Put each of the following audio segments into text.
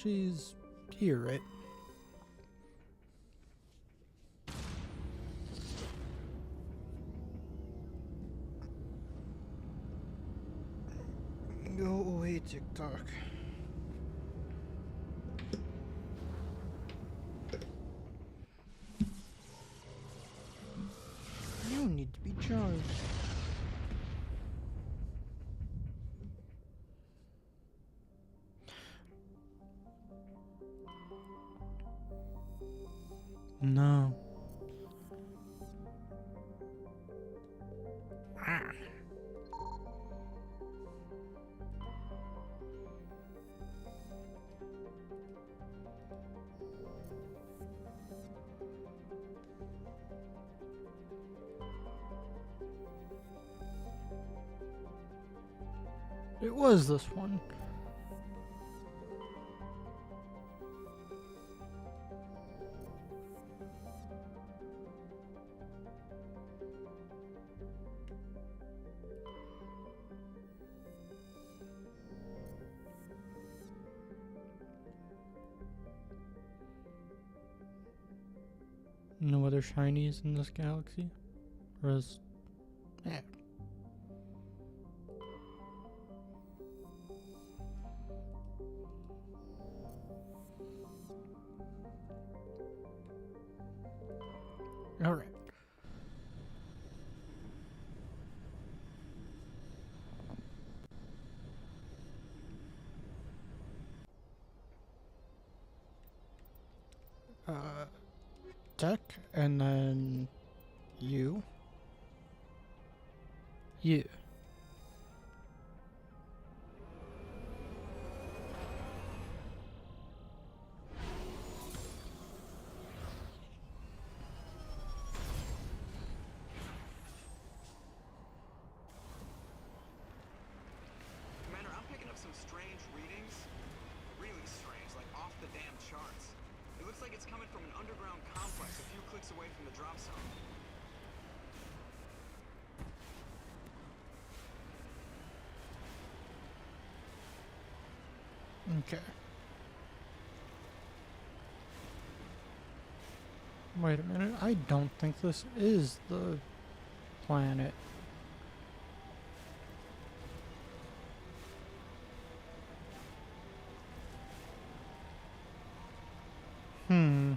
She's here, right? Go away, TikTok. You need to be charged. No. Ah. It was this one. No other shinies in this galaxy? Or is... Yeah. Alright. Tech, and then you. You. Commander, I'm picking up some strange readings. Really strange, like off the damn charts. It looks like it's coming from an underground complex a few clicks away from the drop zone. Okay. Wait a minute, I don't think this is the planet. Hmm.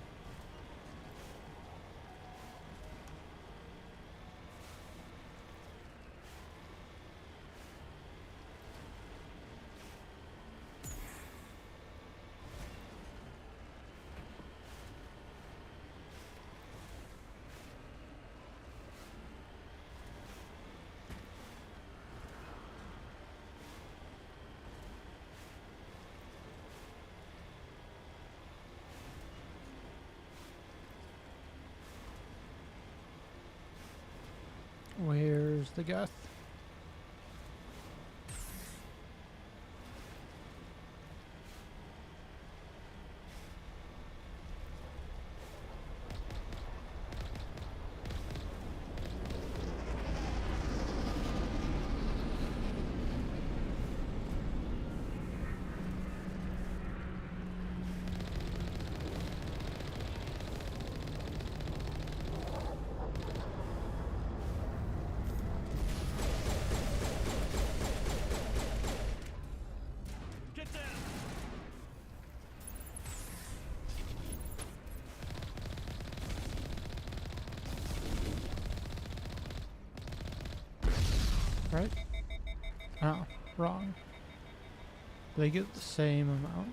Where's the Geth? Get down! Right? Oh, wrong. They get the same amount.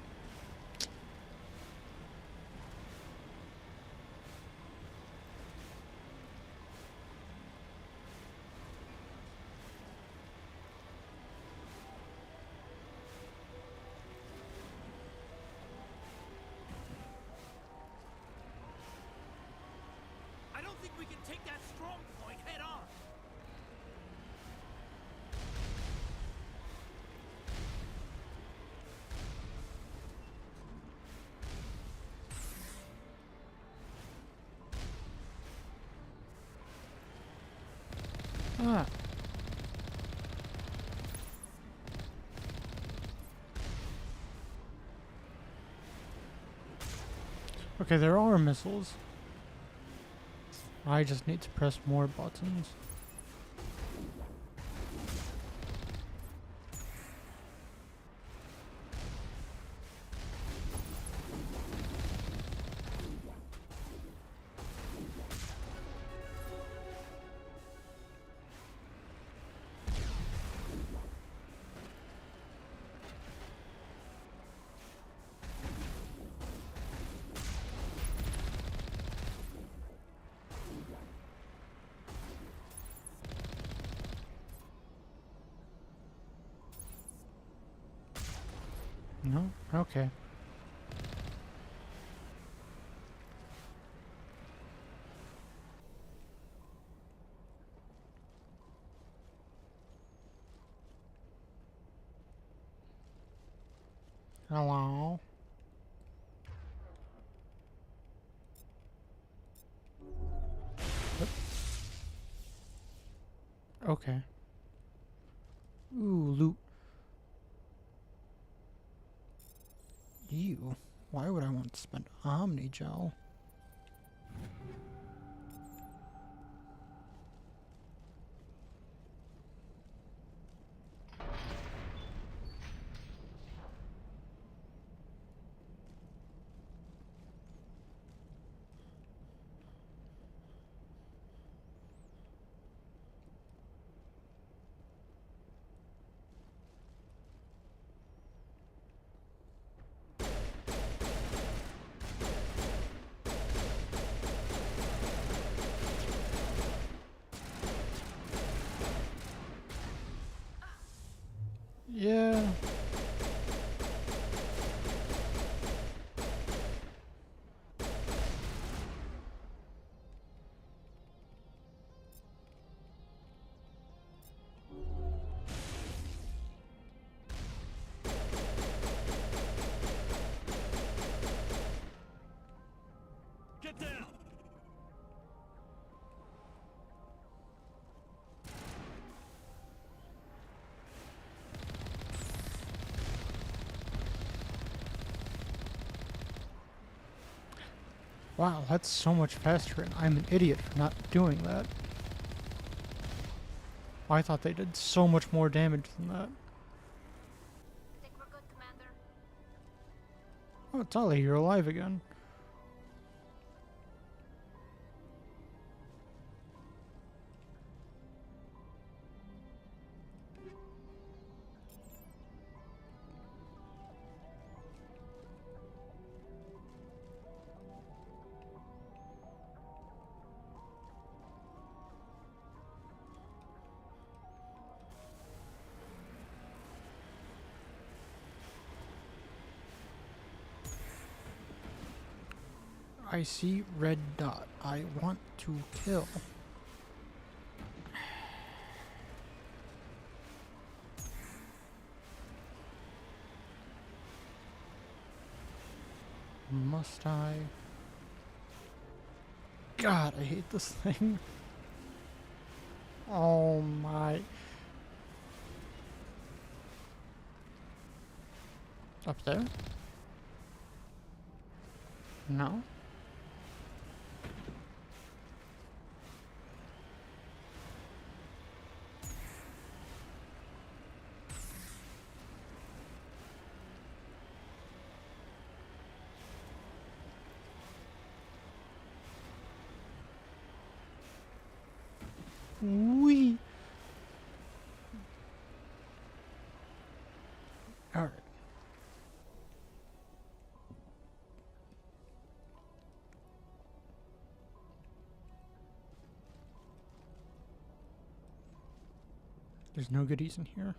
I don't think we can take that strong point head on. Ah. Okay, there are missiles. I just need to press more buttons. No? Okay. Hello? Okay. Ooh, loot. Ew. Why would I want to spend Omni Gel? Yeah. Get down! Wow, that's so much faster, and I'm an idiot for not doing that. I thought they did so much more damage than that. Think we're good, Commander. Oh, Tali, you're alive again. I see red dot. I want to kill. Must I? God, I hate this thing. Oh my. Up there? No? Wee. Alright. There's no goodies in here.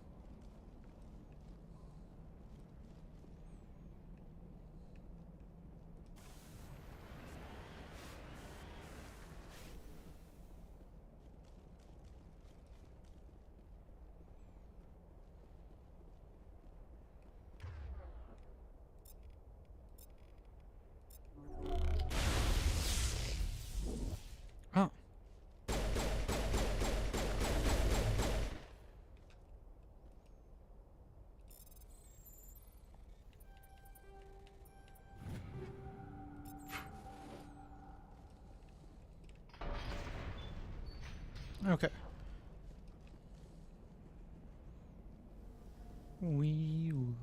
Oh. Okay. Wee woo.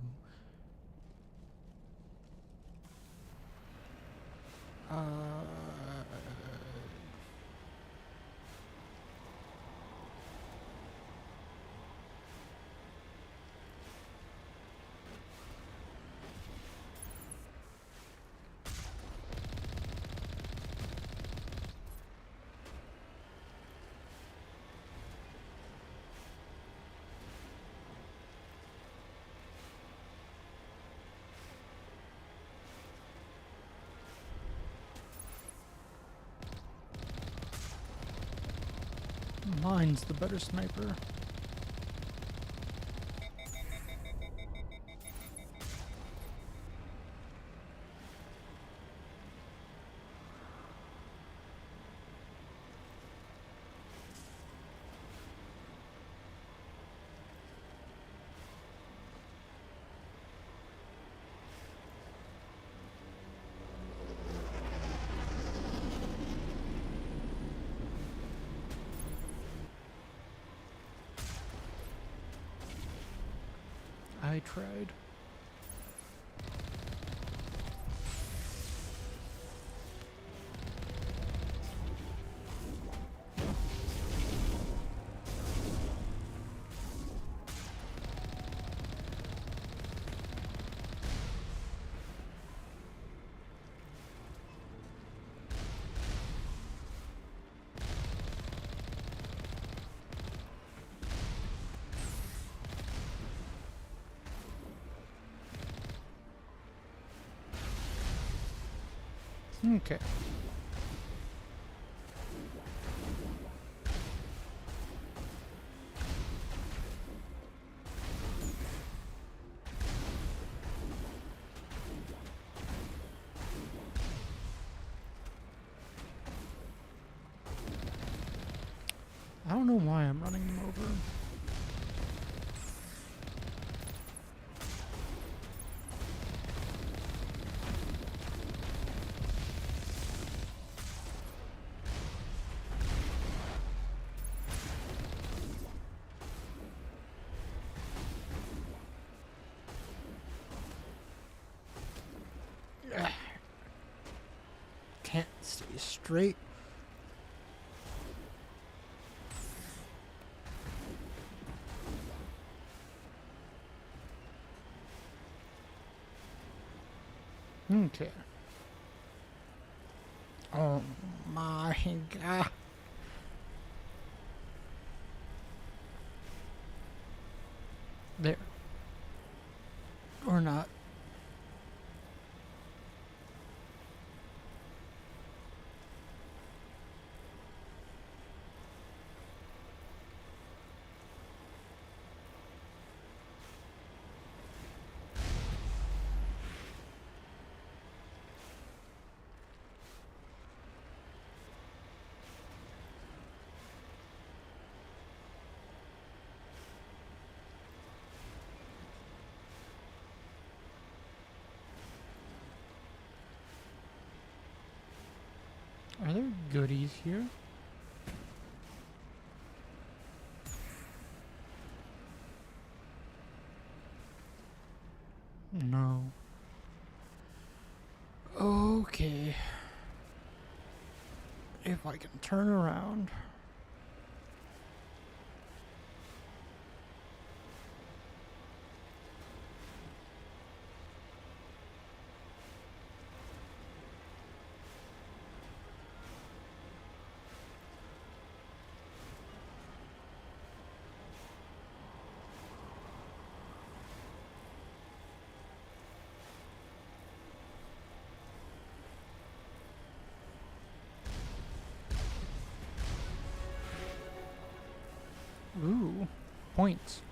Mine's the better sniper. I tried. Okay. I don't know why I'm running them over. Can't stay straight. Okay. Oh my god. There. Or not. Are there goodies here? No. Okay. If I can turn around. Ooh, points.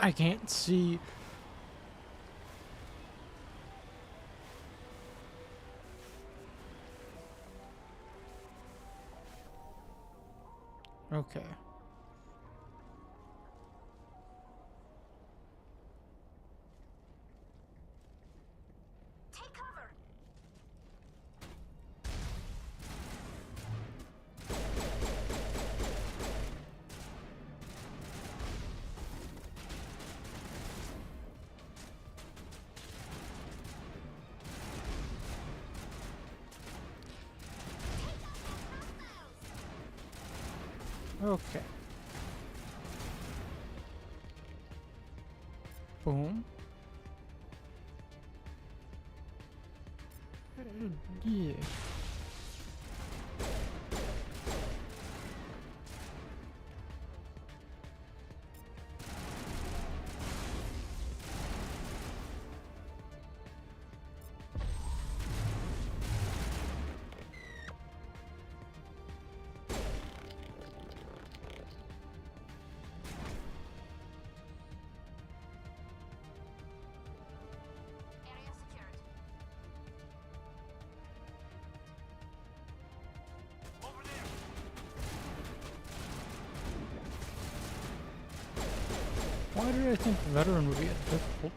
I can't see. Okay. Take cover. Okay. Boom. Yeah. Area secured. Over there! Why did I think veteran would be difficult?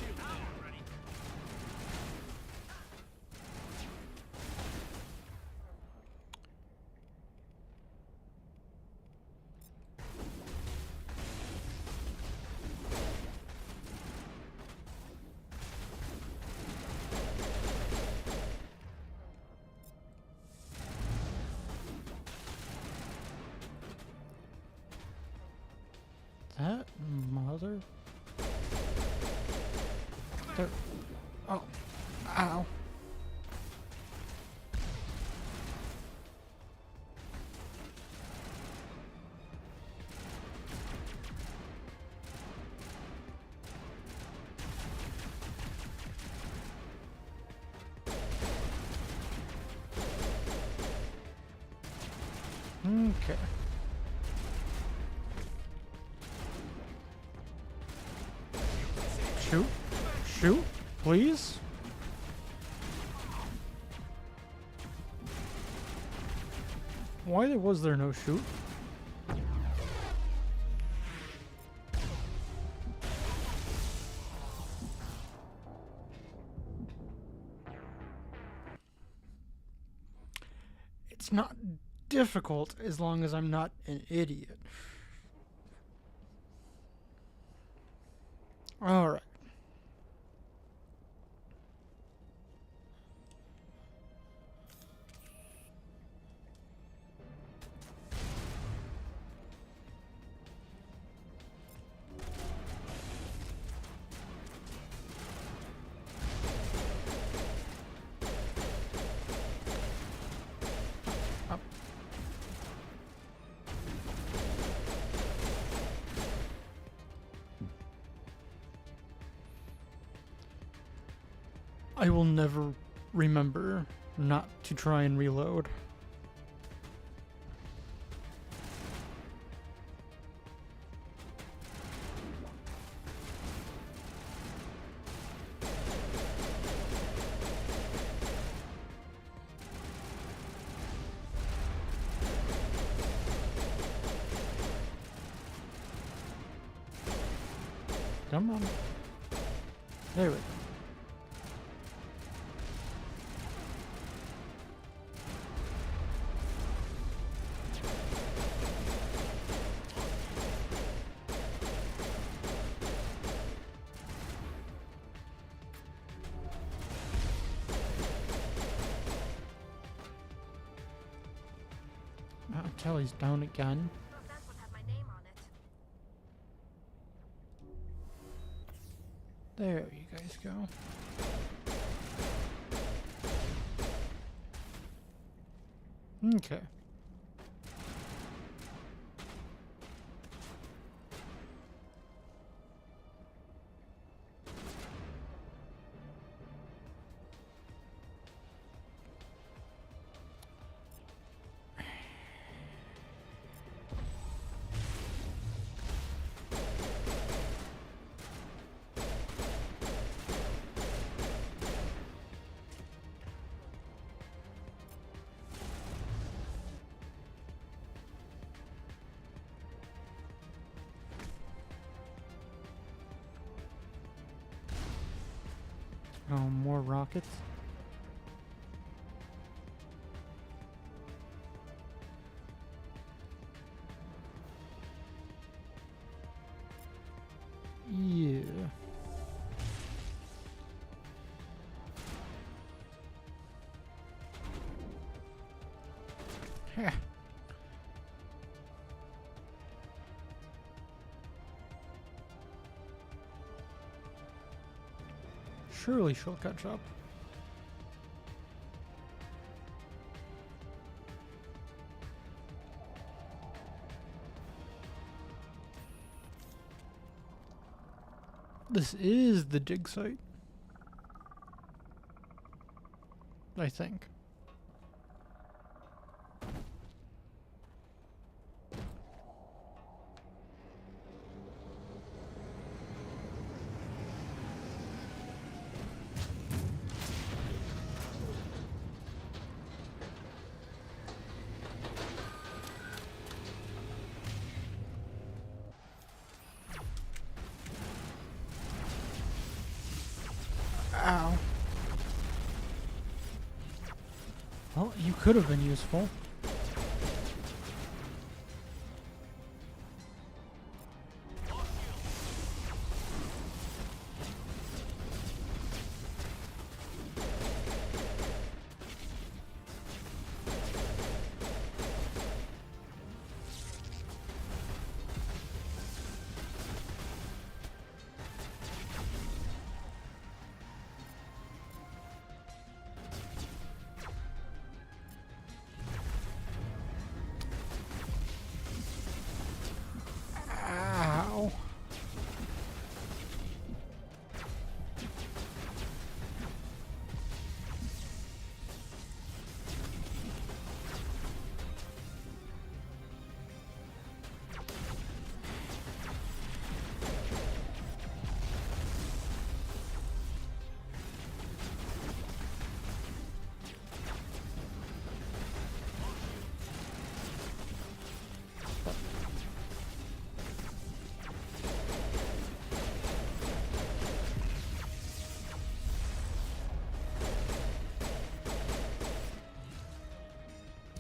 Shield down already. That mother. There. Oh. Ow. Okay. Shoot. Shoot. Please. Why was there no shoot? It's not difficult as long as I'm not an idiot. All right. Up. I will never remember not to try and reload. Come on. There we go. Kelly's down again. Thought that would have my name on it. There you guys go. Okay. Oh, more rockets. Yeah. Heh. Surely she'll catch up. This is the dig site. I think. Ow. Well, you could have been useful. Ow.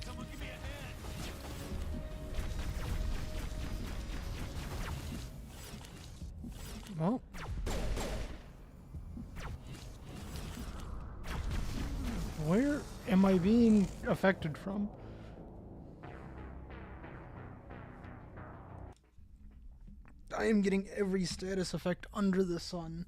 Someone give me a hand. Well. Where am I being affected from? I am getting every status effect under the sun.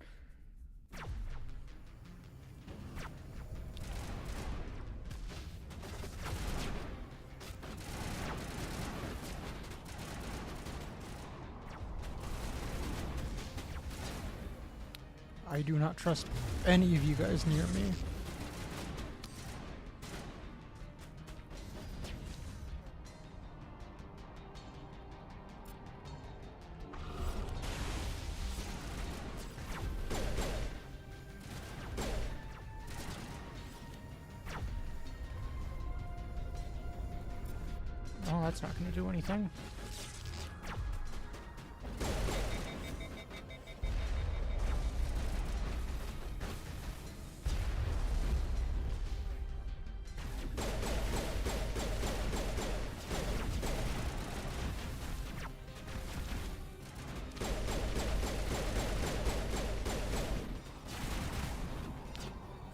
I do not trust any of you guys near me. Oh, that's not going to do anything.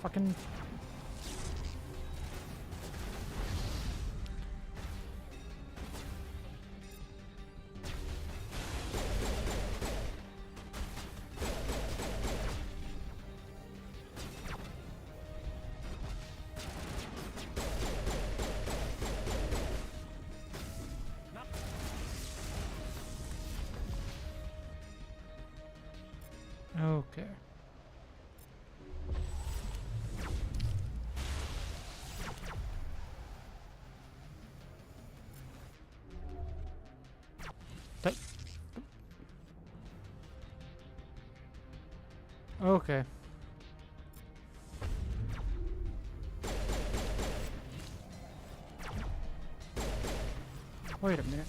Fucking... Okay. That... Okay. Wait a minute.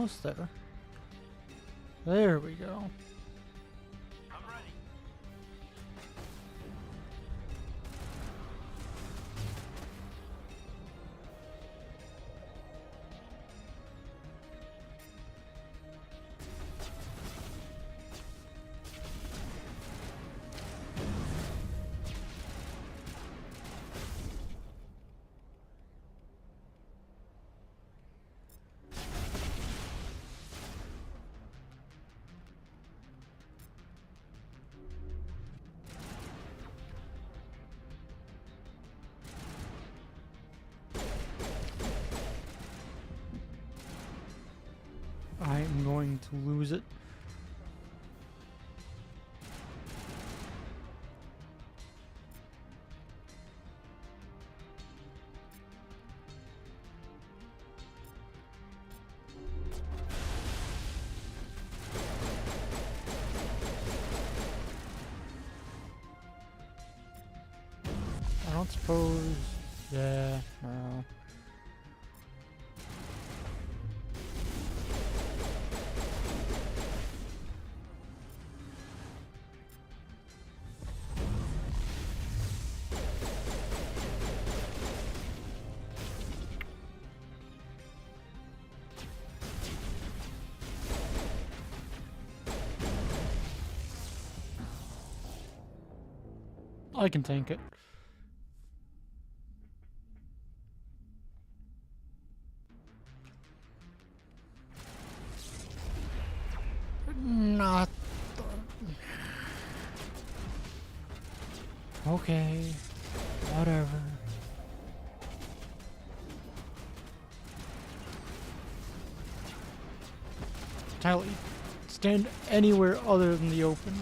almost there. There we go. I'm ready. I am going to lose it. I don't suppose. Yeah, no. I can tank it. Not the... Okay, whatever. Tyler, stand anywhere other than the open.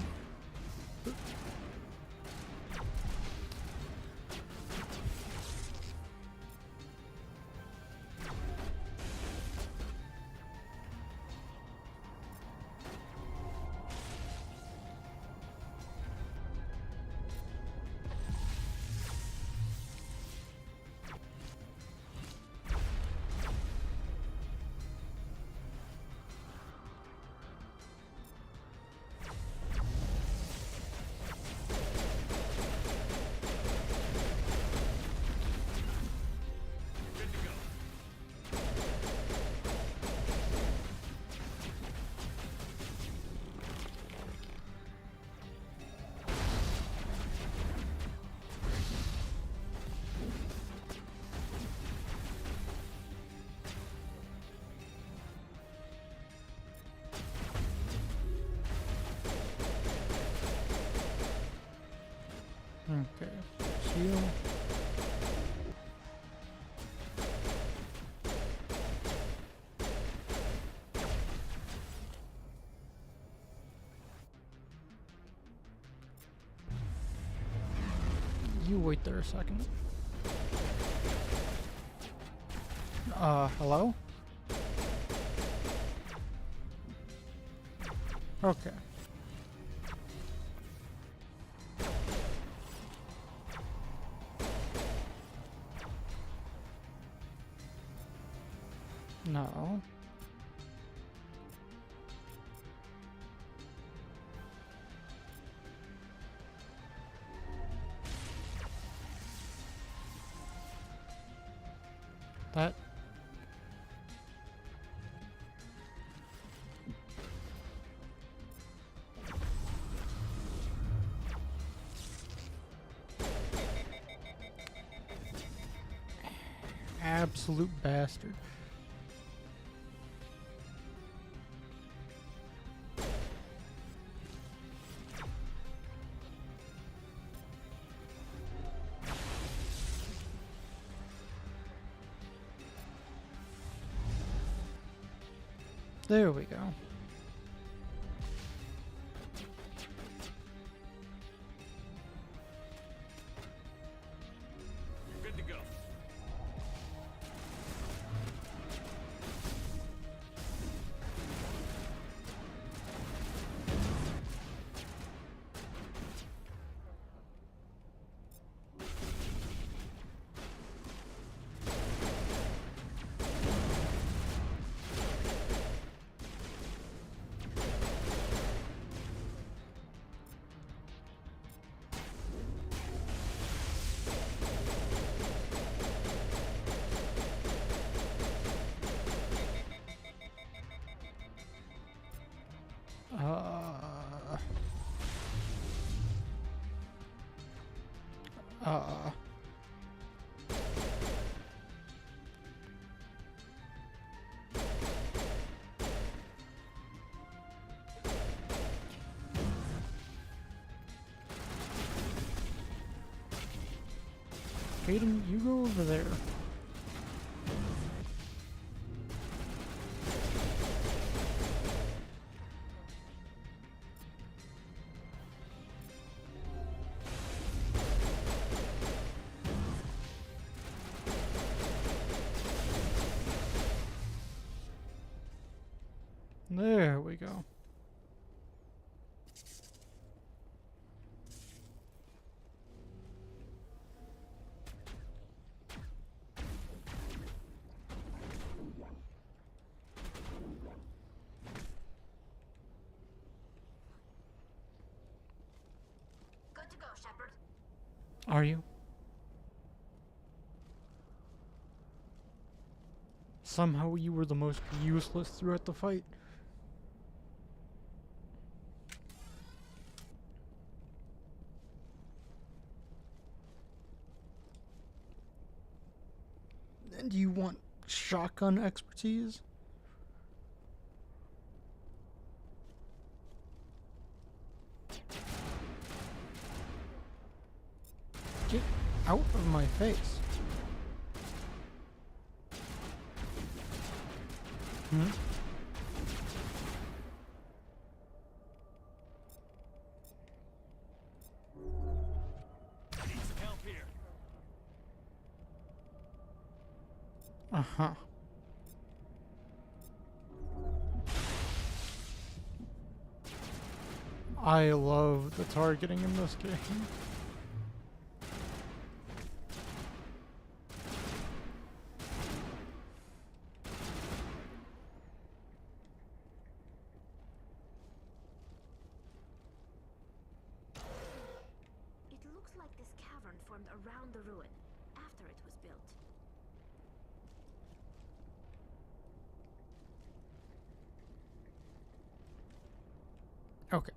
Good to go. Okay, shield. You wait there a second. Hello? Okay. No. That. Absolute bastard. There we go. Good to go. Uh. Hayden, you go over there. There we go. Good to go, Shepard. Are you? Somehow you were the most useless throughout the fight. And you want shotgun expertise? Get out of my face. Hmm? I need some help here. Uh-huh. I love the targeting in this game. It looks like this cavern formed around the ruin, after it was built. Okay.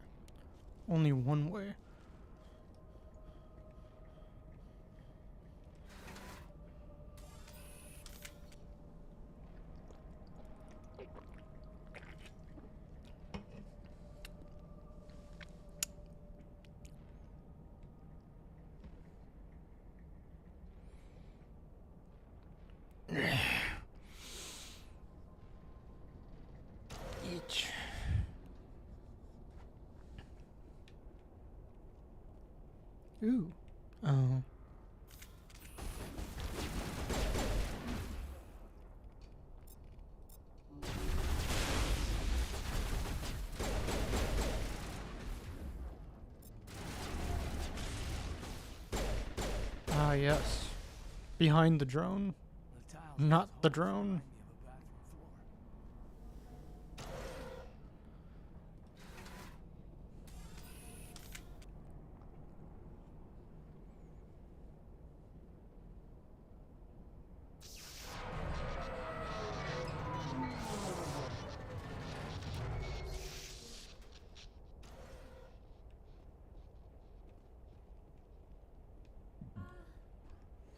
Only one way. Each. Ooh. Oh. Ah, yes. Behind the drone. The tiles Not in the these holes drone. remind me of a bathroom floor.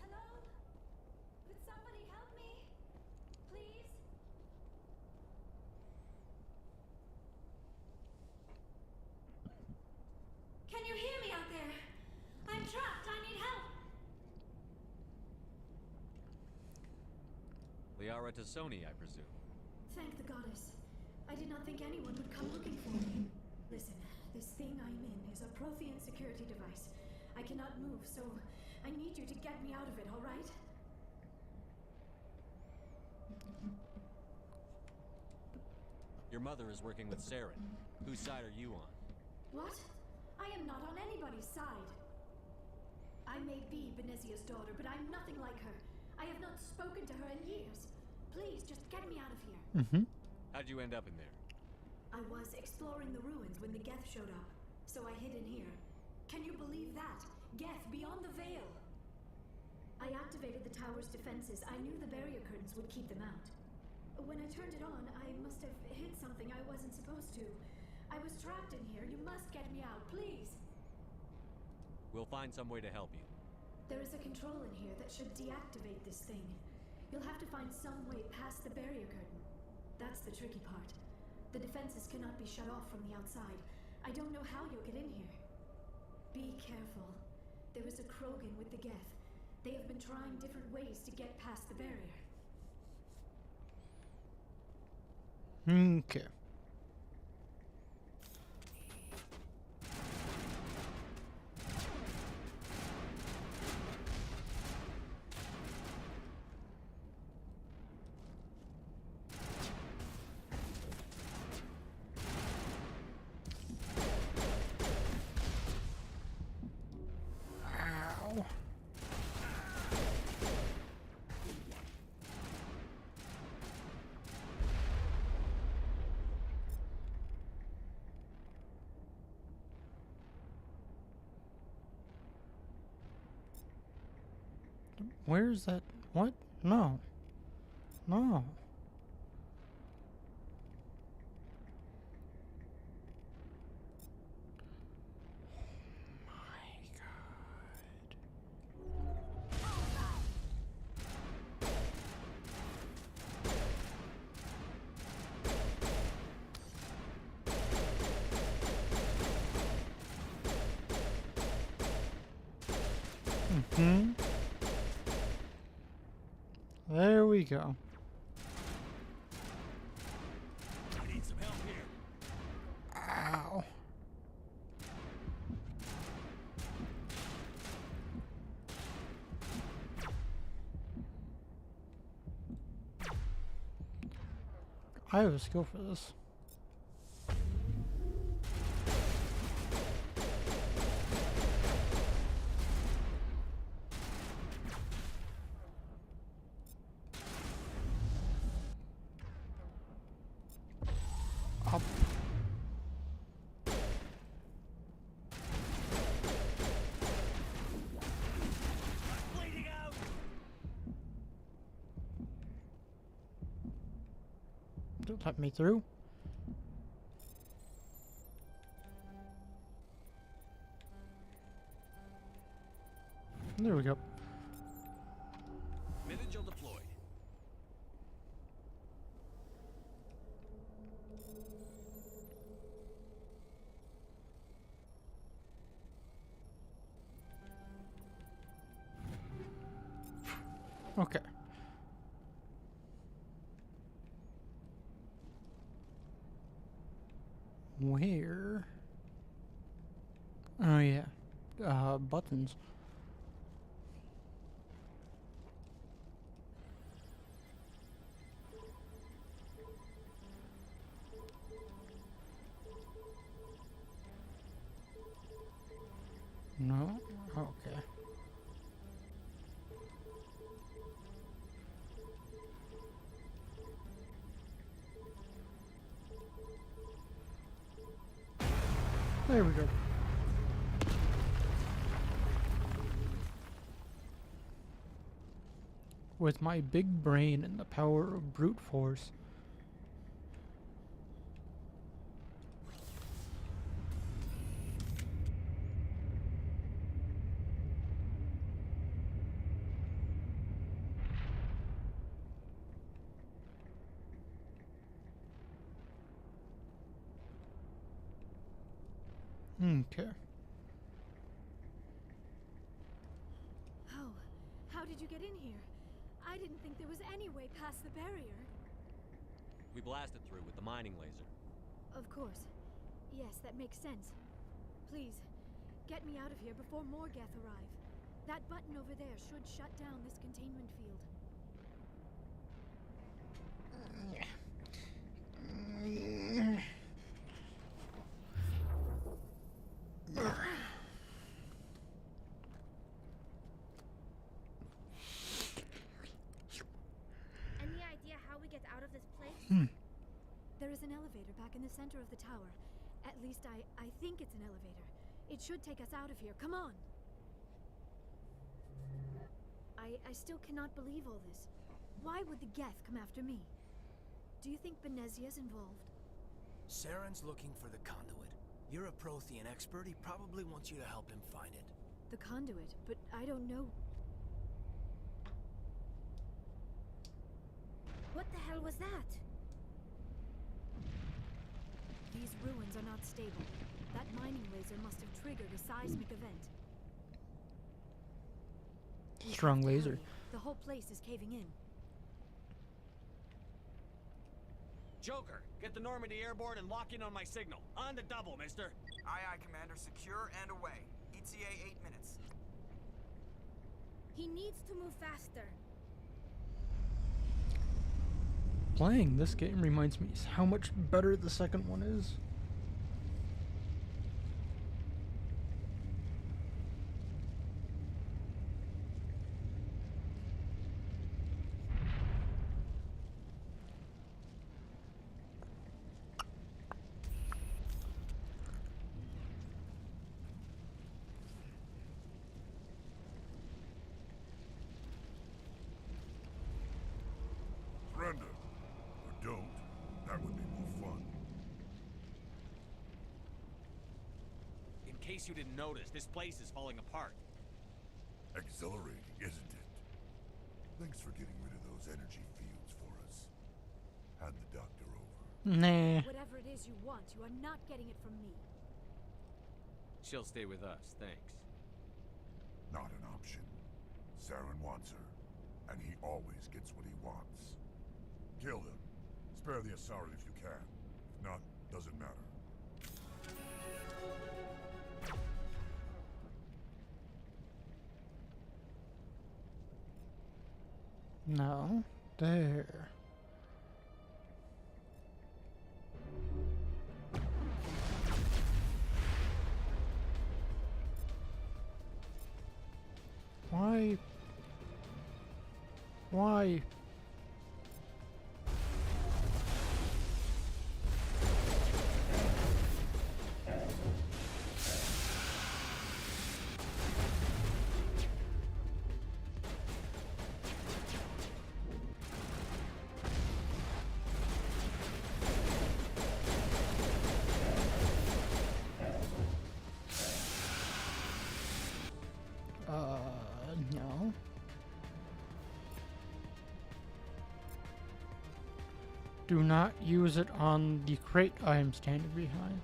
Hello? Could somebody help me? Please? Can you hear me out there? I'm trapped. I need help. Liara to Sony, I presume. Thank the goddess. I did not think anyone would come looking for me. Listen, this thing I'm in is a Prothean security device. I cannot move, so I need you to get me out of it, all right? Your mother is working with Saren. Whose side are you on? What? I am not on anybody's side. I may be Benezia's daughter, but I'm nothing like her. I have not spoken to her in years. Please, just get me out of here. Mm-hmm. How'd you end up in there? I was exploring the ruins when the Geth showed up, so I hid in here. Can you believe that? Geth, beyond the veil! I activated the tower's defenses. I knew the barrier curtains would keep them out. When I turned it on, I must have hit something I wasn't supposed to. I was trapped in here. You must get me out, please! We'll find some way to help you. There is a control in here that should deactivate this thing. You'll have to find some way past the barrier curtain. That's the tricky part. The defenses cannot be shut off from the outside. I don't know how you'll get in here. Be careful. There is a Krogan with the Geth. They have been trying different ways to get past the barrier. Okay. Ow. Where's that? What? No. No. There we go. I need some help here. Ow. I have a skill for this. Up. Bleeding out. Don't let me through. There we go. Minigel deployed. Okay. Where? Oh yeah. Buttons. No? Okay. There we go. With my big brain and the power of brute force. Okay. Oh, how did you get in here? I didn't think there was any way past the barrier. We blasted through with the mining laser. Of course. Yes, that makes sense. Please, get me out of here before more Geth arrive. That button over there should shut down this containment field. Any idea how we get out of this place? There is an elevator back in the center of the tower. At least I think it's an elevator. It should take us out of here. Come on! I still cannot believe all this. Why would the Geth come after me? Do you think Benezia's involved? Saren's looking for the conduit. You're a Prothean expert. He probably wants you to help him find it. The conduit, but I don't know. What the hell was that? These ruins are not stable. That mining laser must have triggered a seismic event. We have Strong to laser. hurry. The whole place is caving in. Joker, get the Normandy airborne and lock in on my signal. On the double, mister. Aye, aye, Commander. Secure and away. ETA 8 minutes. He needs to move faster. Playing this game reminds me how much better the second one is. Surrender. Or don't. That would be more fun. In case you didn't notice, this place is falling apart. Exhilarating, isn't it? Thanks for getting rid of those energy fields for us. Hand the doctor over. Nah. Whatever it is you want, you are not getting it from me. She'll stay with us, thanks. Not an option. Saren wants her, and he always gets what he wants. Kill him. Spare the Asari if you can. If not, doesn't matter. No. There. Why? Why? No. Do not use it on the crate I am standing behind.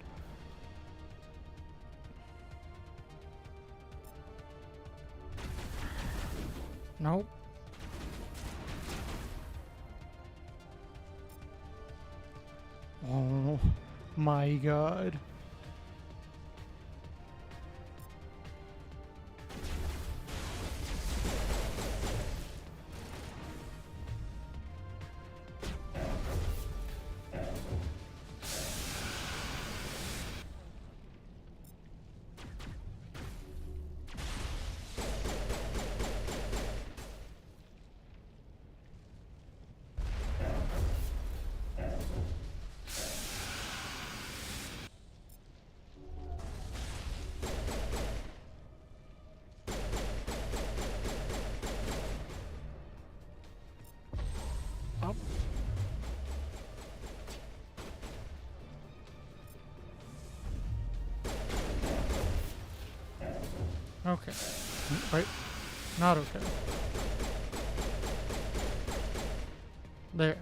Nope. Oh my god. Up. Okay. Wait. Not okay. There.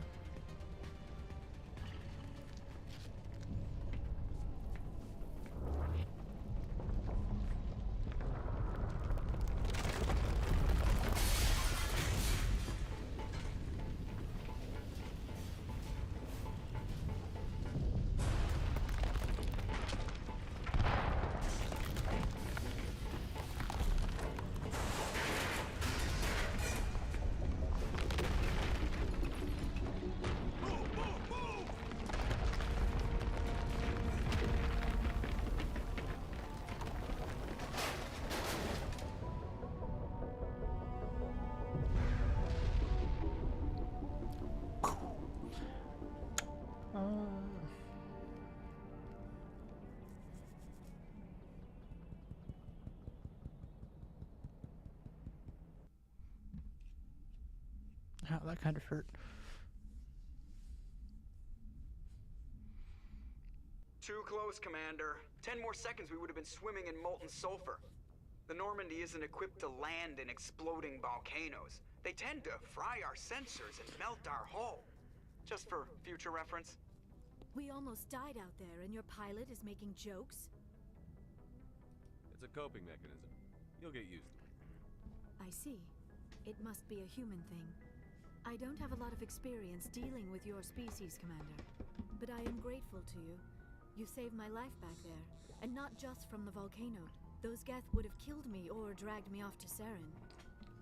Ow, that kind of hurt. Too close, Commander. 10 more seconds, we would have been swimming in molten sulfur. The Normandy isn't equipped to land in exploding volcanoes. They tend to fry our sensors and melt our hull. Just for future reference. We almost died out there, and your pilot is making jokes? It's a coping mechanism. You'll get used to it. I see. It must be a human thing. I don't have a lot of experience dealing with your species, Commander. But I am grateful to you. You saved my life back there, and not just from the volcano. Those Geth would have killed me or dragged me off to Saren.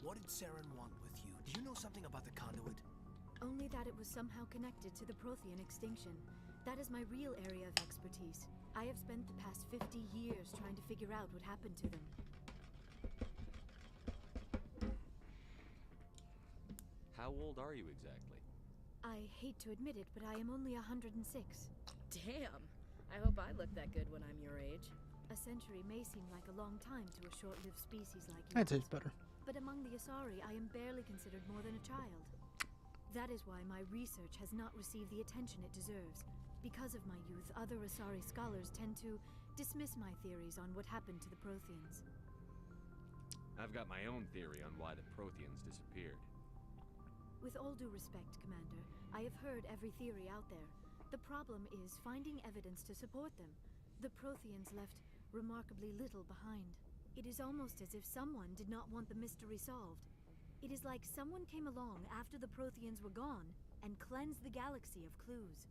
What did Saren want with you? Do you know something about the conduit? Only that it was somehow connected to the Prothean extinction. That is my real area of expertise. I have spent the past 50 years trying to figure out what happened to them. How old are you exactly? I hate to admit it, but I am only 106. Damn! I hope I look that good when I'm your age. A century may seem like a long time to a short-lived species like That yours. tastes better. But among the Asari, I am barely considered more than a child. That is why my research has not received the attention it deserves. Because of my youth, other Asari scholars tend to dismiss my theories on what happened to the Protheans. I've got my own theory on why the Protheans disappeared. With all due respect, Commander, I have heard every theory out there. The problem is finding evidence to support them. The Protheans left remarkably little behind. It is almost as if someone did not want the mystery solved. It is like someone came along after the Protheans were gone and cleansed the galaxy of clues.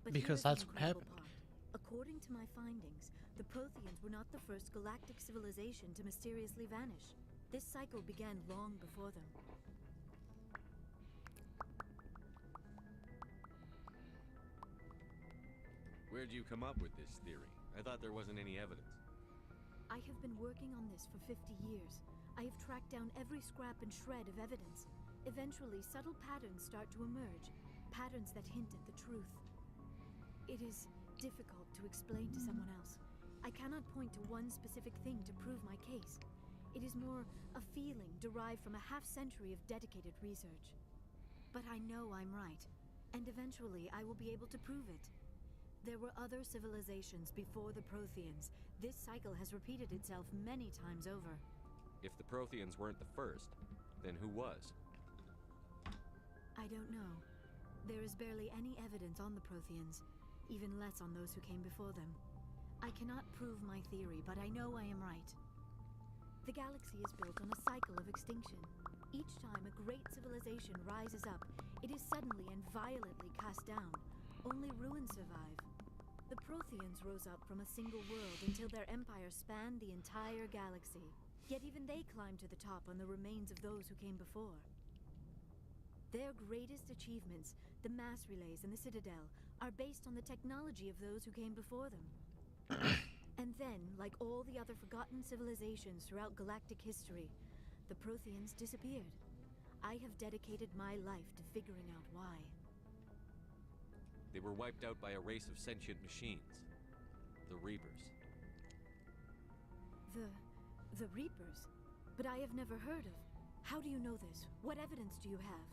But Because here is that's the what incredible happened. part. According to my findings, the Protheans were not the first galactic civilization to mysteriously vanish. This cycle began long before them. Where'd you come up with this theory? I thought there wasn't any evidence. I have been working on this for 50 years. I have tracked down every scrap and shred of evidence. Eventually, subtle patterns start to emerge, patterns that hint at the truth. It is difficult to explain to someone else. I cannot point to one specific thing to prove my case. It is more a feeling derived from a half-century of dedicated research. But I know I'm right, and eventually I will be able to prove it. There were other civilizations before the Protheans. This cycle has repeated itself many times over. If the Protheans weren't the first, then who was? I don't know. There is barely any evidence on the Protheans, even less on those who came before them. I cannot prove my theory, but I know I am right. The galaxy is built on a cycle of extinction. Each time a great civilization rises up, it is suddenly and violently cast down. Only ruins survive. The Protheans rose up from a single world until their empire spanned the entire galaxy. Yet even they climbed to the top on the remains of those who came before. Their greatest achievements, the mass relays and the Citadel, are based on the technology of those who came before them. And then, like all the other forgotten civilizations throughout galactic history, the Protheans disappeared. I have dedicated my life to figuring out why. They were wiped out by a race of sentient machines. The Reapers. The Reapers? But I have never heard of. How do you know this? What evidence do you have?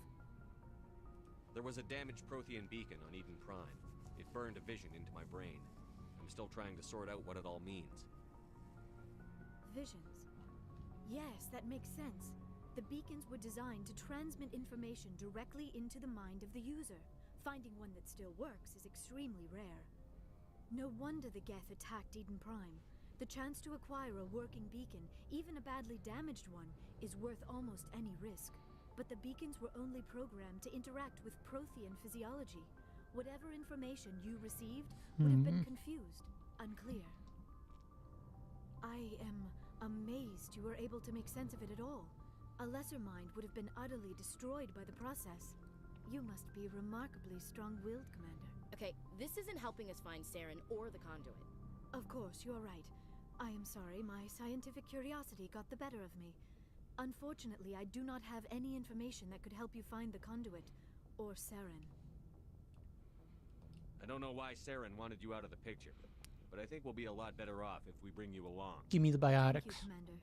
There was a damaged Prothean beacon on Eden Prime. It burned a vision into my brain. I'm still trying to sort out what it all means. Visions. Yes, that makes sense. The beacons were designed to transmit information directly into the mind of the user. Finding one that still works is extremely rare. No wonder the Geth attacked Eden Prime. The chance to acquire a working beacon, even a badly damaged one, is worth almost any risk. But the beacons were only programmed to interact with Prothean physiology. Whatever information you received would have been confused, unclear. I am amazed you were able to make sense of it at all. A lesser mind would have been utterly destroyed by the process. You must be remarkably strong-willed, Commander. Okay, this isn't helping us find Saren or the conduit. Of course, you're right. I am sorry, my scientific curiosity got the better of me. Unfortunately, I do not have any information that could help you find the conduit, or Saren. I don't know why Saren wanted you out of the picture, but I think we'll be a lot better off if we bring you along. Give me the Thank you, biotics. Commander.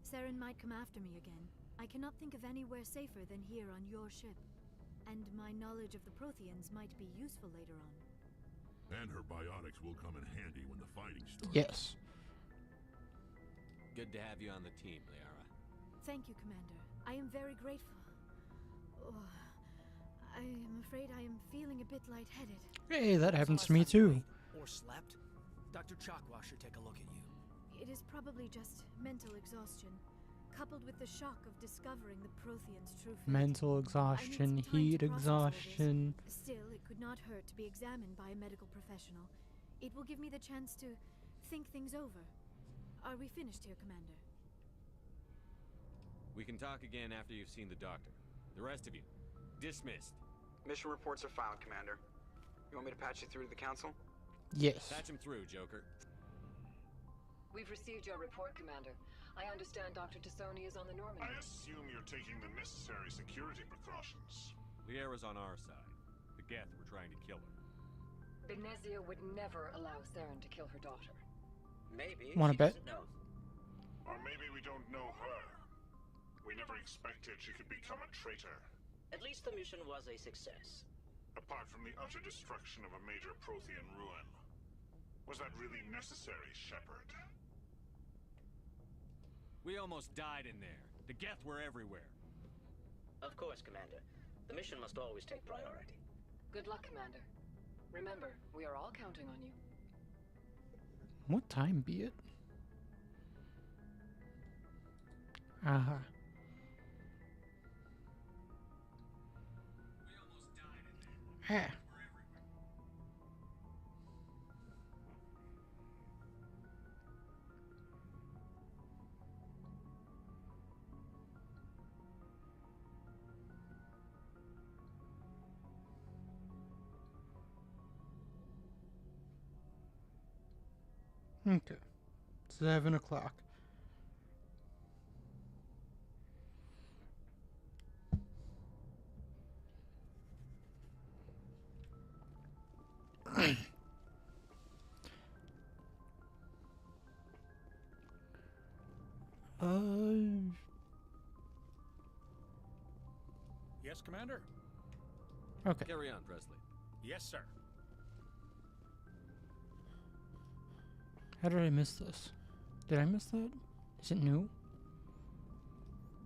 Saren might come after me again. I cannot think of anywhere safer than here on your ship. And my knowledge of the Protheans might be useful later on. And her biotics will come in handy when the fighting starts. Yes. Good to have you on the team, Liara. Thank you, Commander. I am very grateful. Oh, I am afraid I am feeling a bit lightheaded. Hey, that When was happens the to me last time you too. ate or slept? Dr. Chalkwash should take a look at you. It is probably just mental exhaustion, coupled with the shock of discovering the Prothean's true fate. Mental I exhaustion, need some time heat to process all this. exhaustion. Still, it could not hurt to be examined by a medical professional. It will give me the chance to think things over. Are we finished here, Commander? We can talk again after you've seen the doctor. The rest of you, dismissed. Mission reports are filed, Commander. You want me to patch you through to the Council? Yes. Patch him through, Joker. We've received your report, Commander. I understand Dr. Tassoni is on the Normandy. I assume you're taking the necessary security precautions. Liara's on our side. The Geth were trying to kill her. Benezia would never allow Saren to kill her daughter. Maybe. Wanna she bet? doesn't know. Or maybe we don't know her. We never expected she could become a traitor. At least the mission was a success. Apart from the utter destruction of a major Prothean ruin. Was that really necessary, Shepard? We almost died in there. The Geth were everywhere. Of course, Commander. The mission must always take priority. Good luck, Commander. Remember, we are all counting on you. What time be it? Aha. We almost died in there. Ah. Okay. 7 o'clock. Yes, Commander? Okay. Carry on, Presley. Yes, sir. How did I miss this? Did I miss that? Is it new?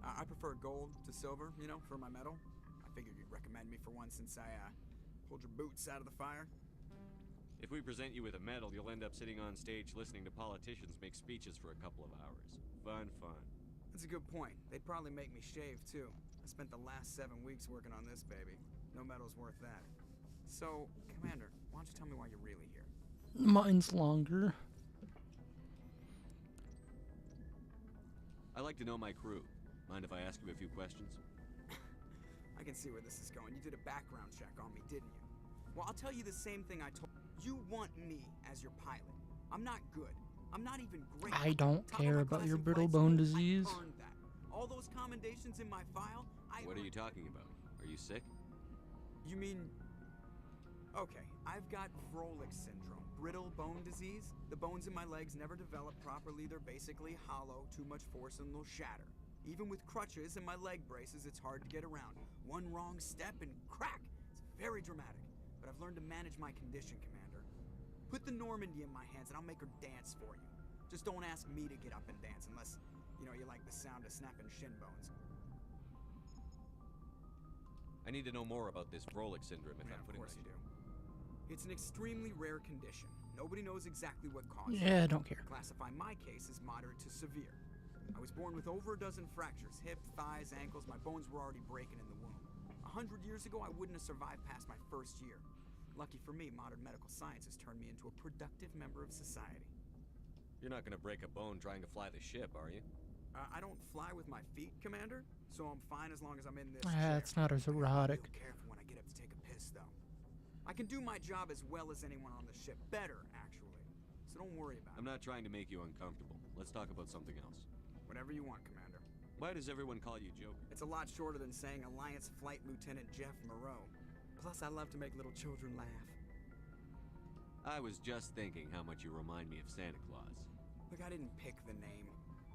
I prefer gold to silver, you know, for my medal. I figured you'd recommend me for one since I pulled your boots out of the fire. If we present you with a medal, you'll end up sitting on stage listening to politicians make speeches for a couple of hours. Fun, fun. That's a good point. They'd probably make me shave, too. I spent the last 7 weeks working on this baby. No medal's worth that. So, Commander, why don't you tell me why you're really here? Mine's longer. I like to know my crew. Mind if I ask you a few questions? I can see where this is going. You did a background check on me, didn't you? Well, I'll tell you the same thing I told you. Want me as your pilot. I'm not good. I'm not even great. I don't Top of care my about class your in brittle flight bone school. disease. I earned that. All those commendations in my file, What are you talking about? Are you sick? You mean... Okay, I've got Vrolik syndrome, brittle bone disease. The bones in my legs never develop properly. They're basically hollow, too much force and they'll shatter. Even with crutches and my leg braces, it's hard to get around. One wrong step and crack! It's very dramatic. But I've learned to manage my condition, Commander. Put the Normandy in my hands and I'll make her dance for you. Just don't ask me to get up and dance unless, you know, you like the sound of snapping shin bones. I need to know more about this Vrolik syndrome if Yeah, I'm of putting course my... you do. It's an extremely rare condition. Nobody knows exactly what caused it. Yeah, I don't care. Classify my case as moderate to severe. I was born with over a dozen fractures. Hip, thighs, ankles. My bones were already breaking in the womb. 100 years ago, I wouldn't have survived past my first year. Lucky for me, modern medical science has turned me into a productive member of society. You're not gonna break a bone trying to fly the ship, are you? I don't fly with my feet, Commander, so I'm fine as long as I'm in this chair. That's not as I gotta be erotic. real careful when I get up to take a piss, though. I can do my job as well as anyone on the ship. Better, actually. So don't worry about it. I'm not trying to make you uncomfortable. Let's talk about something else. Whatever you want, Commander. Why does everyone call you Joker? It's a lot shorter than saying Alliance Flight Lieutenant Jeff Moreau. Plus, I love to make little children laugh. I was just thinking how much you remind me of Santa Claus. Look, I didn't pick the name.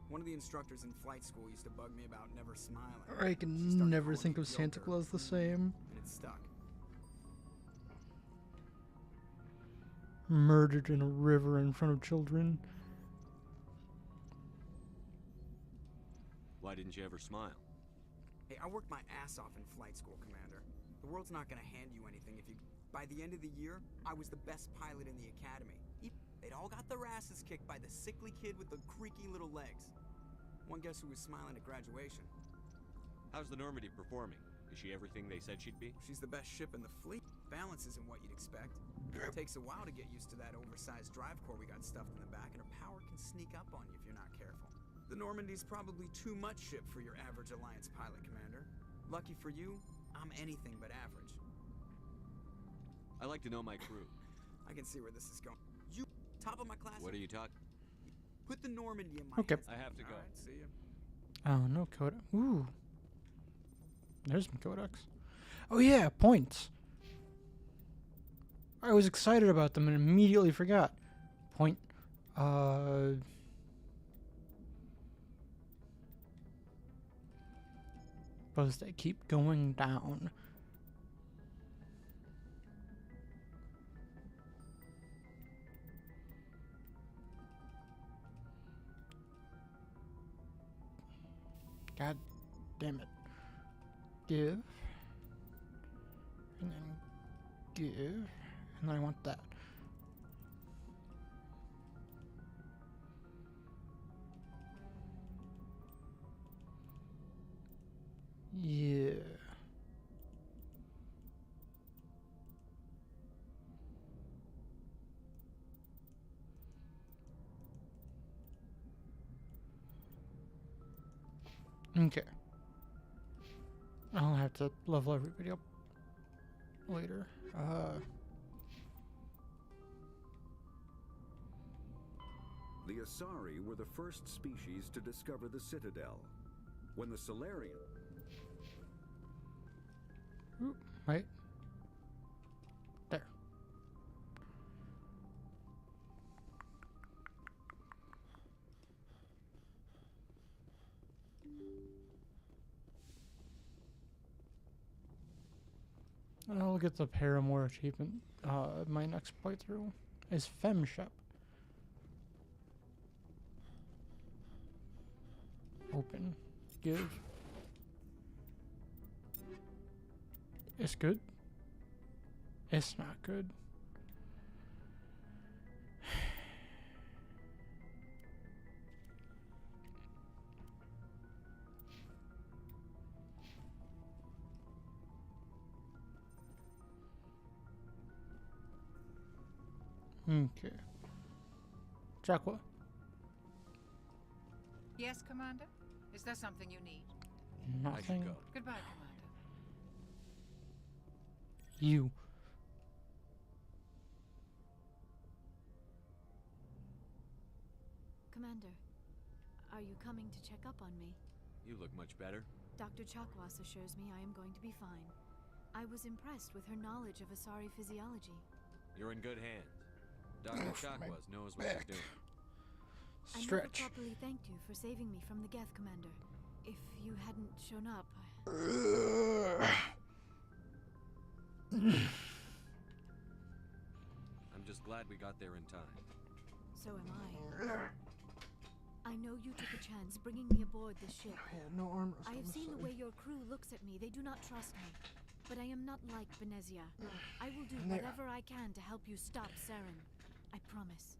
One of the instructors in flight school used to bug me about never smiling. I She can started never calling think me of Santa Joker, Claus the same. and it stuck. Murdered in a river in front of children. Why didn't you ever smile? Hey, I worked my ass off in flight school, Commander. The world's not gonna hand you anything if you... By the end of the year, I was the best pilot in the academy. They'd all got their asses kicked by the sickly kid with the creaky little legs. One guess who was smiling at graduation? How's the Normandy performing? Is she everything they said she'd be? She's the best ship in the fleet. Balance isn't what you'd expect. It takes a while to get used to that oversized drive core we got stuffed in the back, and her power can sneak up on you if you're not careful. The Normandy's probably too much ship for your average Alliance pilot, Commander. Lucky for you, I'm anything but average. I like to know my crew. I can see where this is going. You, top of my class. What are you talking? Put the Normandy in my Okay. hands. I have to go. All right, see ya. Oh, no codex. Ooh. There's some codex. Oh yeah, points. I was excited about them and immediately forgot. Point. Suppose they keep going down. God damn it. Give. And then give. And then I want that. Yeah. Okay. I'll have to level everybody up later. The Asari were the first species to discover the Citadel. When the Solarian... Ooh, wait. There. I'll get the Paramore achievement. My next playthrough is Femshep. Open. Give. It's good. It's not good. Okay. Chakwa. Yes, Commander? Is there something you need? I should Nothing. go. Goodbye, Commander. You. Commander, are you coming to check up on me? You look much better. Dr. Chakwas assures me I am going to be fine. I was impressed with her knowledge of Asari physiology. You're in good hands. Dr. Chakwas knows what he's doing. I never properly thanked you for saving me from the Geth, Commander. If you hadn't shown up, I'm just glad we got there in time. so am I. I know you took a chance bringing me aboard this ship. No armor. I have seen the way your crew looks at me. They do not trust me. But I am not like Benezia. I will do whatever I can to help you stop Saren. I promise.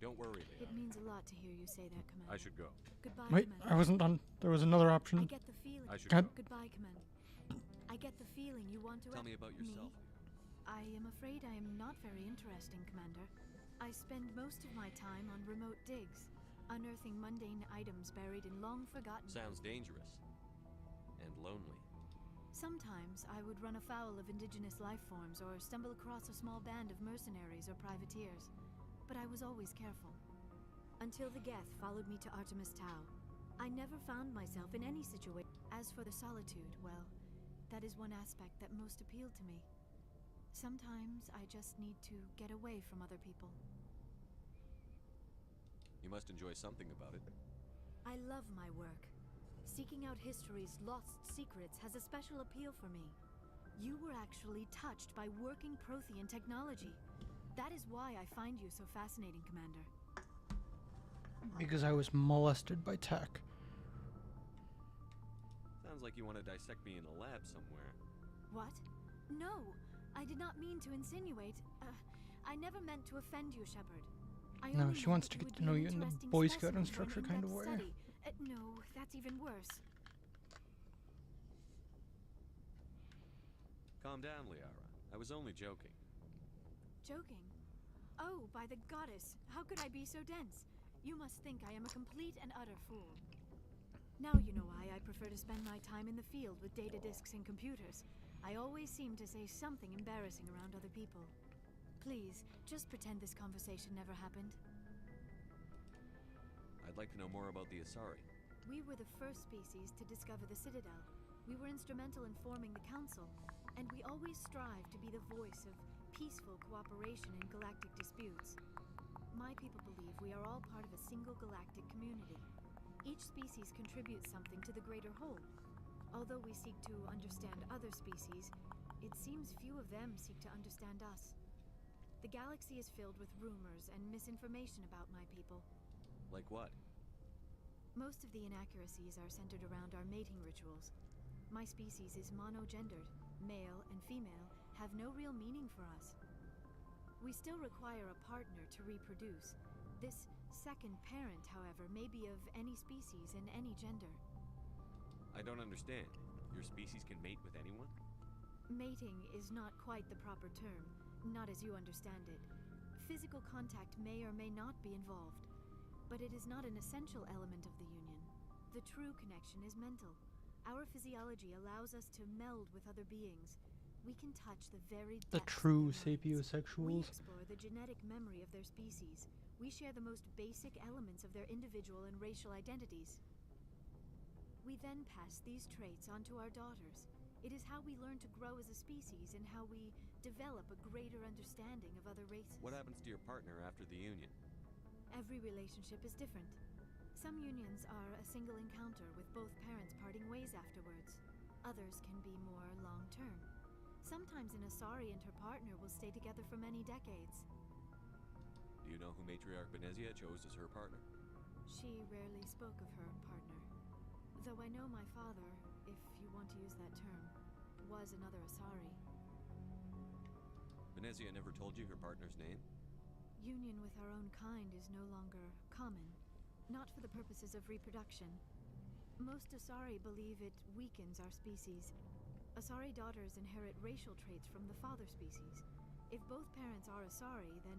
Don't worry, Liara. It means a lot to hear you say that, Commander. I should go. Goodbye, Wait, Commander. I wasn't done. There was another option. I get the feeling. I should God. go. Goodbye, Commander. I get the feeling you want to Tell me about yourself. Me? I am afraid I am not very interesting, Commander. I spend most of my time on remote digs, unearthing mundane items buried in long-forgotten... Sounds dangerous. And lonely. Sometimes I would run afoul of indigenous life forms or stumble across a small band of mercenaries or privateers. But I was always careful. Until the Geth followed me to Artemis Tau. I never found myself in any situation. As for the solitude, well, that is one aspect that most appealed to me. Sometimes I just need to get away from other people. You must enjoy something about it. I love my work. Seeking out history's lost secrets has a special appeal for me. You were actually touched by working Prothean technology. That is why I find you so fascinating, Commander. Because I was molested by tech. Sounds like you want to dissect me in a lab somewhere. What? No, I did not mean to insinuate. I never meant to offend you, Shepard. I No, only she meant wants that to you get would to be know an you in the interesting Boy Scout specimen for an instructor kind of in-depth way. study. No, that's even worse. Calm down, Liara. I was only joking. Joking? Oh, by the goddess, how could I be so dense? You must think I am a complete and utter fool. Now you know why I prefer to spend my time in the field with data disks and computers. I always seem to say something embarrassing around other people. Please, just pretend this conversation never happened. I'd like to know more about the Asari. We were the first species to discover the Citadel. We were instrumental in forming the Council, and we always strive to be the voice of peaceful cooperation in galactic disputes. My people believe we are all part of a single galactic community. Each species contributes something to the greater whole. Although we seek to understand other species, it seems few of them seek to understand us. The galaxy is filled with rumors and misinformation about my people. Like what? Most of the inaccuracies are centered around our mating rituals. My species is monogendered. Male and female have no real meaning for us. We still require a partner to reproduce. This second parent, however, may be of any species and any gender. I don't understand. Your species can mate with anyone? Mating is not quite the proper term, not as you understand it. Physical contact may or may not be involved, but it is not an essential element of the union. The true connection is mental. Our physiology allows us to meld with other beings. We can touch the very The depths true of their minds. We sapiosexuals. explore the genetic memory of their species. We share the most basic elements of their individual and racial identities. We then pass these traits on to our daughters. It is how we learn to grow as a species and how we develop a greater understanding of other races. What happens to your partner after the union? Every relationship is different. Some unions are a single encounter with both parents parting ways afterwards. Others can be more long-term. Sometimes an Asari and her partner will stay together for many decades. Do you know who Matriarch Benezia chose as her partner? She rarely spoke of her partner. Though I know my father, if you want to use that term, was another Asari. Benezia never told you her partner's name? Union with our own kind is no longer common. Not for the purposes of reproduction. Most Asari believe it weakens our species. Asari daughters inherit racial traits from the father species. If both parents are Asari, then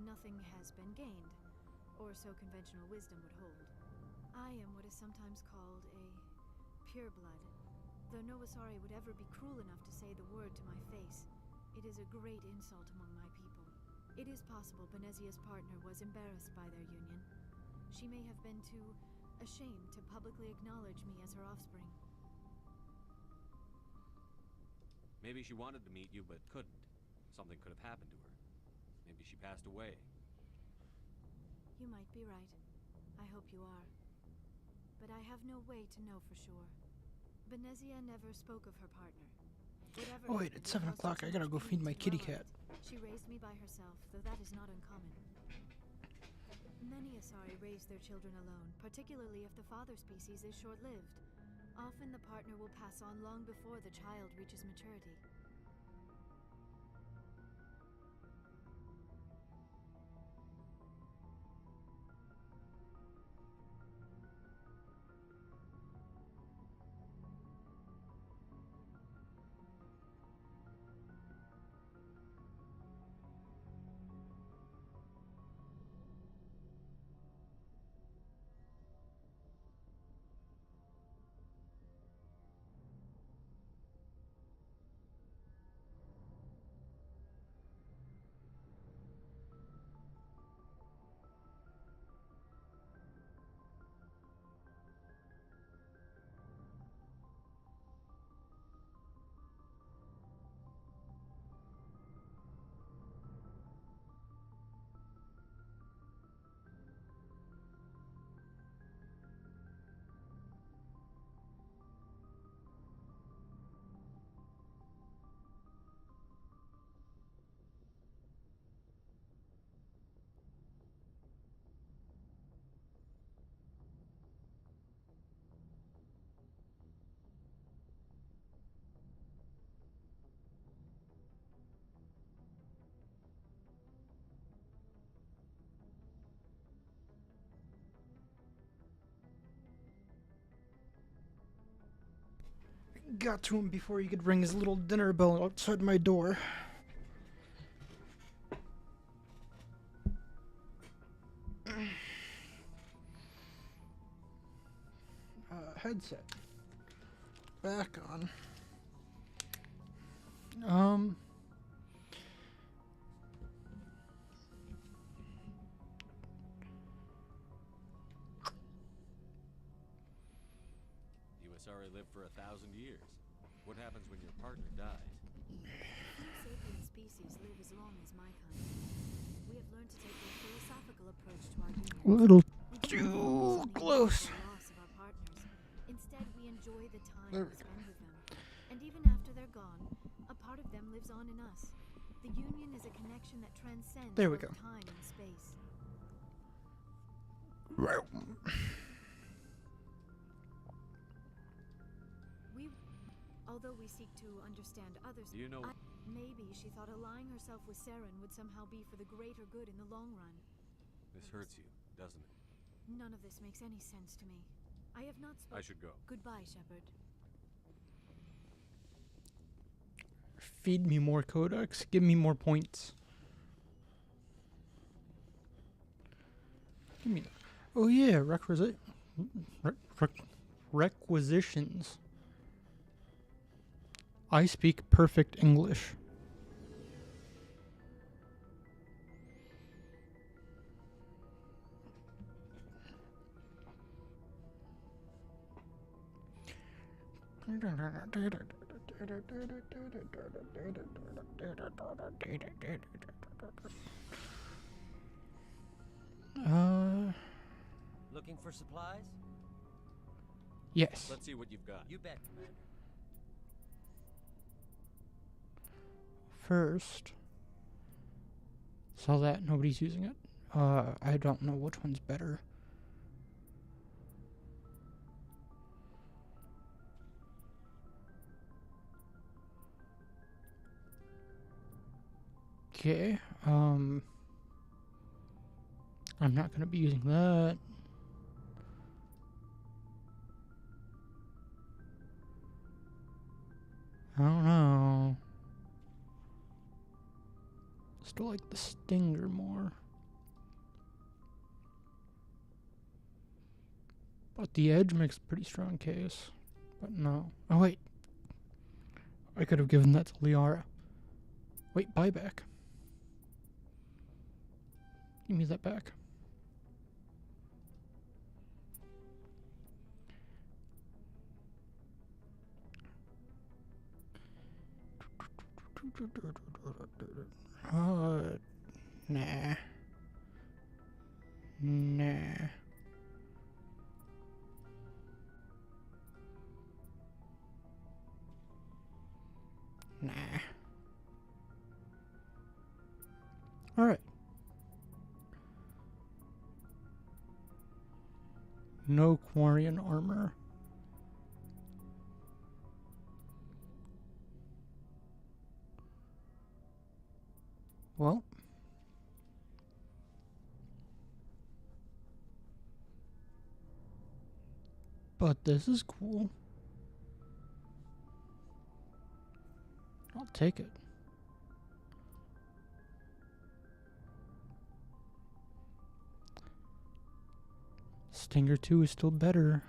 nothing has been gained, or so conventional wisdom would hold. I am what is sometimes called a pureblood. Though no Asari would ever be cruel enough to say the word to my face, it is a great insult among my people. It is possible Benezia's partner was embarrassed by their union. She may have been too ashamed to publicly acknowledge me as her offspring. Maybe she wanted to meet you but couldn't. Something could have happened to her. Maybe she passed away. You might be right. I hope you are. But I have no way to know for sure. Benezia never spoke of her partner. Whatever Oh wait, it's 7 o'clock. I gotta go feed my kitty cat. She raised me by herself, though that is not uncommon. Many Asari raise their children alone, particularly if the father species is short-lived. Often the partner will pass on long before the child reaches maturity. got to him before he could ring his little dinner bell outside my door. Headset. Back on. Sorry, live for 1,000 years. What happens when your partner dies? Few sapient species live as long as my kind. We have learned to take a philosophical approach to our unions. A little too close. The loss of our partners. Instead, we enjoy the time There we we go. spend with them. And even after they're gone, a part of them lives on in us. The union is a connection that transcends There we both go. time and space. Although we seek to understand others, Do you know? maybe she thought allying herself with Saren would somehow be for the greater good in the long run. This hurts you, doesn't it? None of this makes any sense to me. I have not spoken. I should go. Goodbye, Shepard. Feed me more codex. Give me more points. Give me. Oh yeah, requisitions. I speak perfect English. Looking for supplies? Yes. Let's see what you've got. You bet, Commander. First, saw that nobody's using it. I don't know which one's better. Okay, I'm not gonna be using that. I don't know. Still like the Stinger more. But the Edge makes a pretty strong case. But no. Oh wait. I could have given that to Liara. Wait, buyback. Give me that back. Nah. Nah. Nah. Alright. No Quarian armor. Well. But this is cool. I'll take it. Stinger 2 is still better.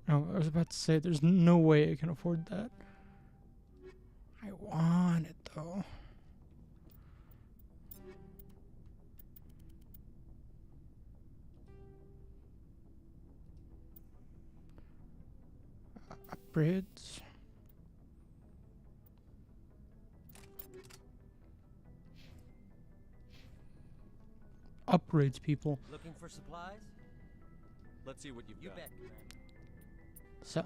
Oh, I was about to say, there's no way I can afford that. I want it, though. Upgrades. Upgrades, people. Looking for supplies? Let's see what you've got. You bet, Commander. So.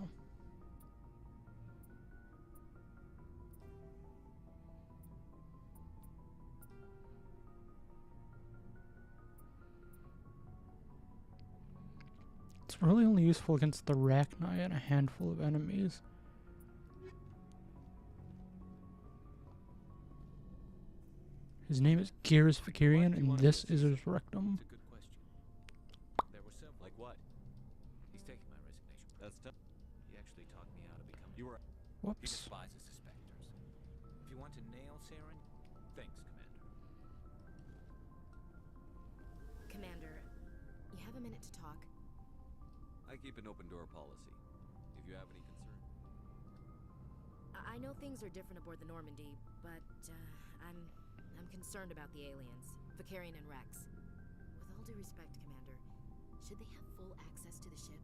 It's really only useful against the Rachni and a handful of enemies. His name is Garrus Vicarian, and this is his rectum. It's a good question. There were several. Like what? He's taking my resignation. That's tough. He actually taught me how to become. You were. He Whoops. despises the specters. If you want to nail Saren, thanks, Commander. Commander, you have a minute to talk? I keep an open door policy. If you have any concern. I know things are different aboard the Normandy, but I'm concerned about the aliens, Vicarian and Rex. With all due respect, Commander, should they have full access to the ship?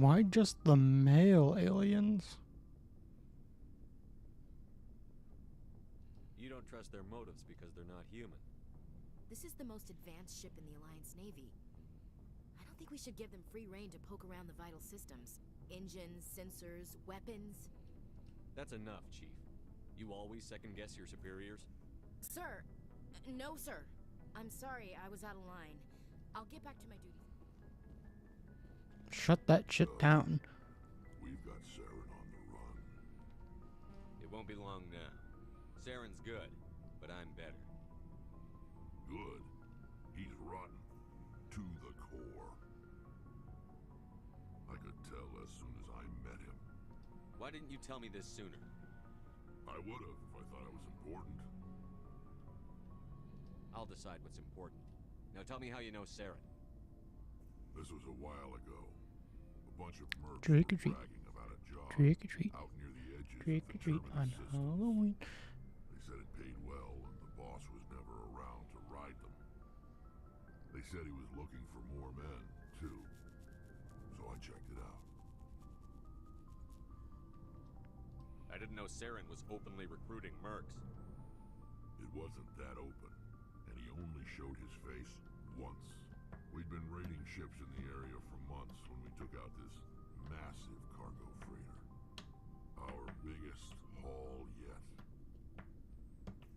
Why just the male aliens? You don't trust their motives because they're not human. This is the most advanced ship in the Alliance Navy. I don't think we should give them free rein to poke around the vital systems. Engines, sensors, weapons. That's enough, Chief. You always second-guess your superiors? Sir! No, sir. I'm sorry, I was out of line. I'll get back to my duties. Shut that shit down. We've got Saren on the run. It won't be long now. Saren's good, but I'm better. Good. He's rotten. To the core. I could tell as soon as I met him. Why didn't you tell me this sooner? I would've if I thought it was important. I'll decide what's important. Now tell me how you know Saren. This was a while ago. A bunch of mercs Trick or were treat. bragging about a job Trick or treat. out near the edges Trick of or the treat terminus on systems. Halloween. They said it paid well and the boss was never around to ride them. They said he was looking for more men, too. So I checked it out. I didn't know Saren was openly recruiting mercs. It wasn't that open, and he only showed his face once. We'd been raiding ships in the area for months when we took out this massive cargo freighter. Our biggest haul yet.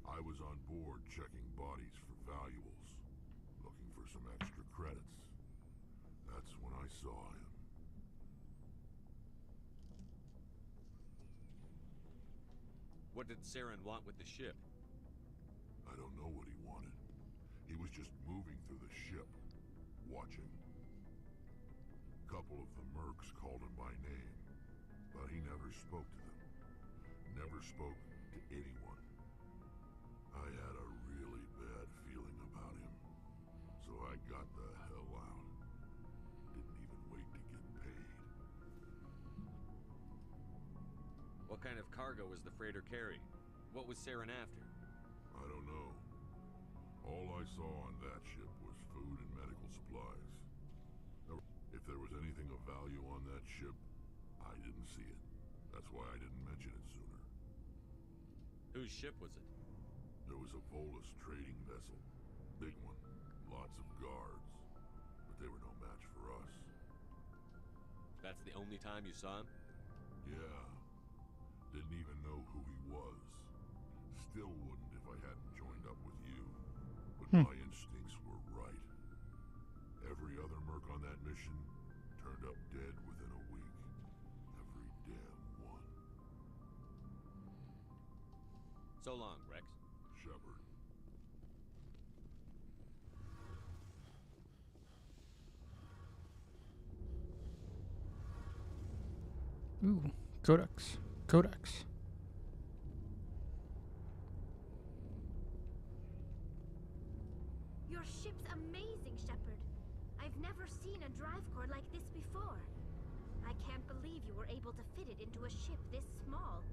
I was on board checking bodies for valuables, looking for some extra credits. That's when I saw him. What did Saren want with the ship? I don't know what he wanted. He was just moving through the ship, watching. A couple of the mercs called him by name, but he never spoke to them. Never spoke to anyone. I had a really bad feeling about him, so I got the hell out. Didn't even wait to get paid. What kind of cargo was the freighter carrying? What was Saren after? I don't know. All I saw on that ship was food and medical supplies. If there was anything of value on that ship, I didn't see it. That's why I didn't mention it sooner. Whose ship was it? There was a Volus trading vessel. Big one. Lots of guards. But they were no match for us. That's the only time you saw him? Yeah. Didn't even know who he was. Still wouldn't if I hadn't joined up with you. But my instincts were right. Every other merc on that mission turned up dead within a week. Every damn one. So long, Rex. Shepard. Ooh, Codex. Codex. Your ship's amazing, Shepard. I've never seen a drive core like this before. I can't believe you were able to fit it into a ship this small.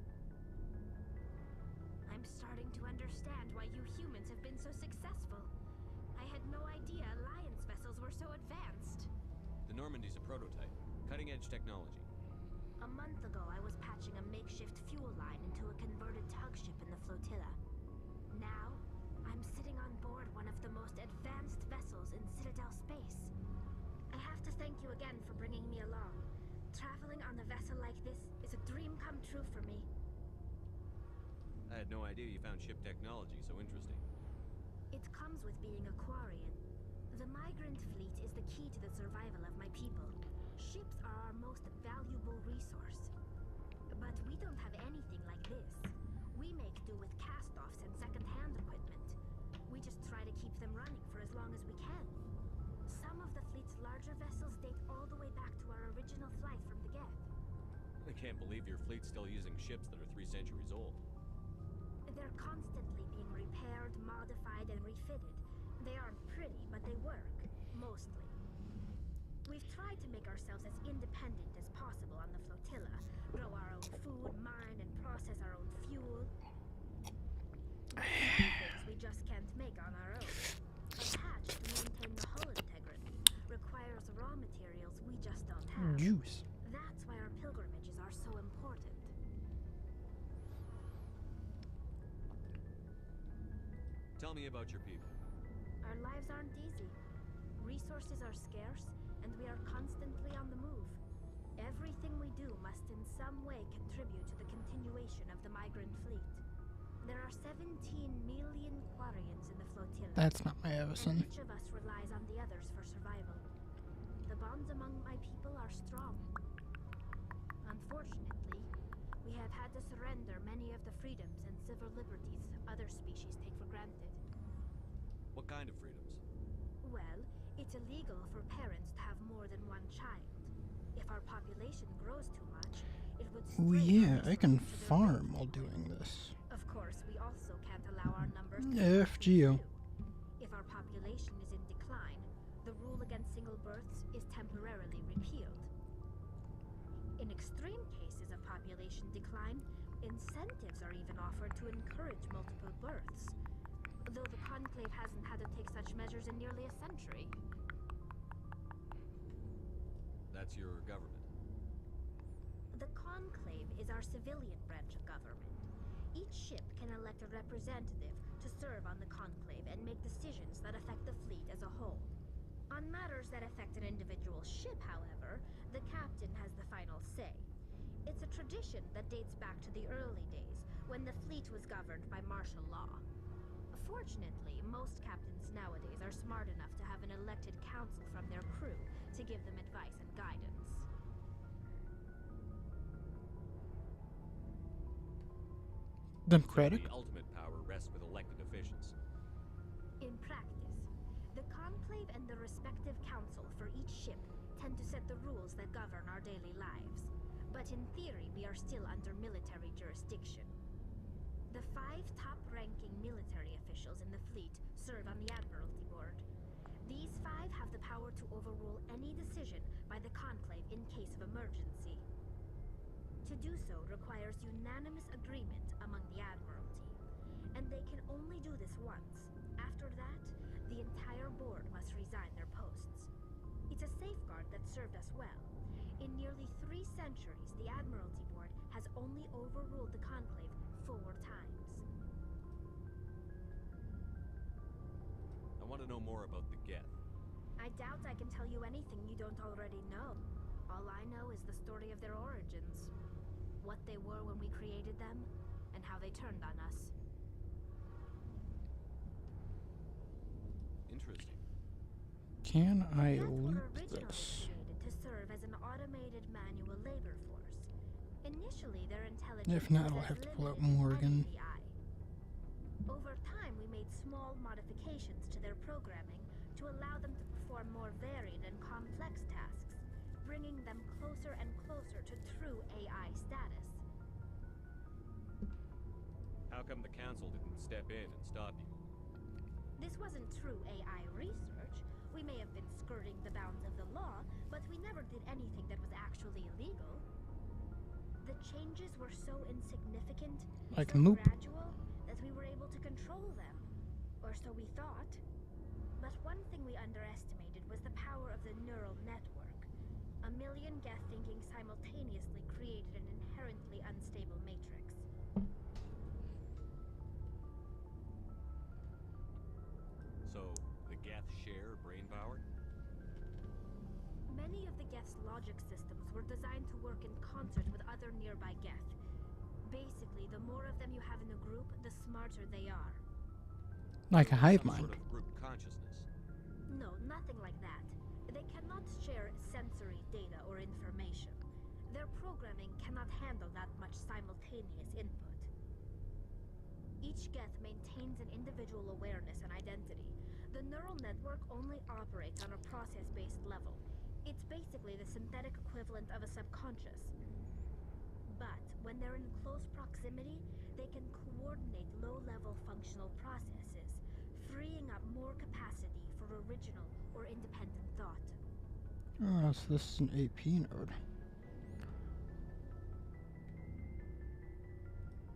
I'm starting to understand why you humans have been so successful. I had no idea Alliance vessels were so advanced. The Normandy's a prototype. Cutting-edge technology. A month ago, I was patching a makeshift fuel line into a converted tug ship in the flotilla. Now, I'm sitting on board one of the most advanced vessels in Citadel space. I have to thank you again for bringing me along. Traveling on a vessel like this is a dream come true for me. I had no idea you found ship technology so interesting. It comes with being a Quarian. The migrant fleet is the key to the survival of my people. Ships are our most valuable resource. But we don't have anything like this. We We make do with cast-offs and second-hand equipment. We just try to keep them running for as long as we can. Some of the fleet's larger vessels date all the way back to our original flight from the Geth. I can't believe your fleet's still using ships that are 3 centuries old. They're constantly being repaired, modified, and refitted. They aren't pretty, but they work. Mostly. We've tried to make ourselves as independent as possible on the flotilla. Grow our own food, mine, and process our own fuel. But some things we just can't make on our own. A hatch to maintain the hull integrity requires raw materials we just don't have. Juice. That's why our pilgrimages are so important. Tell me about your people. Our lives aren't easy. Resources are scarce, and we are constantly on the move. Everything we do must in some way contribute to the continuation of the migrant fleet. There are 17 million Quarians in the flotilla. That's not my Evison. And each of us relies on the others for survival. The bonds among my people are strong. Unfortunately, we have had to surrender many of the freedoms and civil liberties other species take for granted. What kind of freedoms? Well, it's illegal for parents to have more than one child. If our population grows too much, it would Oh yeah, I can farm while doing this. Of course, we also can't allow our numbers to FGO. If our population is in decline, the rule against single births is temporarily repealed. In extreme cases of population decline, incentives are even offered to encourage multiple births. Though the Conclave hasn't had to take such measures in nearly a century. That's your government. The Conclave is our civilian branch of government. Each ship can elect a representative to serve on the Conclave and make decisions that affect the fleet as a whole. On matters that affect an individual ship, however, the captain has the final say. It's a tradition that dates back to the early days, when the fleet was governed by martial law. Fortunately, most captains nowadays are smart enough to have an elected council from their crew to give them advice and guidance. Democratic? So the ultimate power rests with elected officials. In practice, the Conclave and the respective council for each ship tend to set the rules that govern our daily lives. But in theory, we are still under military jurisdiction. The 5 top-ranking military officials in the fleet serve on the Admiralty Board. These 5 have the power to overrule any decision by the Conclave in case of emergency. To do so requires unanimous agreement among the Admiralty, and they can only do this once. After that, the entire board must resign their posts. It's a safeguard that served us well. In nearly 3 centuries, the Admiralty Board has only overruled the Conclave 4 times. I want to know more about the Geth. I doubt I can tell you anything you don't already know. All I know is the story of their origins. What they were when we created them, and how they turned on us. Interesting. Can I Geth were loot originally this? created to serve as an automated manual labor force. Initially, their intelligence If not, was I'll as have to pull out limited as Morgan. the eye. Over time, we made small modifications to their programming to allow them to perform more varied and complex tasks, bringing them closer and closer to true AI status. How come the council didn't step in and stop you? This wasn't true AI research. We may have been skirting the bounds of the law, but we never did anything that was actually illegal. The changes were so insignificant, Like so Moop. gradual, that we were able to control them. Or so we thought. But one thing we underestimated was the power of the neural network. A million Geth thinking simultaneously created an inherently unstable matrix. So, the Geth share brain power? Many of the Geth's logic systems were designed to work in concert with other nearby Geth. Basically, the more of them you have in a group, the smarter they are. Like a hive Some mind. sort of group consciousness. No, nothing like that. They cannot share sensory data or information. Their programming cannot handle that much simultaneous input. Each geth maintains an individual awareness and identity. The neural network only operates on a process-based level. It's basically the synthetic equivalent of a subconscious. But when they're in close proximity, they can coordinate low-level functional processes, freeing up more capacity for original or independent thought. Oh, so this is an AP node.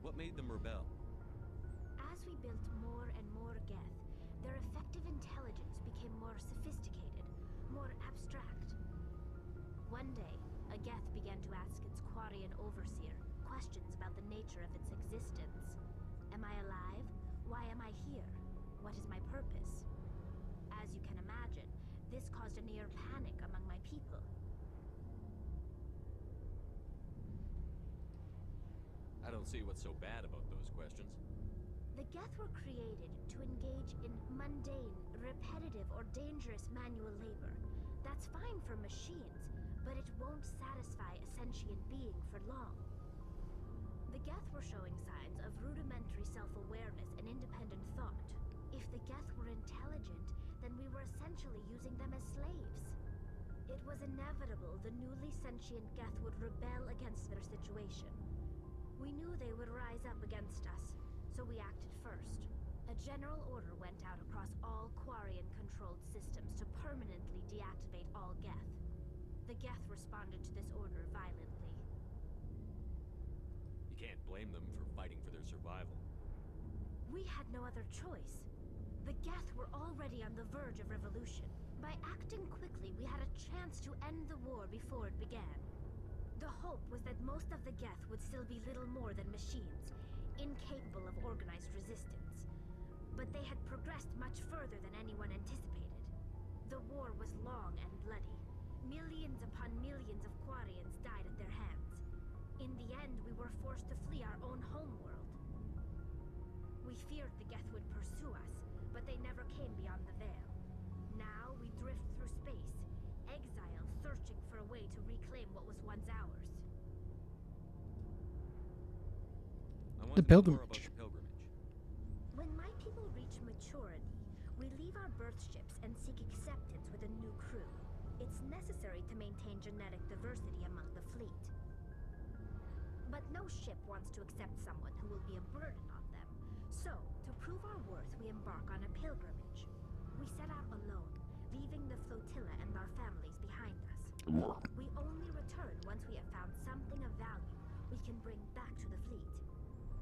What made them rebel? As we built more and more geth, their effective intelligence became more sophisticated, more abstract. One day, a geth began to ask its Quarian overseer questions about the nature of its existence. Am I alive? Why am I here? What is my purpose? As you can imagine, this caused a near panic among my people. I don't see what's so bad about those questions. The geth were created to engage in mundane, repetitive, or dangerous manual labor. That's fine for machines, but it won't satisfy a sentient being for long. The geth were showing signs of rudimentary self-awareness and independent thought. If the geth were intelligent, then we were essentially using them as slaves. It was inevitable the newly sentient geth would rebel against their situation. We knew they would rise up against us, so we acted first. A general order went out across all Quarian-controlled systems to permanently deactivate all geth. The geth responded to this order violently. You can't blame them for fighting for their survival. We had no other choice. The geth were already on the verge of revolution. By acting quickly, we had a chance to end the war before it began. The hope was that most of the geth would still be little more than machines, incapable of organized resistance. But they had progressed much further than anyone anticipated. The war was long and bloody. Millions upon millions of Quarians died at their hands. In the end, we were forced to flee our own homeworld. We feared the geth would pursue us, but they never came beyond the veil. Now we drift through space, exile searching for a way to reclaim what was once ours. I want The to know more about pilgrimage. the pilgrimage. When my people reach maturity, we leave our birth ships and seek acceptance with a new crew. It's necessary to maintain genetic diversity among the fleet. But no ship wants to accept someone who will be a burden on them. So, to prove our worth, we embark on a pilgrimage. We set out alone, leaving the flotilla and our families behind us. We only return once we have found something of value we can bring back to the fleet.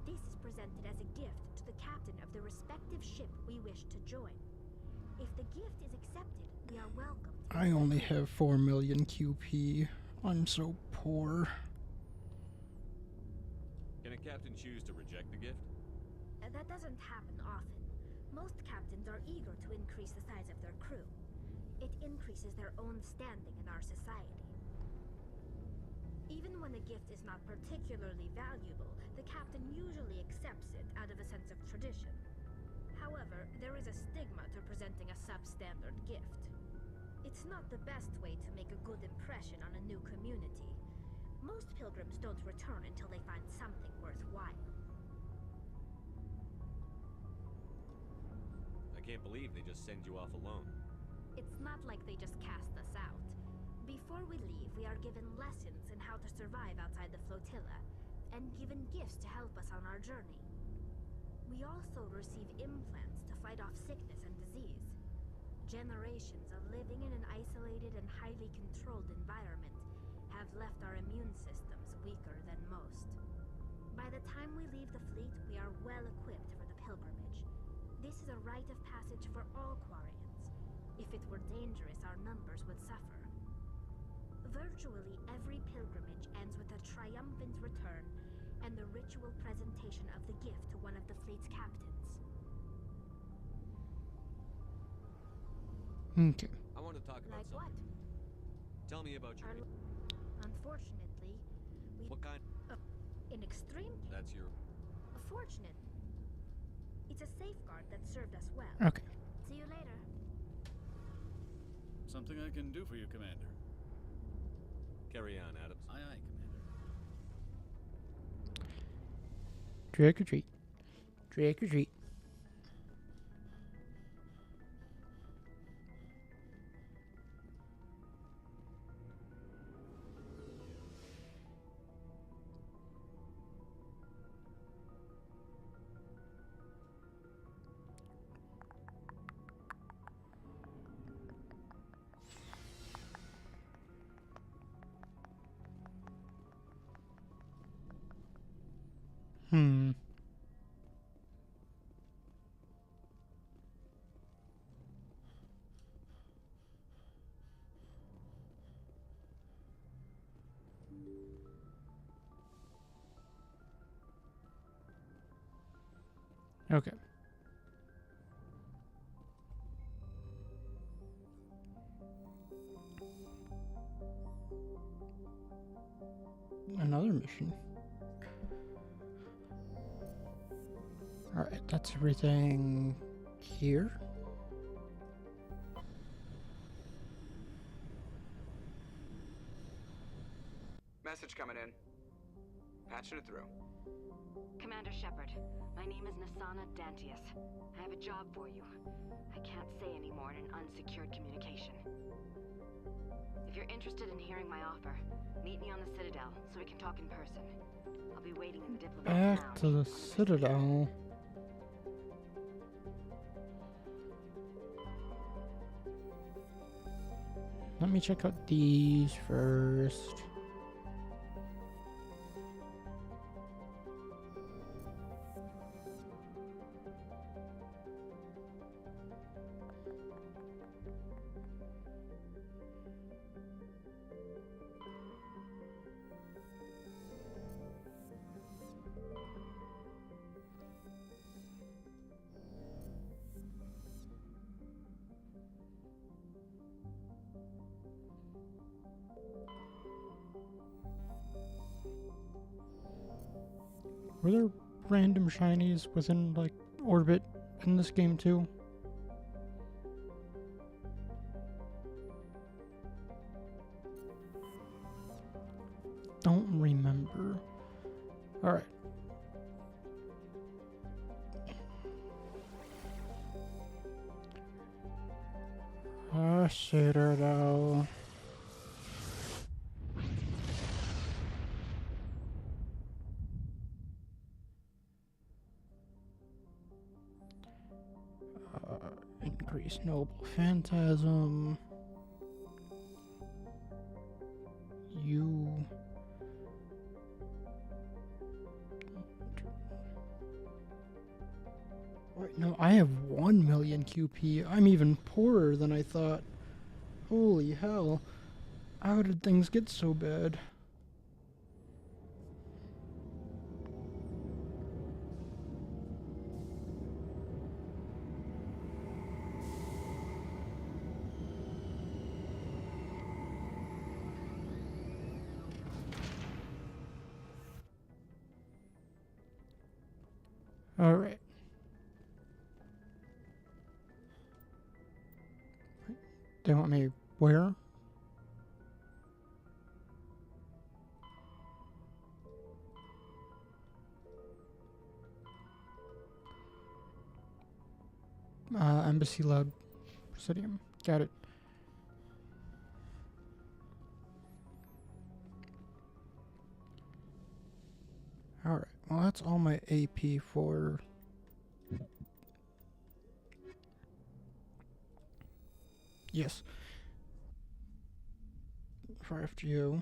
This is presented as a gift to the captain of the respective ship we wish to join. If the gift is accepted, we are welcome. I only have 4 million QP. I'm so poor. Can a captain choose to reject the gift? That doesn't happen often. Most captains are eager to increase the size of their crew. It increases their own standing in our society. Even when the gift is not particularly valuable, the captain usually accepts it out of a sense of tradition. However, there is a stigma to presenting a substandard gift. It's not the best way to make a good impression on a new community. Most pilgrims don't return until they find something worthwhile. I can't believe they just send you off alone. It's not like they just cast us out. Before we leave, we are given lessons in how to survive outside the flotilla, and given gifts to help us on our journey. We also receive implants to fight off sickness and disease. Generations of living in an isolated and highly controlled environment have left our immune systems weaker than most. By the time we leave the fleet, we are well equipped for the pilgrimage. This is a rite of passage for all Quarians. If it were dangerous, our numbers would suffer. Virtually every pilgrimage ends with a triumphant return and the ritual presentation of the gift to one of the fleet's captains. Okay. I want to talk about Like what? something. Tell me about your... Unfortunately, we... What kind? In extreme... That's your... Fortunate. It's a safeguard that served us well. Okay. See you later. Something I can do for you, Commander. Carry on, Adams. Aye, aye, Commander. Trick or treat. Trick or treat. Hmm. Okay. Another mission. Alright, that's everything here. Message coming in. Patching it through. Commander Shepard, my name is Nasana Dantius. I have a job for you. I can't say any more in an unsecured communication. If you're interested in hearing my offer, meet me on the Citadel so we can talk in person. I'll be waiting in the diplomat's Back to the Citadel. Let me check out these first. Were there random shinies within, like, orbit in this game too? Don't remember. Alright. Citadel. Increase noble phantasm. You. Wait, no, I have 1 million QP. I'm even poorer than I thought. Holy hell. How did things get so bad? Alright. They want me where? Embassy Lab Presidium. Got it. Alright, well that's all my AP for... Yes. For FGO.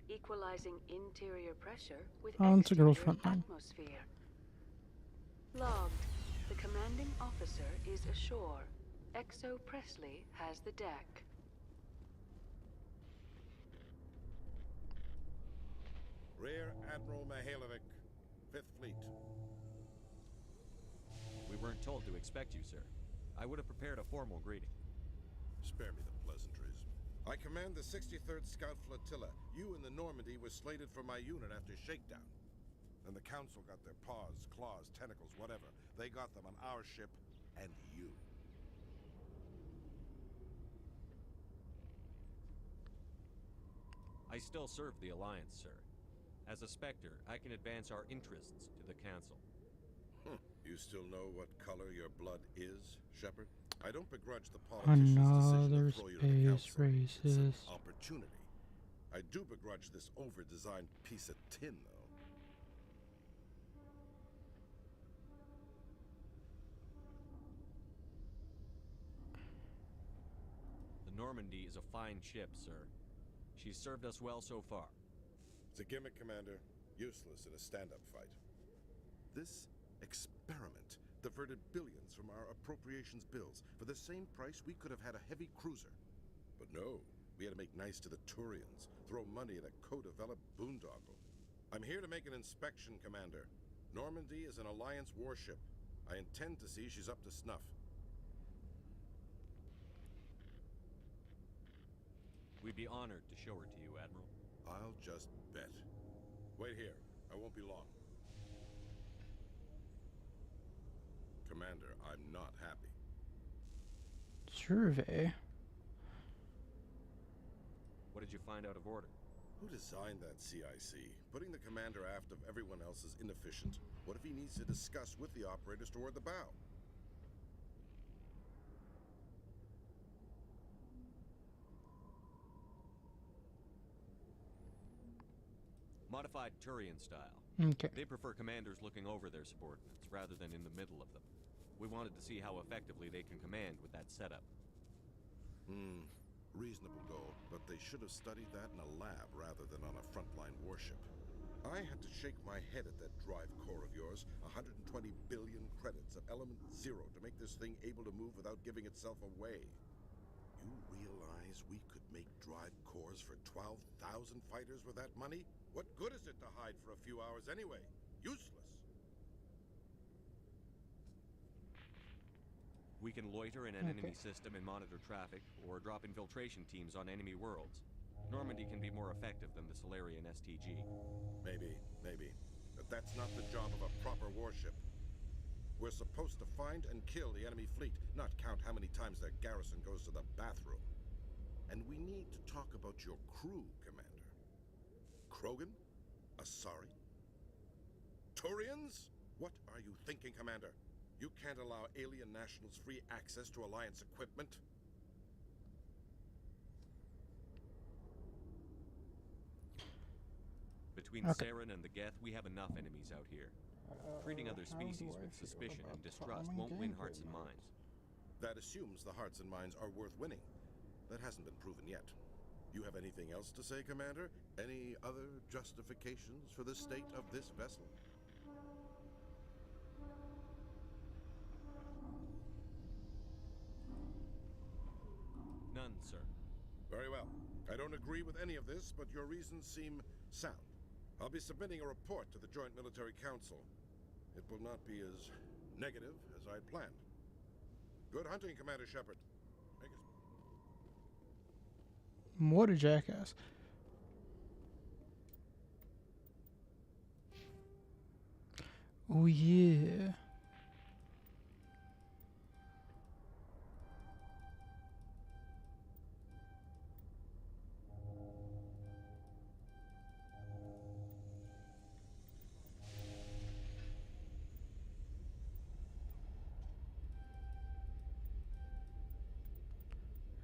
Equalizing interior pressure with It's a girl's exterior front line. atmosphere. Logged. The commanding officer is ashore. Exo Presley has the deck. Rear Admiral Mihailovic, 5th Fleet. We weren't told to expect you, sir. I would have prepared a formal greeting. Spare me the pleasantries. I command the 63rd Scout Flotilla. You and the Normandy were slated for my unit after shakedown. Then the Council got their paws, claws, tentacles, whatever. They got them on our ship and you. I still serve the Alliance, sir. As a Spectre, I can advance our interests to the Council. You still know what color your blood is, Shepard? I don't begrudge the politician's Another decision to throw you to the space council. It's an racist. opportunity. I do begrudge this over-designed piece of tin, though. The Normandy is a fine ship, sir. She's served us well so far. It's a gimmick, Commander. Useless in a stand-up fight. This experiment diverted billions from our appropriations bills. For the same price, we could have had a heavy cruiser. But no, we had to make nice to the Turians, throw money at a co-developed boondoggle. I'm here to make an inspection, Commander. Normandy is an Alliance warship. I intend to see she's up to snuff. We'd be honored to show her to you, Admiral. I'll just bet. Wait here. I won't be long. Commander, I'm not happy. Survey. What did you find out of order? Who designed that CIC? Putting the commander aft of everyone else is inefficient. What if he needs to discuss with the operators toward the bow? Modified Turian style. Okay. They prefer commanders looking over their subordinates rather than in the middle of them. We wanted to see how effectively they can command with that setup. Reasonable goal, but they should have studied that in a lab rather than on a frontline warship. I had to shake my head at that drive core of yours. 120 billion credits of element 0 to make this thing able to move without giving itself away. You realize we could make drive cores for 12,000 fighters with that money? What good is it to hide for a few hours anyway? Useless. We can loiter in an enemy system and monitor traffic, or drop infiltration teams on enemy worlds. Normandy can be more effective than the Solarian STG. Maybe. But that's not the job of a proper warship. We're supposed to find and kill the enemy fleet, not count how many times their garrison goes to the bathroom. And we need to talk about your crew, Commander. Krogan? Asari? Turians? What are you thinking, Commander? You can't allow alien nationals free access to Alliance equipment. Between Saren and the Geth, we have enough enemies out here. Treating other species with suspicion and distrust won't win hearts and minds. That assumes the hearts and minds are worth winning. That hasn't been proven yet. You have anything else to say, Commander? Any other justifications for the state of this vessel? None, sir. Very well. I don't agree with any of this, but your reasons seem sound. I'll be submitting a report to the Joint Military Council. It will not be as negative as I planned. Good hunting, Commander Shepard. What a jackass. Oh yeah.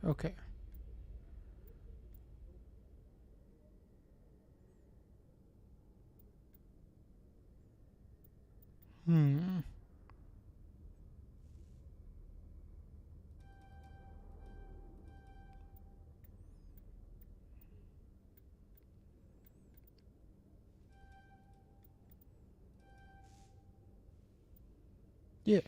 Okay. Yeah.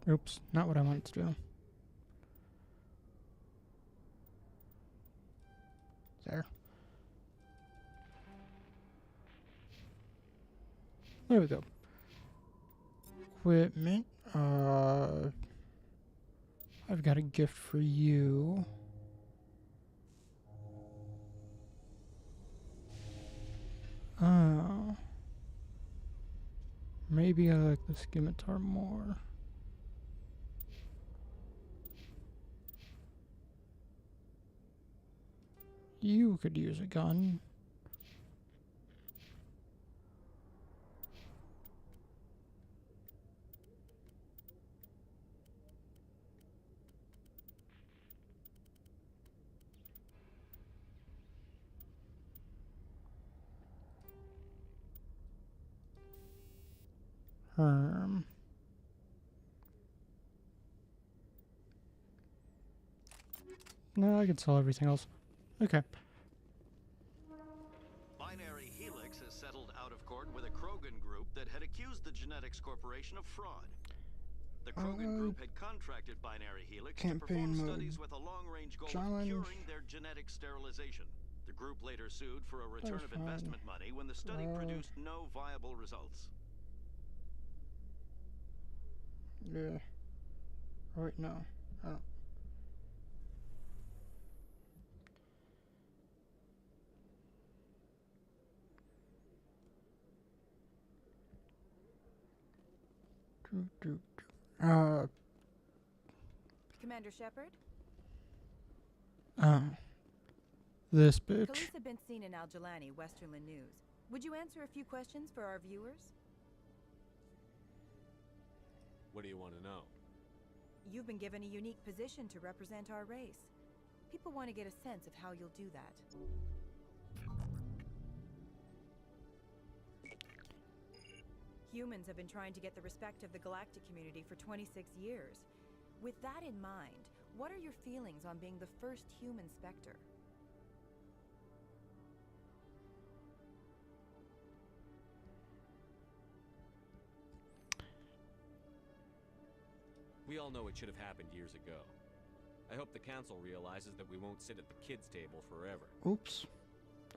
Oops, not what I wanted to do. There. There we go. Equipment. I've got a gift for you. Oh. Maybe I like the scimitar more. You could use a gun. No, I can sell everything else. Okay. Binary Helix has settled out of court with a Krogan group that had accused the Genetics Corporation of fraud. The Krogan group had contracted Binary Helix to perform studies with a long-range goal of curing their genetic sterilization. The group later sued for a return of investment money when the study produced no viable results. Yeah. Right now. Oh. Commander Shepard? This bitch. Police have been seen in Al-Jalani, Westerland News. Would you answer a few questions for our viewers? What do you want to know? You've been given a unique position to represent our race. People want to get a sense of how you'll do that. Humans have been trying to get the respect of the galactic community for 26 years. With that in mind, what are your feelings on being the first human Spectre? We all know it should have happened years ago. I hope the council realizes that we won't sit at the kids' table forever. Oops.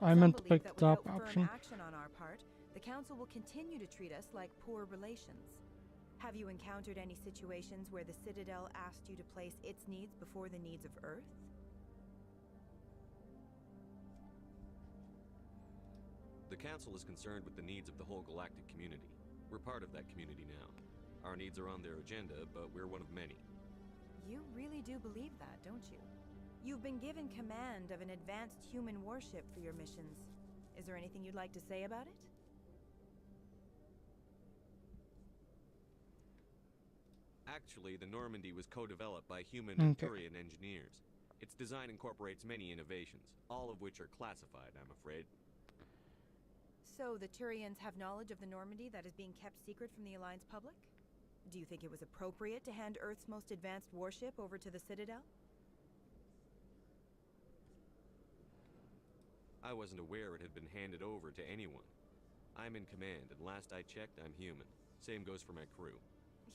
I meant to pick the top without option. Firm action on our part, the council will continue to treat us like poor relations. Have you encountered any situations where the Citadel asked you to place its needs before the needs of Earth? The council is concerned with the needs of the whole galactic community. We're part of that community now. Our needs are on their agenda, but we're one of many. You really do believe that, don't you? You've been given command of an advanced human warship for your missions. Is there anything you'd like to say about it? Actually, the Normandy was co-developed by human and Turian engineers. Its design incorporates many innovations, all of which are classified, I'm afraid. So the Turians have knowledge of the Normandy that is being kept secret from the Alliance public? Do you think it was appropriate to hand Earth's most advanced warship over to the Citadel? I wasn't aware it had been handed over to anyone. I'm in command, and last I checked, I'm human. Same goes for my crew.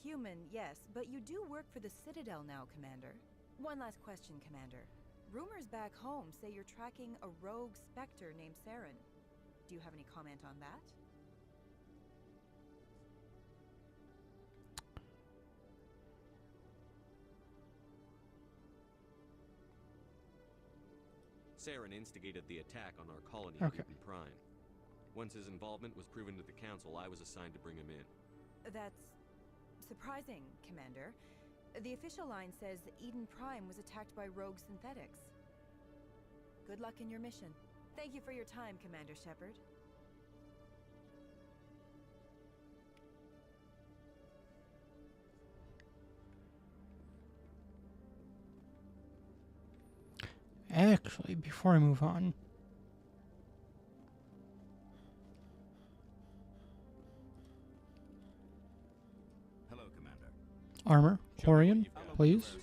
Human, yes, but you do work for the Citadel now, Commander. One last question, Commander. Rumors back home say you're tracking a rogue Spectre named Saren. Do you have any comment on that? Saren instigated the attack on our colony at Eden Prime. Once his involvement was proven to the council, I was assigned to bring him in. That's surprising, Commander. The official line says Eden Prime was attacked by rogue synthetics. Good luck in your mission. Thank you for your time, Commander Shepard. Actually, before I move on, Hello, Commander. armor, Corian, please.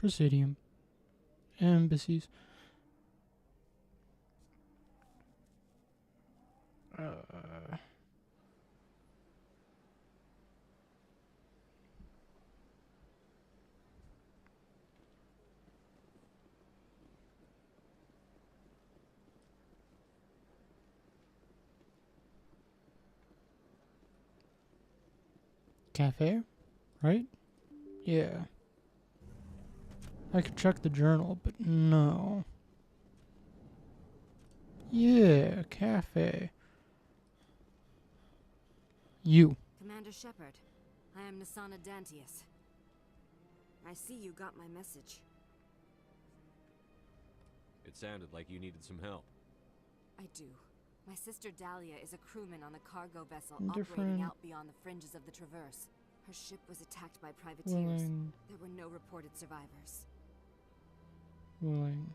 Presidium. Embassies. Cafe, right? Yeah. I could check the journal, but no. Yeah, cafe. You. Commander Shepard, I am Nasana Dantius. I see you got my message. It sounded like you needed some help. I do. My sister Dahlia is a crewman on the cargo vessel Different. operating out beyond the fringes of the Traverse. Her ship was attacked by privateers. Willing. There were no reported survivors. Willing.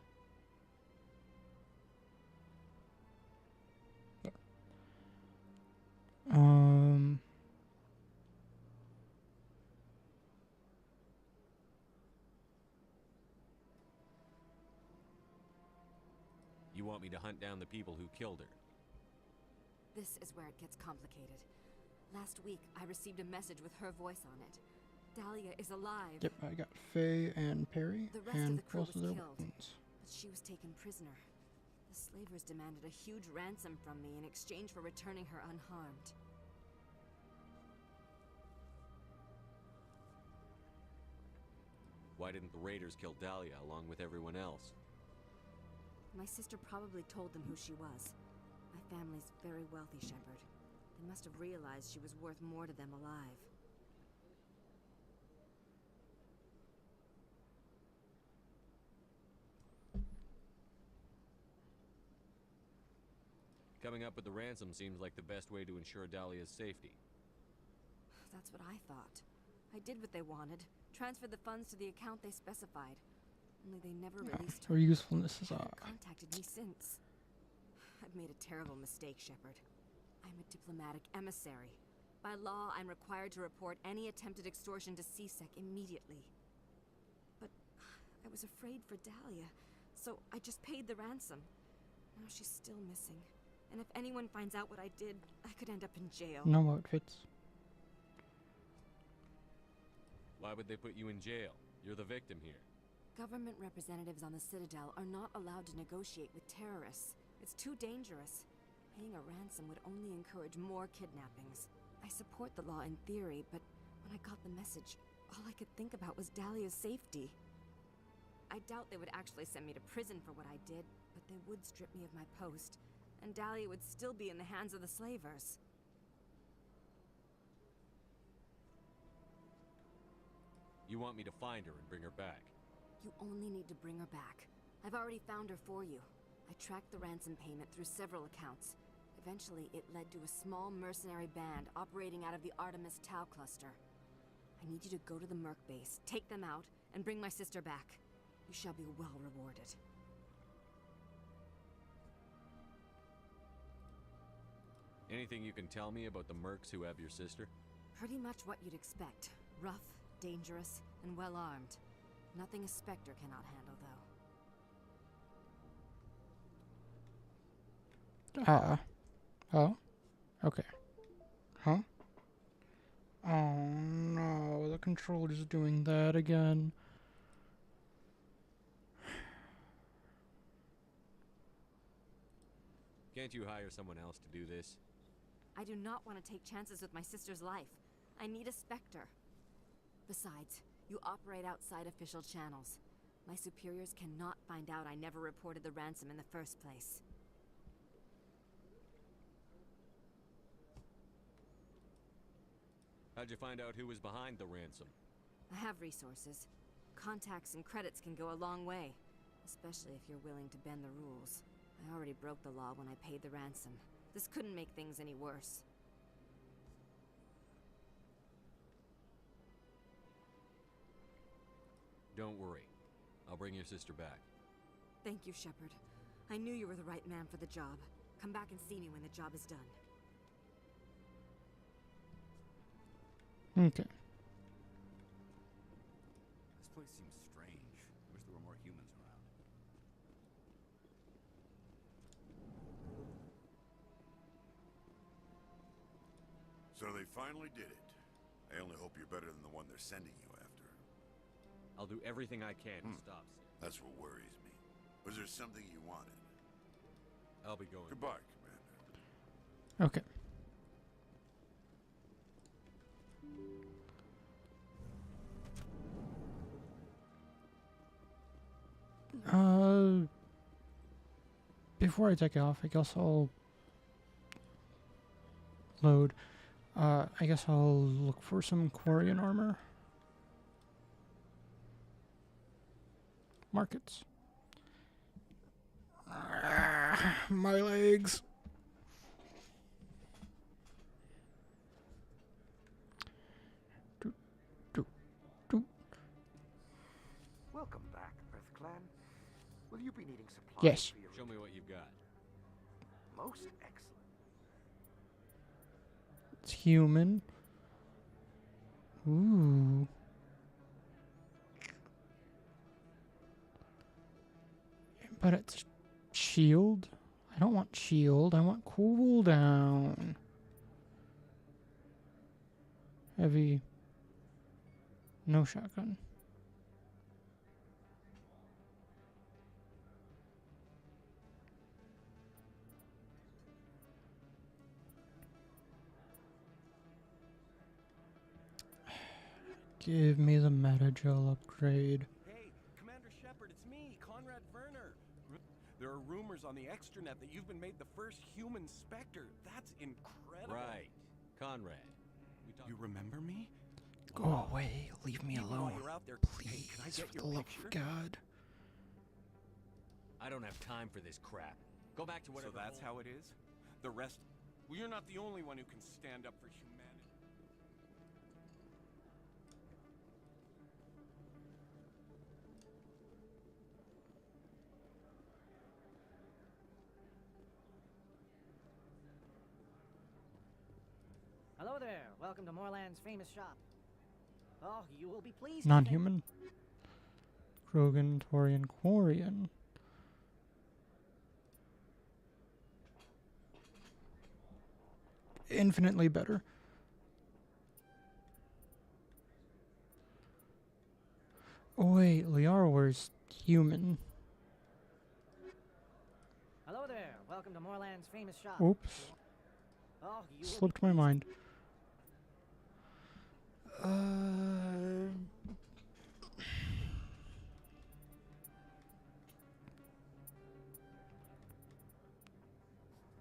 You want me to hunt down the people who killed her? This is where it gets complicated. Last week, I received a message with her voice on it. Dahlia is alive. Yep, I got Faye and Perry, The rest and of the crew both was of their killed, weapons. but she was taken prisoner. The slavers demanded a huge ransom from me in exchange for returning her unharmed. Why didn't the raiders kill Dahlia along with everyone else? My sister probably told them who she was. My family's very wealthy, Shepard. They must have realized she was worth more to them alive. Coming up with the ransom seems like the best way to ensure Dahlia's safety. That's what I thought. I did what they wanted. Transferred the funds to the account they specified. Only they never released her. Her usefulness is Haven't contacted me since. I've made a terrible mistake, Shepard. I'm a diplomatic emissary. By law, I'm required to report any attempted extortion to CSEC immediately. But I was afraid for Dahlia, so I just paid the ransom. Now she's still missing. And if anyone finds out what I did, I could end up in jail. No outfits. Why would they put you in jail? You're the victim here. Government representatives on the Citadel are not allowed to negotiate with terrorists. It's too dangerous. Paying a ransom would only encourage more kidnappings. I support the law in theory, but when I got the message, all I could think about was Dahlia's safety. I doubt they would actually send me to prison for what I did, but they would strip me of my post, and Dahlia would still be in the hands of the slavers. You want me to find her and bring her back? You only need to bring her back. I've already found her for you. I tracked the ransom payment through several accounts. Eventually, it led to a small mercenary band operating out of the Artemis Tau cluster. I need you to go to the Merc base, take them out, and bring my sister back. You shall be well rewarded. Anything you can tell me about the mercs who have your sister? Pretty much what you'd expect. Rough, dangerous, and well-armed. Nothing a Spectre cannot handle, though. Oh? Okay. Huh? Oh no, the controller's doing that again. Can't you hire someone else to do this? I do not want to take chances with my sister's life. I need a Spectre. Besides, you operate outside official channels. My superiors cannot find out I never reported the ransom in the first place. How'd you find out who was behind the ransom? I have resources. Contacts and credits can go a long way, especially if you're willing to bend the rules. I already broke the law when I paid the ransom. This couldn't make things any worse. Don't worry. I'll bring your sister back. Thank you, Shepard. I knew you were the right man for the job. Come back and see me when the job is done. Okay. This place seems strange. Wish there were more humans around. So they finally did it. I only hope you're better than the one they're sending you after. I'll do everything I can to stop Sarah. That's what worries me. Was there something you wanted? I'll be going. Goodbye, Commander. Okay. Before I take off, I guess I'll load. I guess I'll look for some Quarian armor. Markets. My legs. Welcome back, Earth Clan. Will you be needing supplies? Yes. For your Show me what you've got. Most excellent. It's human. Ooh. But it's shield. I don't want shield. I want cooldown. Heavy. No shotgun. Give me the Metagel upgrade. Hey, Commander Shepard, it's me, Conrad Werner. There are rumors on the extranet that you've been made the first human Spectre. That's incredible. Right. Conrad. You remember me? Go away. Leave me Even while alone. you're out there, Please, hey, can I get for your the love picture? of God. I don't have time for this crap. Go back to whatever. So that's how it is? The rest... Well, you're not the only one who can stand up for humanity. Hello there. Welcome to Moorland's famous shop. Oh, you will be pleased. Non-human. Krogan, Torian, Quarian. Infinitely better. Oh wait, Liara wears human. Hello there. Welcome to Moorland's famous shop. Oops. Oh, you will Slipped my mind.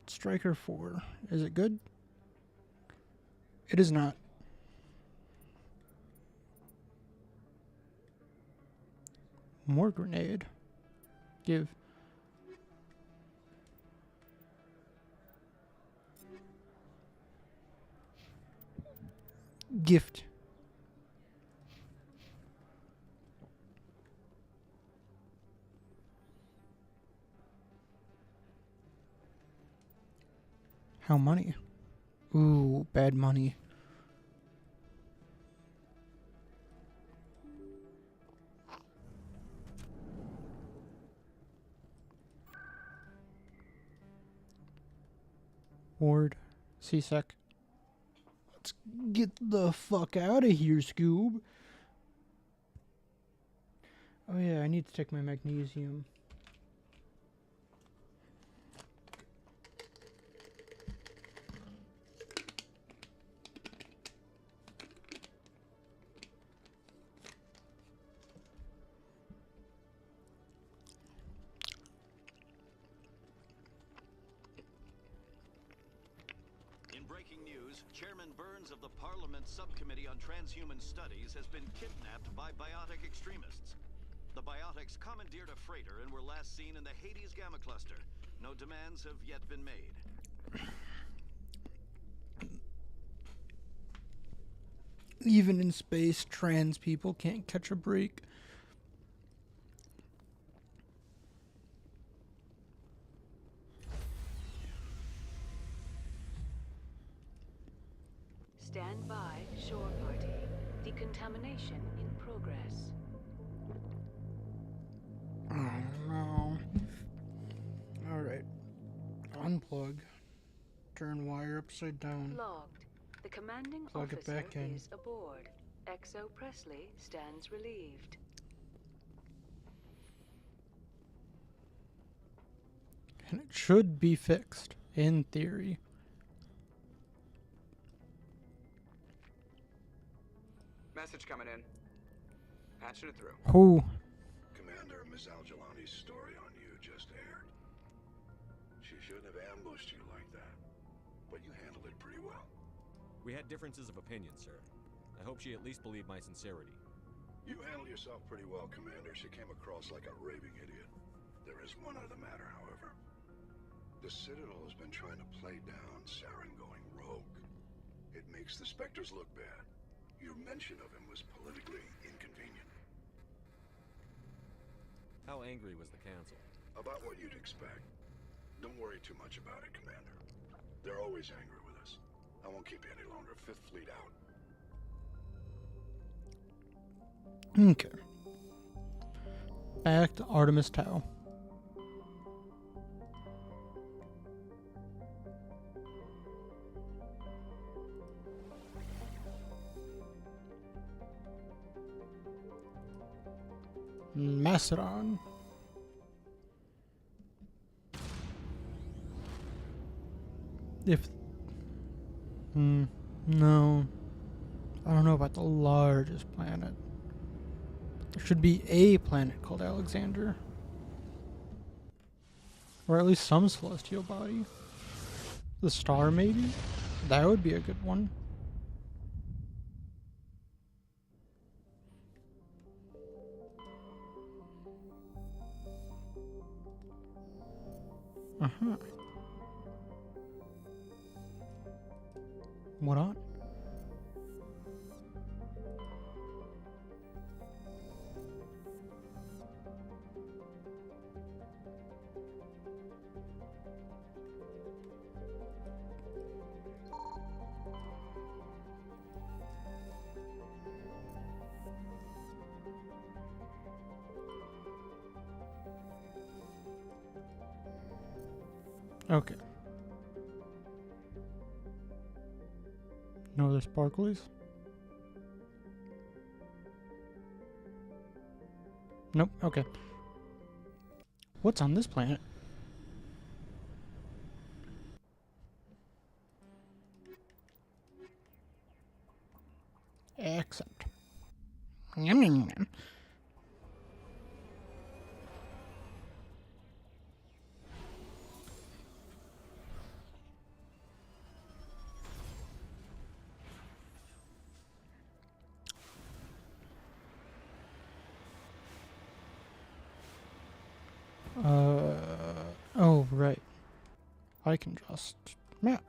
Striker 4. Is it good? It is not. More grenade. Give. Gift. How money? Ooh, bad money. Ward. CSEC. Let's get the fuck out of here, Scoob. Oh yeah, I need to take my magnesium. Chairman Burns of the Parliament Subcommittee on Transhuman Studies has been kidnapped by biotic extremists. The biotics commandeered a freighter and were last seen in the Hades Gamma Cluster. No demands have yet been made. Even in space, trans people can't catch a break. Stand by, shore party. Decontamination in progress. Oh no. Alright. Unplug. Turn wire upside down. Logged. The commanding Plug it officer back in. is aboard. XO Presley stands relieved. And it should be fixed, in theory. Message coming in. Patching it through. Who? Commander Miss Al-Jalani's story on you just aired. She shouldn't have ambushed you like that, but you handled it pretty well. We had differences of opinion, sir. I hope she at least believed my sincerity. You handled yourself pretty well, Commander. She came across like a raving idiot. There is one other matter, however. The Citadel has been trying to play down Saren going rogue. It makes the Spectres look bad. Your mention of him was politically inconvenient. How angry was the Council? About what you'd expect. Don't worry too much about it, Commander. They're always angry with us. I won't keep you any longer. Fifth Fleet out. Okay. Back to Artemis Tau. Macedon. If... no. I don't know about the largest planet. There should be a planet called Alexander. Or at least some celestial body. The star, maybe? That would be a good one. Uh-huh. What on? Okay. No other sparklies? Nope, okay. What's on this planet? Accept. Yum, yum, yum. Oh, right. I can just map.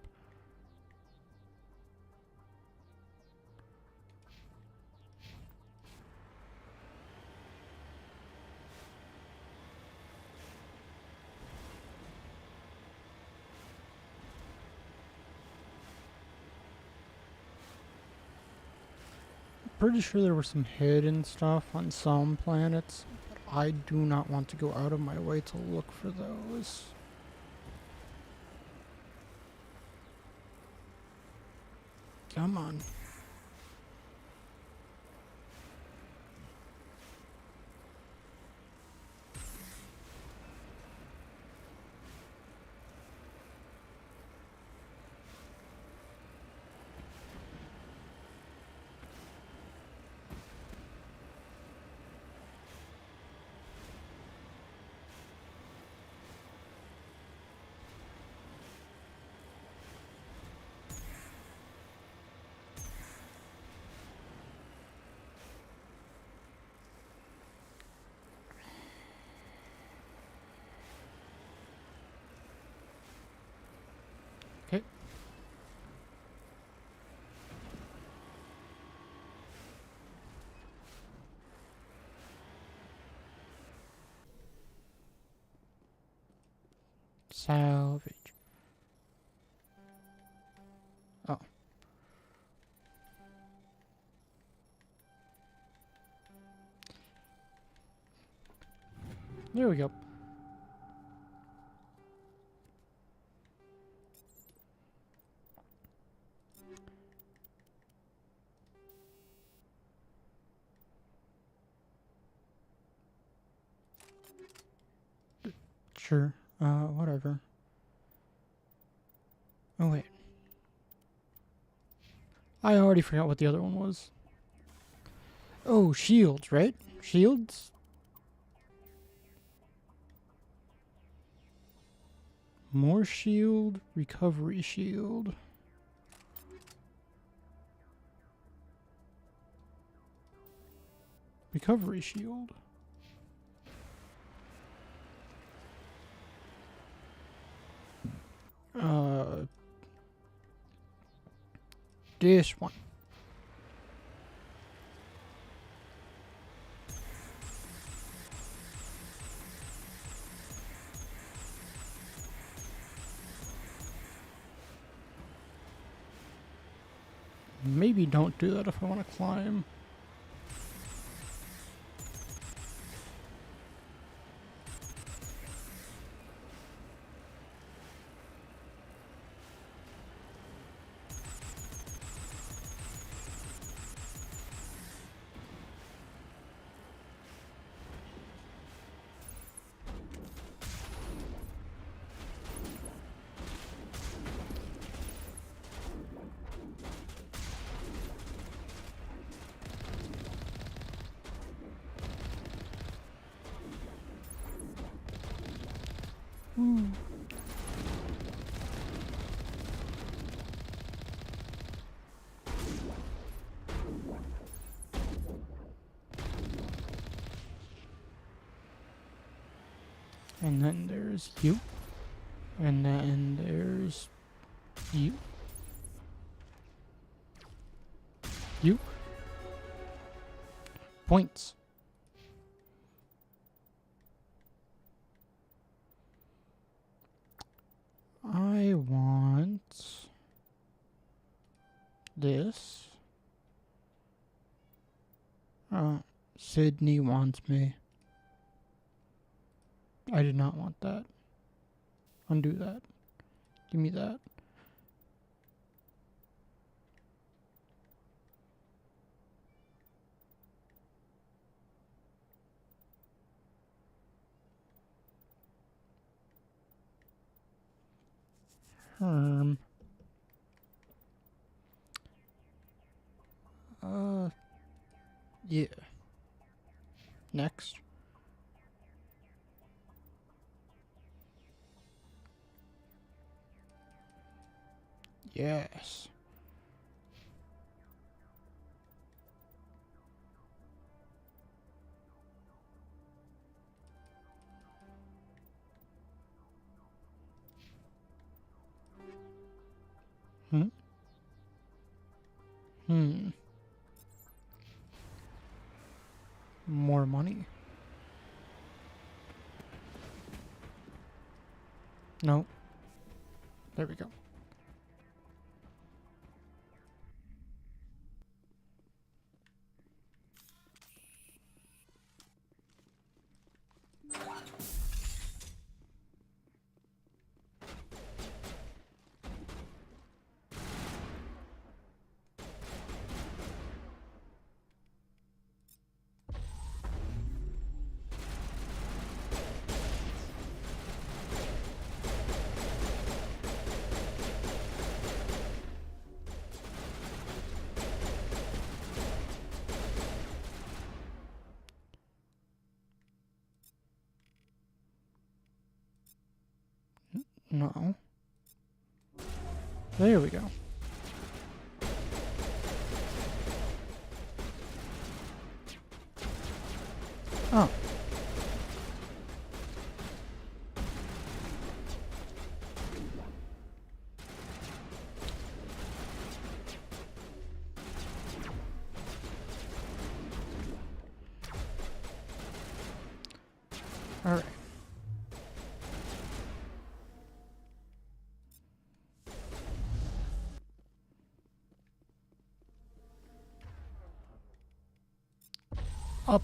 Pretty sure there were some hidden stuff on some planets. I do not want to go out of my way to look for those. Come on. Okay. Salvage. Oh. There we go. Sure. Whatever. Oh, wait. I already forgot what the other one was. Oh, shields, right? Shields? More shield, recovery shield. Recovery shield. This one. Maybe don't do that if I want to climb. And then there's you. And then there's you. You. Points. I want this. Sydney wants me. I did not want that. Undo that. Give me that. Yeah. Next. Yes. More money. No. There we go. No. There we go. Oh. All right. Up.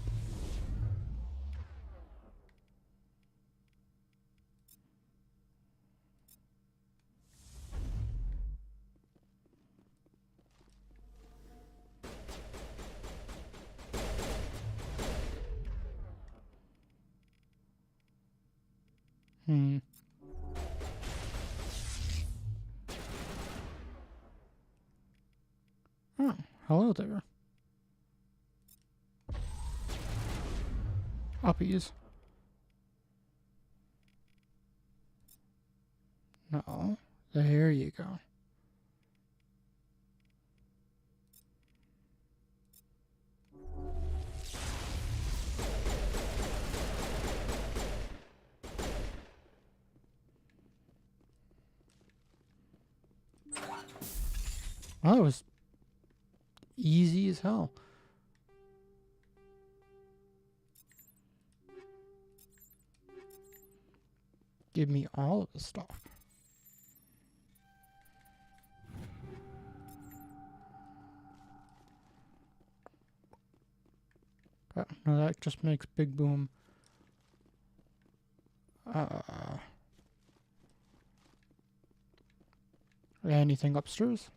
Oh, hello there. Uppies. There you go. Oh, it was easy as hell. Give me all of the stuff. Oh, no, that just makes Big Boom. Anything upstairs?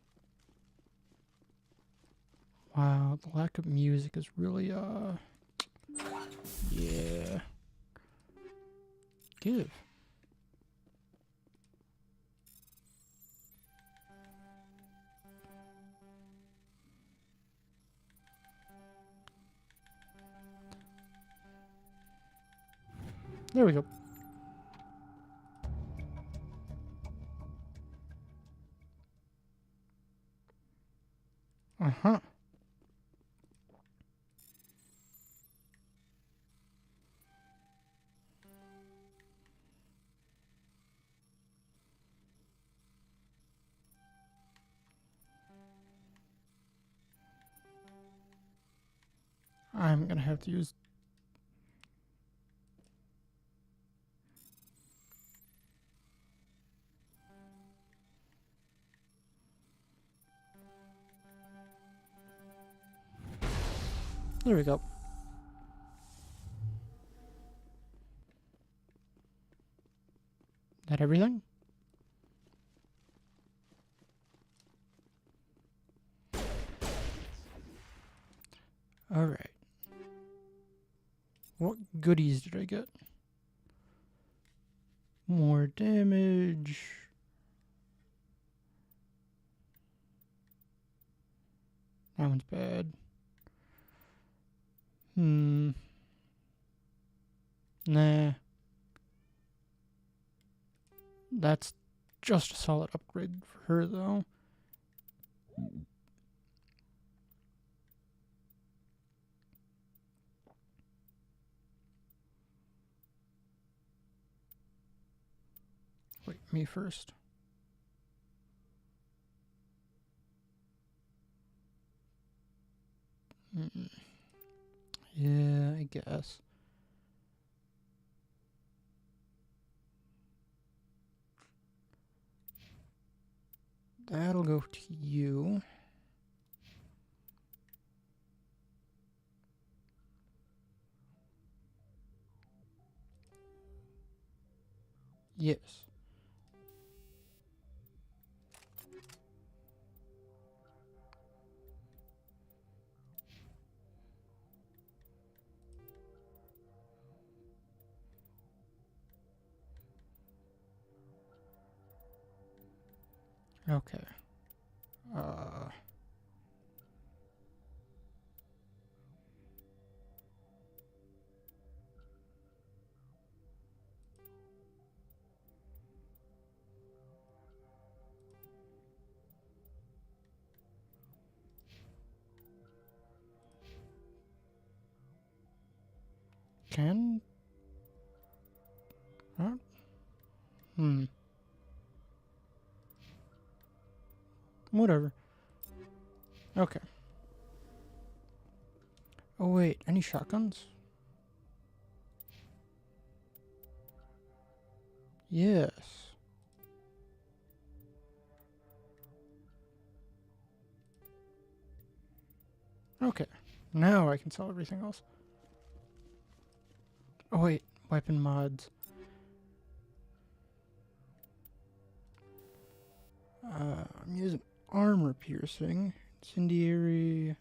Wow, the lack of music is really, yeah. Give. There we go. Uh-huh. I'm gonna have to use... There we go. That everything? Alright. What goodies did I get? More damage. That one's bad. Nah. That's just a solid upgrade for her, though. Wait, me first. Yeah, I guess. That'll go to you. Yes. Okay. Can... Huh? Whatever. Okay. Oh wait, any shotguns? Yes. Okay. Now I can sell everything else. Oh wait, weapon mods. I'm using armor piercing, incendiary.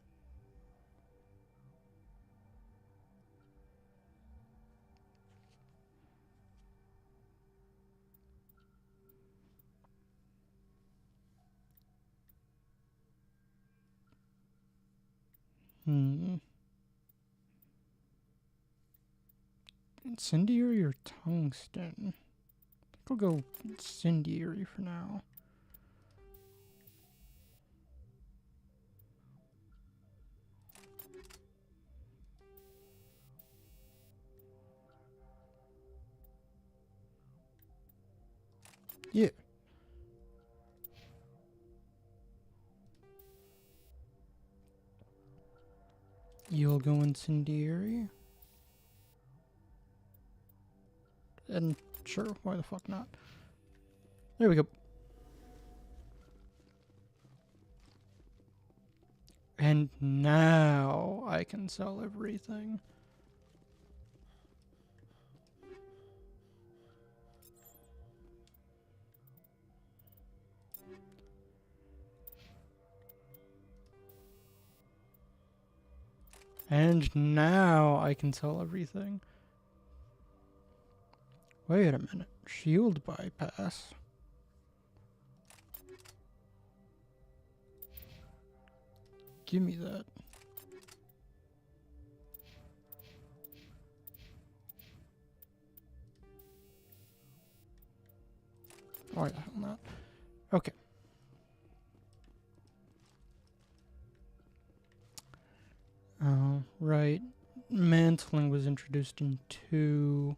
Incendiary or tungsten? I think I'll go incendiary for now. Yeah. You'll go incendiary. And sure, why the fuck not? There we go. And now I can sell everything. And now I can sell everything. Wait a minute. Shield bypass. Give me that. Why the hell not? Okay. Right. Mantling was introduced in 2.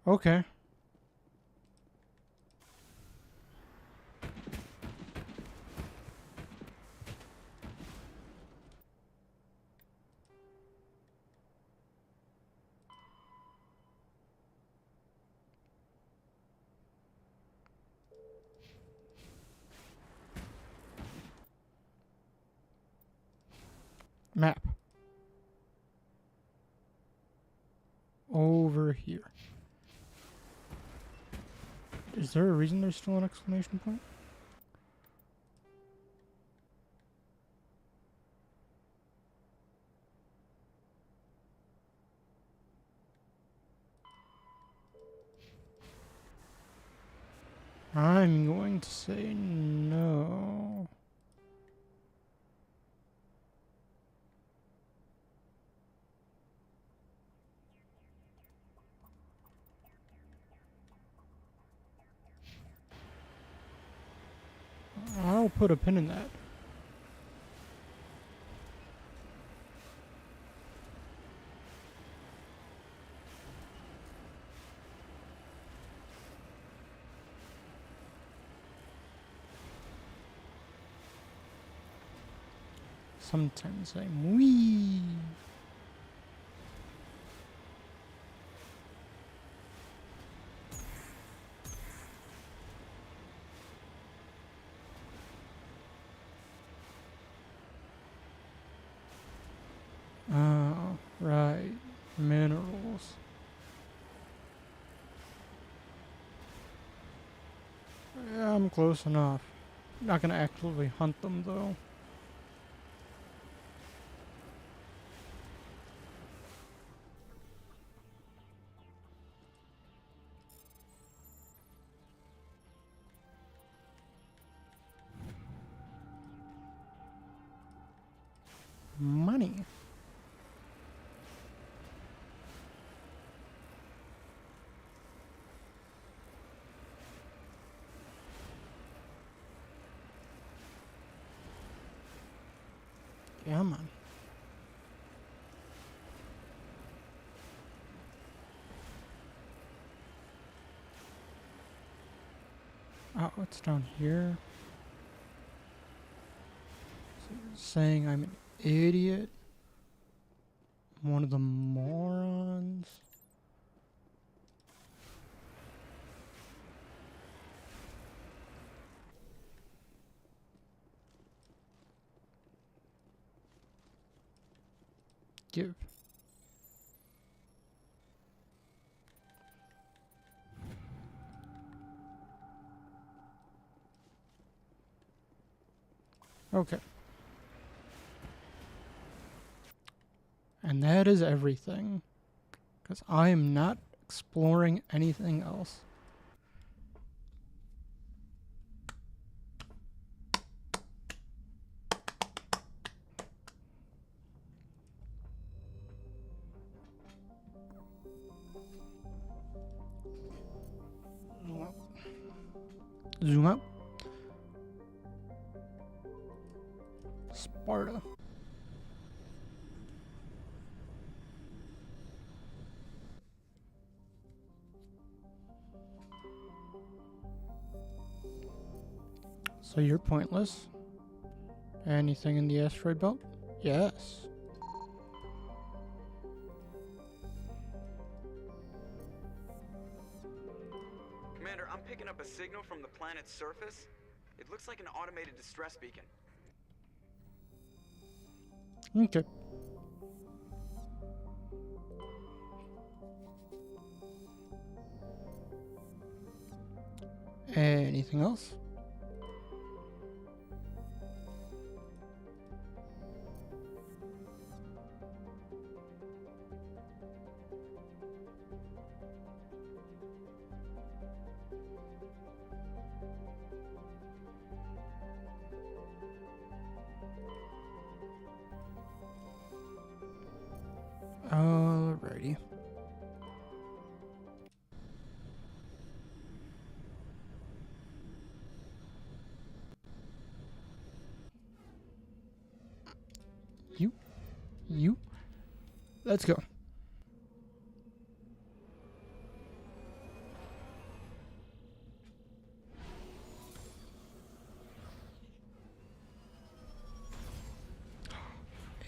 Okay. Map. Over here. Is there a reason there's still an exclamation point? I'm going to say no. I'll put a pin in that. Sometimes I'm wee. Oh, right. Minerals. Yeah, I'm close enough. Not gonna actively hunt them though. Money. Yeah, man. Oh, it's down here. So you're saying I'm an idiot? One of the morons? Give. Okay. And that is everything. Because I am not exploring anything else. Zoom out. Sparta. So you're pointless. Anything in the asteroid belt? Yes. Commander, I'm picking up a signal from the planet's surface. It looks like an automated distress beacon. Okay. Anything else? Alrighty. You. Let's go.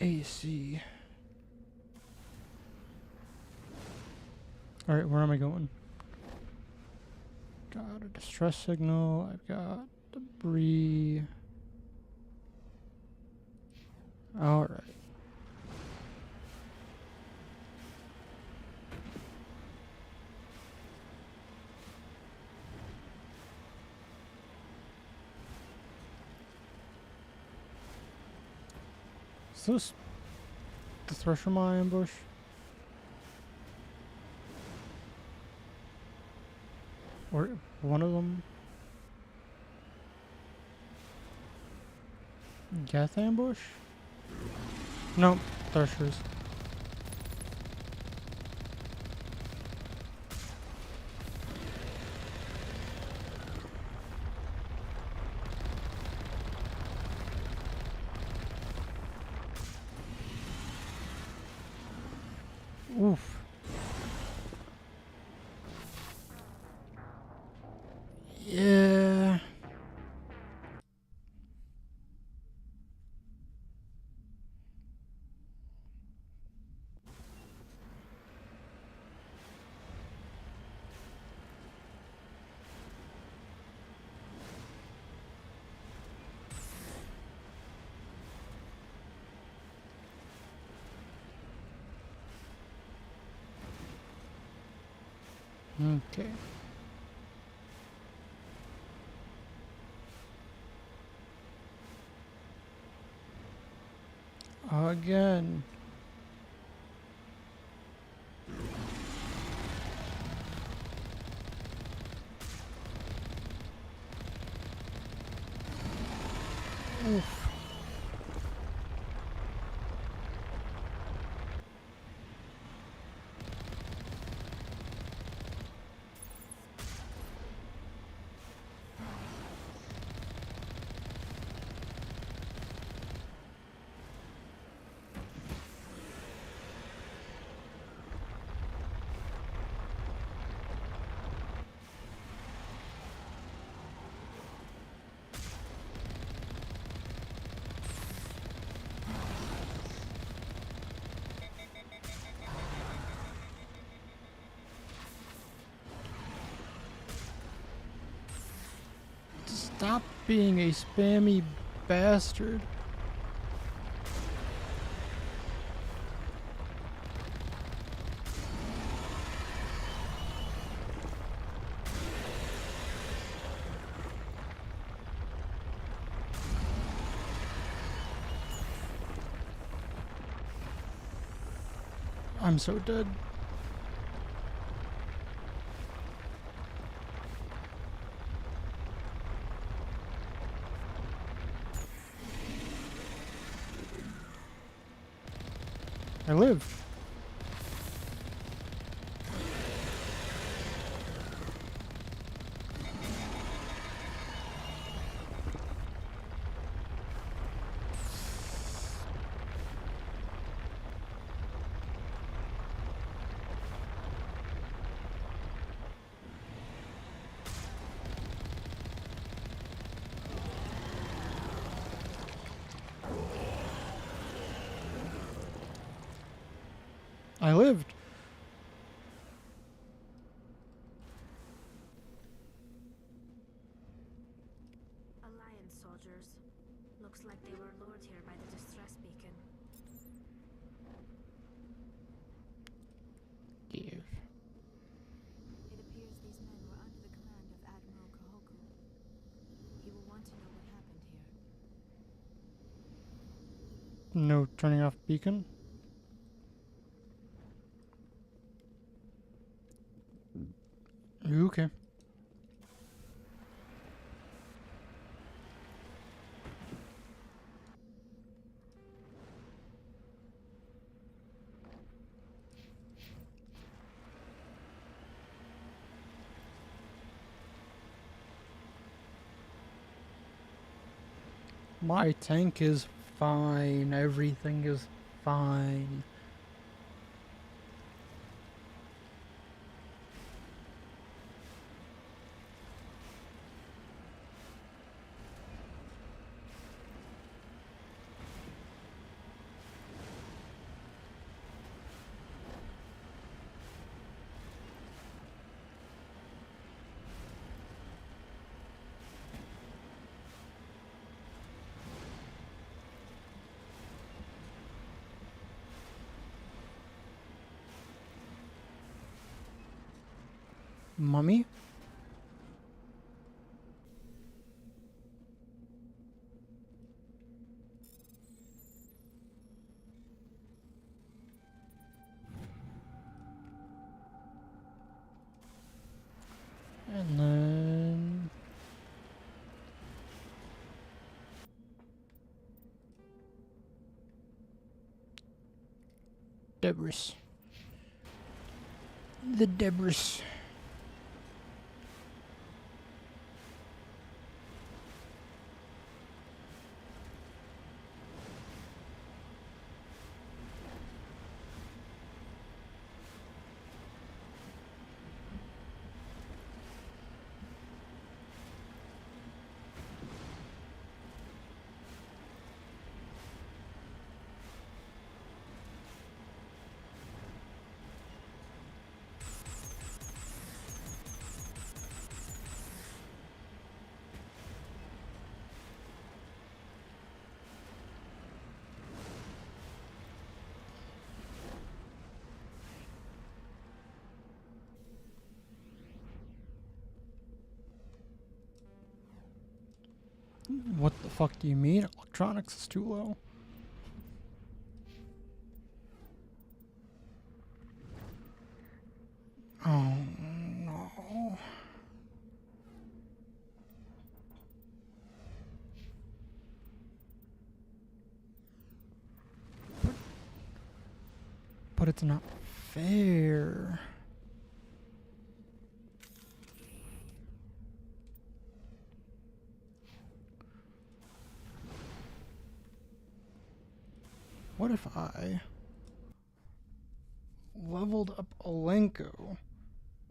AC. Alright, where am I going? Got a distress signal. I've got debris. Alright. Is this the Thresher Mine ambush? Or one of them? Geth ambush? No, Threshers. Oof. Yeah. Okay. Again. Oof. Stop being a spammy bastard. I'm so dead. I live. I lived. Alliance soldiers. Looks like they were lured here by the distress beacon. Give. It appears these men were under the command of Admiral Kahoku. He will want to know what happened here. No turning off beacon. Okay. My tank is fine. Everything is fine. Mummy? And then debris. The debris. What the fuck do you mean? Electronics is too low. Oh no. But it's not fair. What if I leveled up Alenko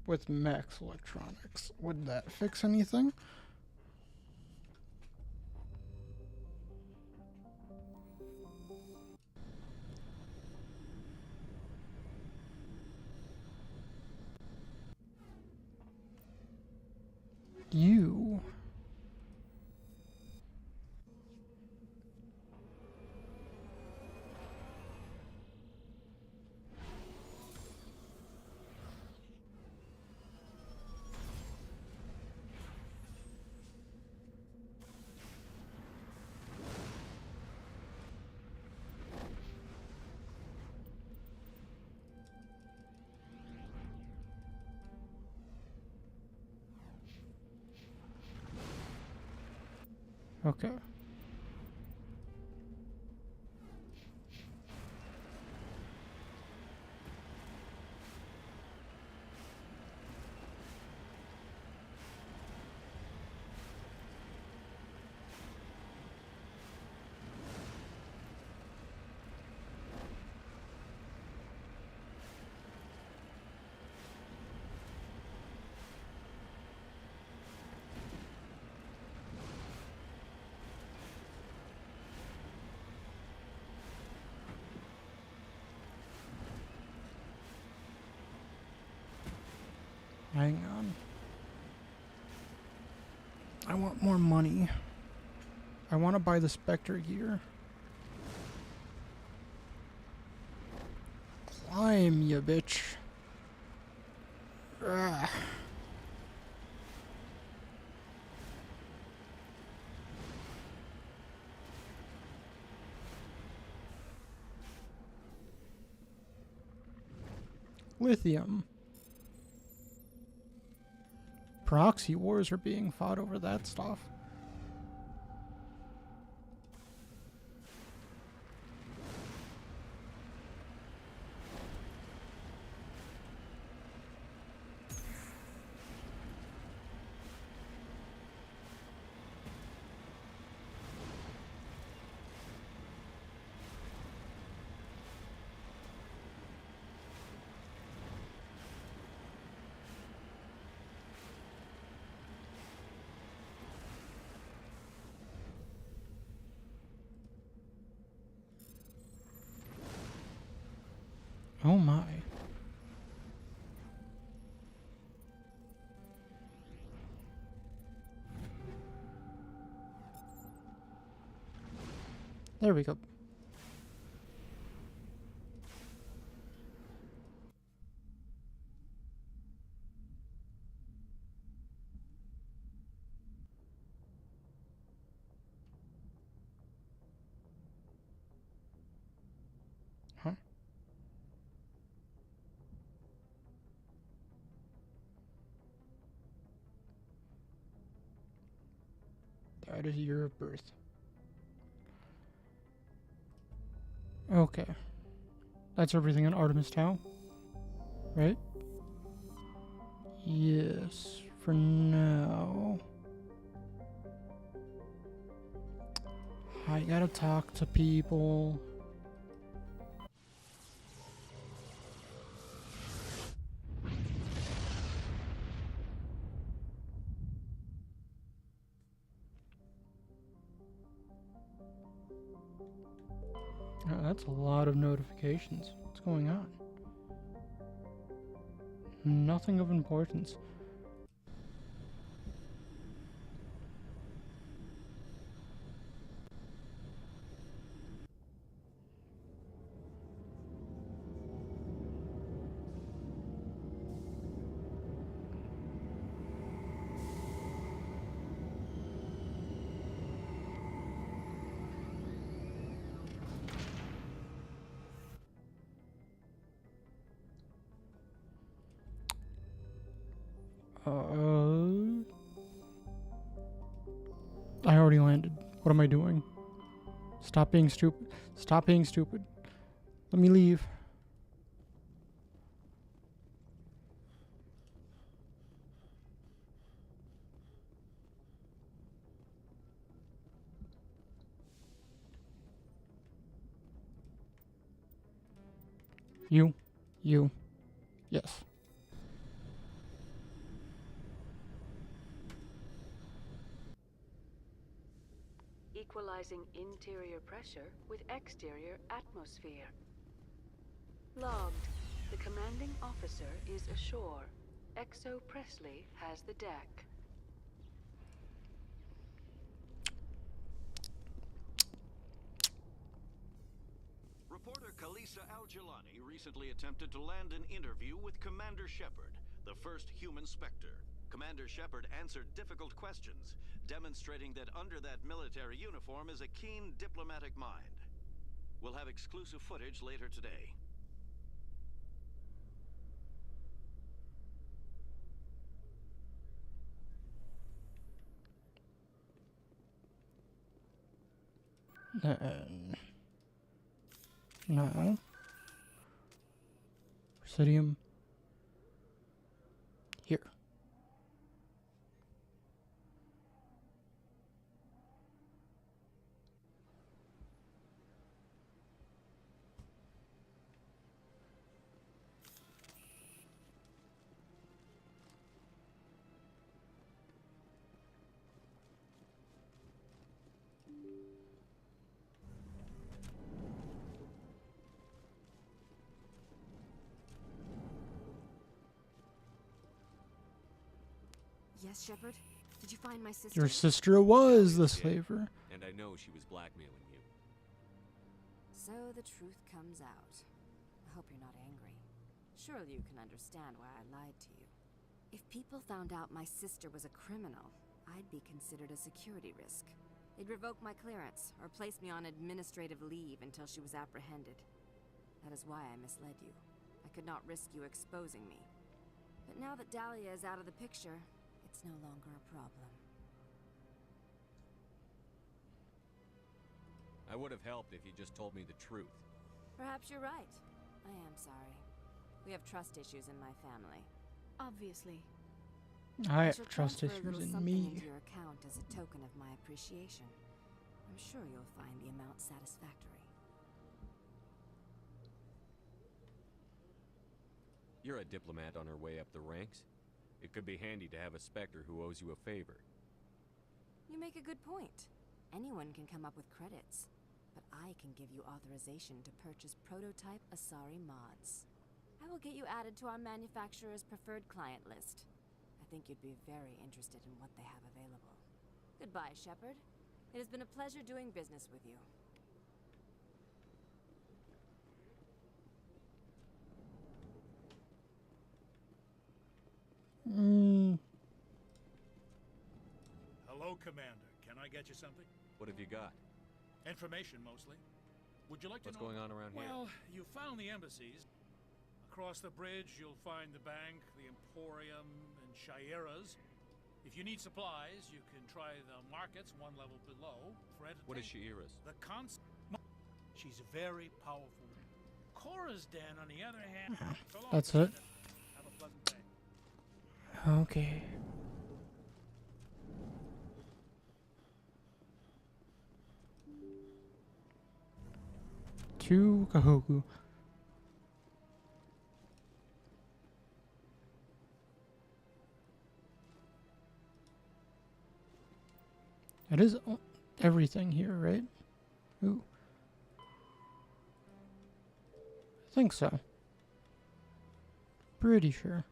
with max electronics? Would that fix anything? You. Okay. Hang on. I want more money. I want to buy the Spectre gear. Climb, you bitch. Ugh. Lithium. Proxy wars are being fought over that stuff. Oh my. There we go. Huh? That is year of birth. Okay. That's everything in Artemis Town, right? Yes, for now. I gotta talk to people. Oh, that's a lot of notifications. What's going on? Nothing of importance. I already landed. What am I doing? Stop being stupid. Stop being stupid. Let me leave. You. Yes. Equalizing interior pressure with exterior atmosphere. Logged. The commanding officer is ashore. Exo Presley has the deck. Reporter Kalisa Al-Jelani recently attempted to land an interview with Commander Shepard, the first human Spectre. Commander Shepard answered difficult questions, demonstrating that under that military uniform is a keen diplomatic mind. We'll have exclusive footage later today. No. Presidium. Here. Yes, Shepard? Did you find my sister? Your sister was the slaver. And I know she was blackmailing you. So the truth comes out. I hope you're not angry. Surely you can understand why I lied to you. If people found out my sister was a criminal, I'd be considered a security risk. They'd revoke my clearance, or place me on administrative leave until she was apprehended. That is why I misled you. I could not risk you exposing me. But now that Dahlia is out of the picture, it's no longer a problem. I would have helped if you just told me the truth. Perhaps you're right. I am sorry. We have trust issues in my family. Obviously. I have trust issues in me. Into your account as a token of my appreciation. I'm sure you'll find the amount satisfactory. You're a diplomat on her way up the ranks. It could be handy to have a Spectre who owes you a favor. You make a good point. Anyone can come up with credits, but I can give you authorization to purchase prototype Asari mods. I will get you added to our manufacturer's preferred client list. I think you'd be very interested in what they have available. Goodbye, Shepard. It has been a pleasure doing business with you. Hello, Commander. Can I get you something? What have you got? Information, mostly. Would you like to What's know? going on around here? Well, you found the embassies. Across the bridge, you'll find the bank, the Emporium, and Shayera's. If you need supplies, you can try the markets one level below for entertainment. What is Shayera's? The She's a very powerful woman. Cora's den, on the other hand. So long, That's Commander. it. Have a pleasant day. Okay. To Kahoku. It is everything here, right? Ooh. I think so. Pretty sure.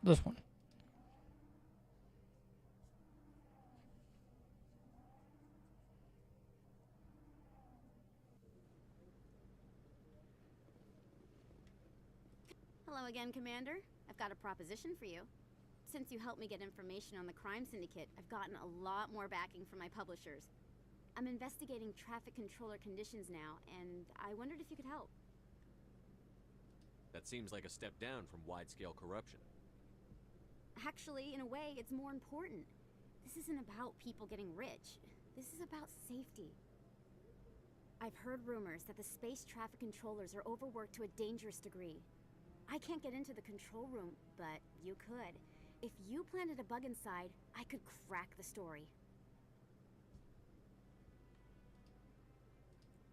This one. Hello again, Commander. I've got a proposition for you. Since you helped me get information on the crime syndicate, I've gotten a lot more backing from my publishers. I'm investigating traffic controller conditions now, and I wondered if you could help. That seems like a step down from wide-scale corruption. Actually, in a way, it's more important. This isn't about people getting rich. This is about safety. I've heard rumors that the space traffic controllers are overworked to a dangerous degree. I can't get into the control room, but you could. If you planted a bug inside, I could crack the story.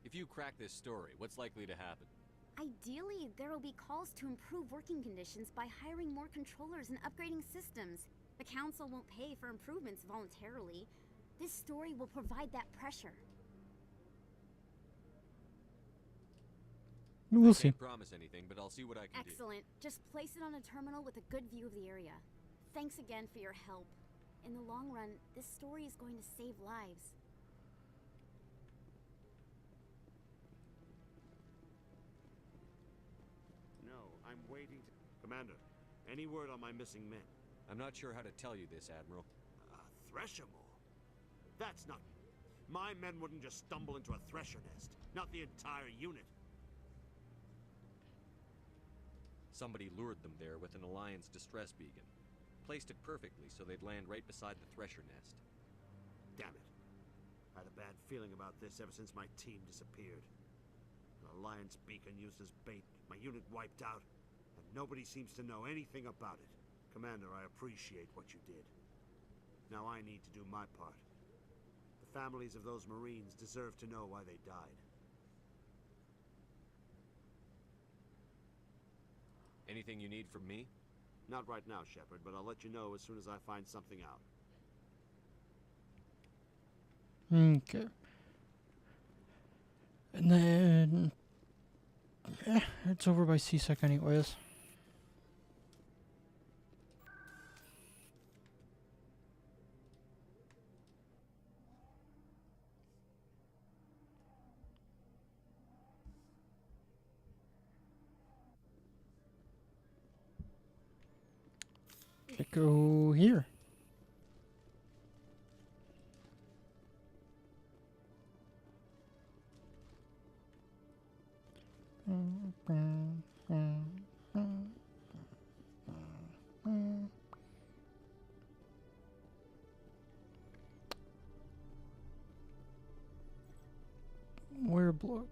If you crack this story, what's likely to happen? Ideally, there will be calls to improve working conditions by hiring more controllers and upgrading systems. The Council won't pay for improvements voluntarily. This story will provide that pressure. We'll see. I can't promise anything, but I'll see what I can do. Excellent. Just place it on a terminal with a good view of the area. Thanks again for your help. In the long run, this story is going to save lives. No, I'm waiting to... Commander, any word on my missing men? I'm not sure how to tell you this, Admiral. Threshamore? That's not... My men wouldn't just stumble into a thresher nest. Not the entire unit. Somebody lured them there with an Alliance distress beacon. Placed it perfectly so they'd land right beside the thresher nest. Damn it. I had a bad feeling about this ever since my team disappeared. An Alliance beacon used as bait, my unit wiped out, and nobody seems to know anything about it. Commander, I appreciate what you did. Now I need to do my part. The families of those Marines deserve to know why they died. Anything you need from me? Not right now, Shepard, but I'll let you know as soon as I find something out. Okay. And then... it's over by CSEC anyways. I go here. Where bug?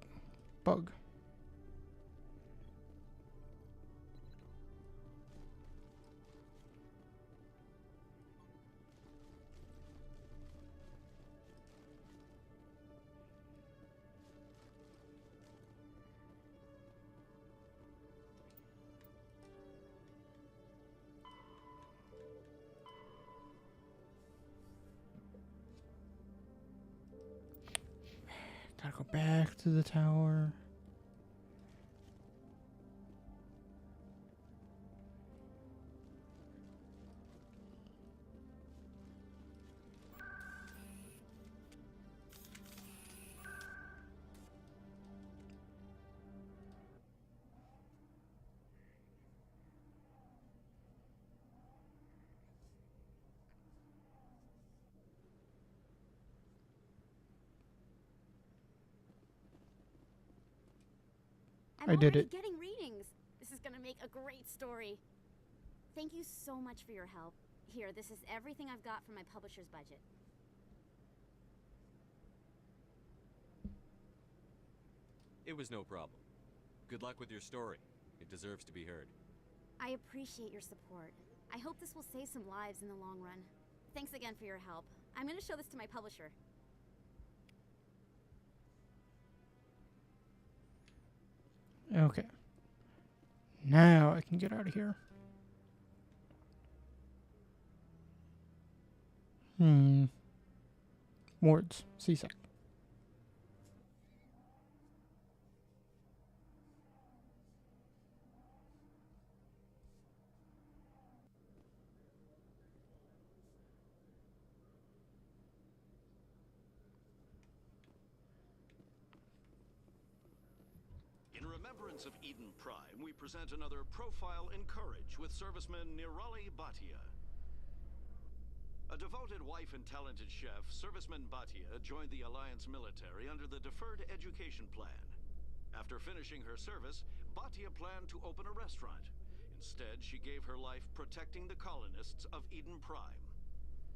Gotta go back to the tower. I'm I did already it. getting readings. This is gonna make a great story. Thank you so much for your help. Here, this is everything I've got from my publisher's budget. It was no problem. Good luck with your story. It deserves to be heard. I appreciate your support. I hope this will save some lives in the long run. Thanks again for your help. I'm gonna show this to my publisher. Okay. Now I can get out of here. Wards. CSEC. In remembrance of Eden Prime, we present another Profile in Courage with serviceman Nirali Bhatia. A devoted wife and talented chef, serviceman Bhatia joined the Alliance military under the Deferred Education Plan. After finishing her service, Bhatia planned to open a restaurant. Instead, she gave her life protecting the colonists of Eden Prime.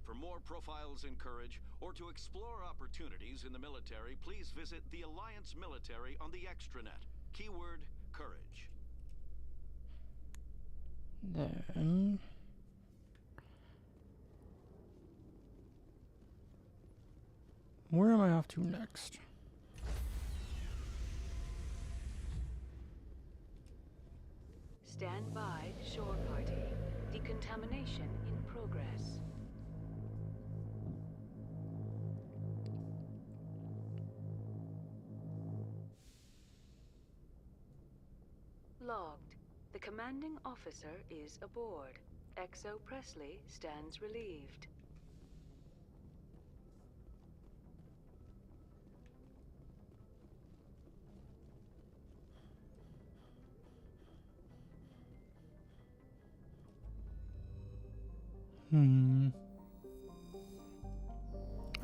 For more Profiles in Courage, or to explore opportunities in the military, please visit the Alliance military on the extranet. Keyword, courage. Then... where am I off to next? Stand by, shore party. Decontamination in progress. Logged. The commanding officer is aboard. XO Presley stands relieved.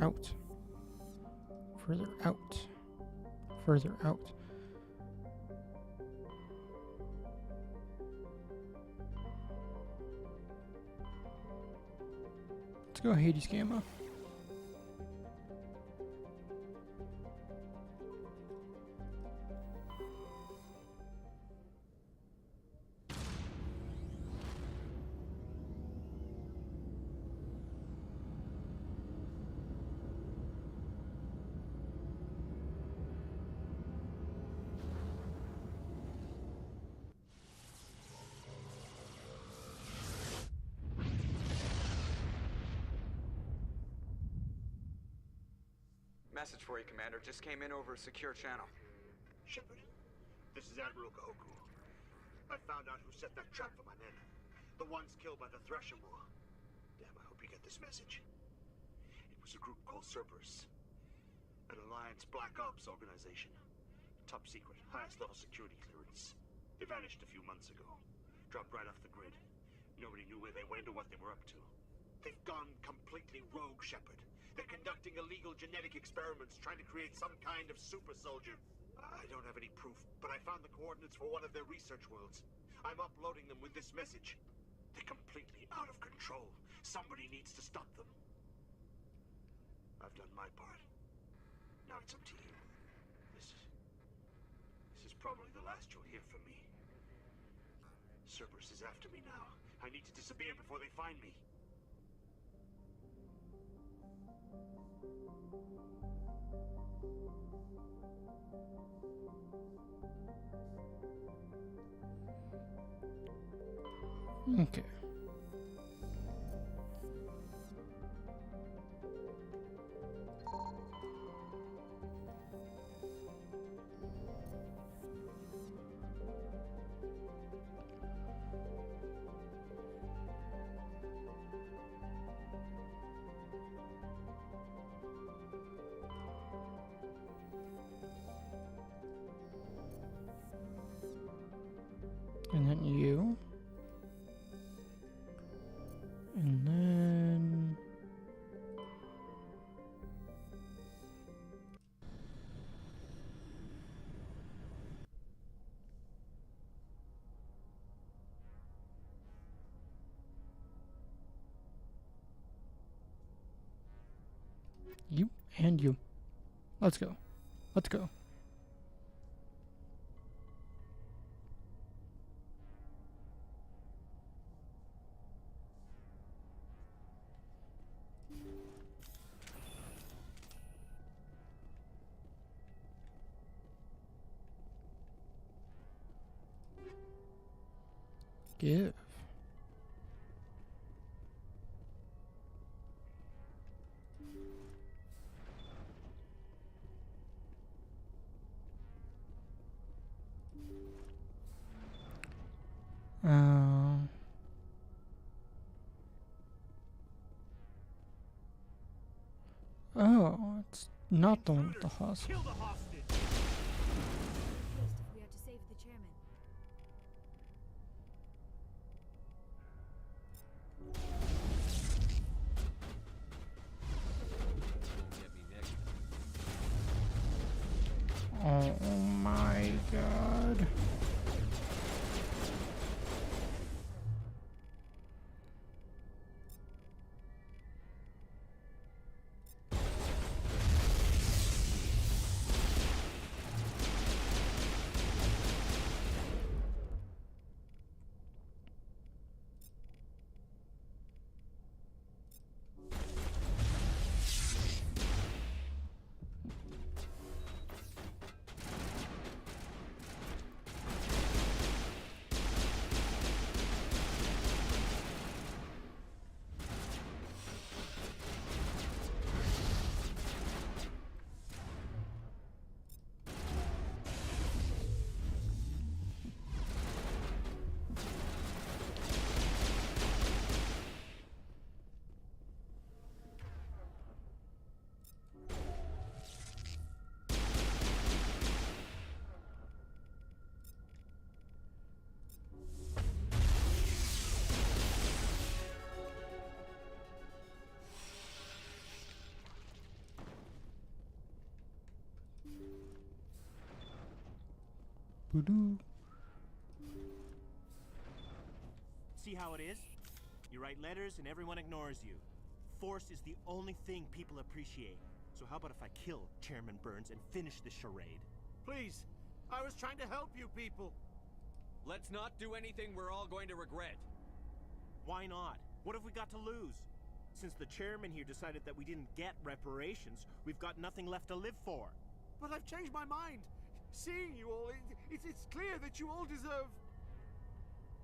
Out. Further out. Further out. Let's go Hades Gamma. message for you, Commander. Just came in over a secure channel. Shepard, this is Admiral Kahoku. I found out who set that trap for my men. The ones killed by the Thresher War. Damn, I hope you get this message. It was a group called Cerberus. An Alliance Black Ops organization. Top secret, highest level security clearance. They vanished a few months ago. Dropped right off the grid. Nobody knew where they went or what they were up to. They've gone completely rogue, Shepard. They're conducting illegal genetic experiments, trying to create some kind of super soldier. I don't have any proof, but I found the coordinates for one of their research worlds. I'm uploading them with this message. They're completely out of control. Somebody needs to stop them. I've done my part. Now it's up to you. This is probably the last you'll hear from me. Cerberus is after me now. I need to disappear before they find me. Okay. And then you. And then... you and you. Let's go. Let's go. Give. Oh, it's not the one with the hostage. Kill the hostage! We have to save the chairman. Oh my god. Boodoo. See how it is? You write letters and everyone ignores you. Force is the only thing people appreciate. So how about if I kill Chairman Burns and finish this charade? Please, I was trying to help you people. Let's not do anything we're all going to regret. Why not? What have we got to lose? Since the chairman here decided that we didn't get reparations, we've got nothing left to live for. But I've changed my mind. Seeing you all, it's clear that you all deserve...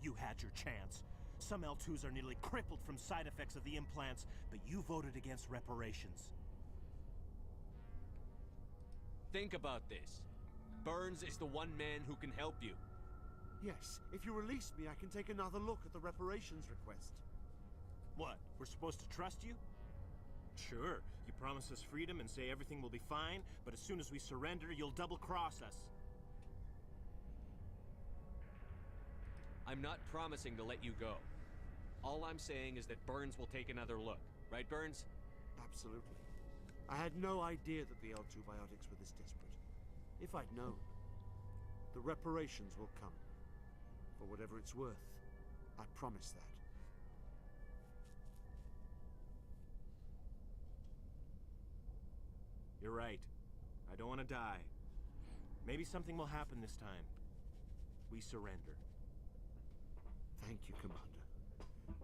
You had your chance. Some L2s are nearly crippled from side effects of the implants, but you voted against reparations. Think about this. Burns is the one man who can help you. Yes, if you release me, I can take another look at the reparations request. What? We're supposed to trust you? Sure, you promise us freedom and say everything will be fine, but as soon as we surrender, you'll double-cross us. I'm not promising to let you go. All I'm saying is that Burns will take another look. Right, Burns? Absolutely. I had no idea that the L2 biotics were this desperate. If I'd known, the reparations will come. For whatever it's worth. I promise that. You're right. I don't want to die. Maybe something will happen this time. We surrender. Thank you, Commander.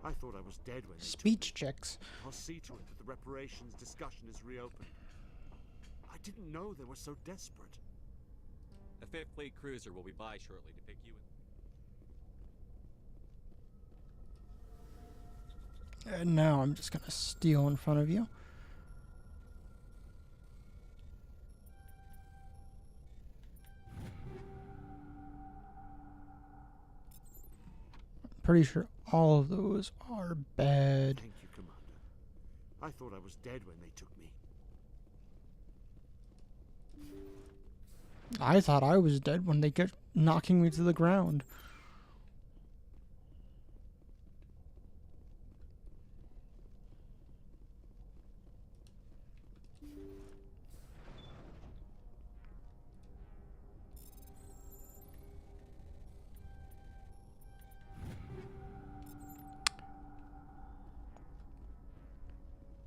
I thought I was dead when they Speech checks. I'll see to it that the reparations discussion is reopened. I didn't know they were so desperate. A 5th Fleet cruiser will be by shortly to pick you up. And now I'm just gonna steal in front of you. Pretty sure all of those are bad. Thank you, Commander. I thought I was dead when they took me. I thought I was dead when they kept knocking me to the ground.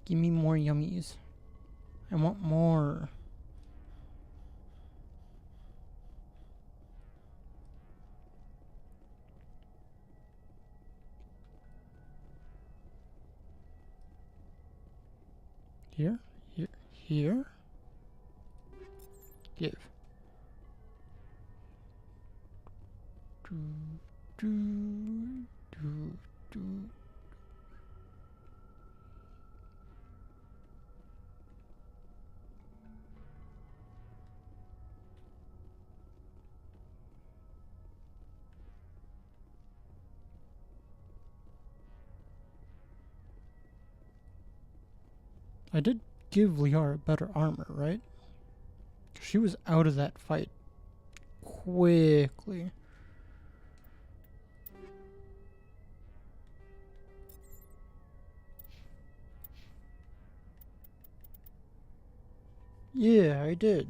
Give me more yummies. I want more. Here, here, here. Give. Do, do, do, do. I did give Liara better armor, right? She was out of that fight quickly. Yeah, I did.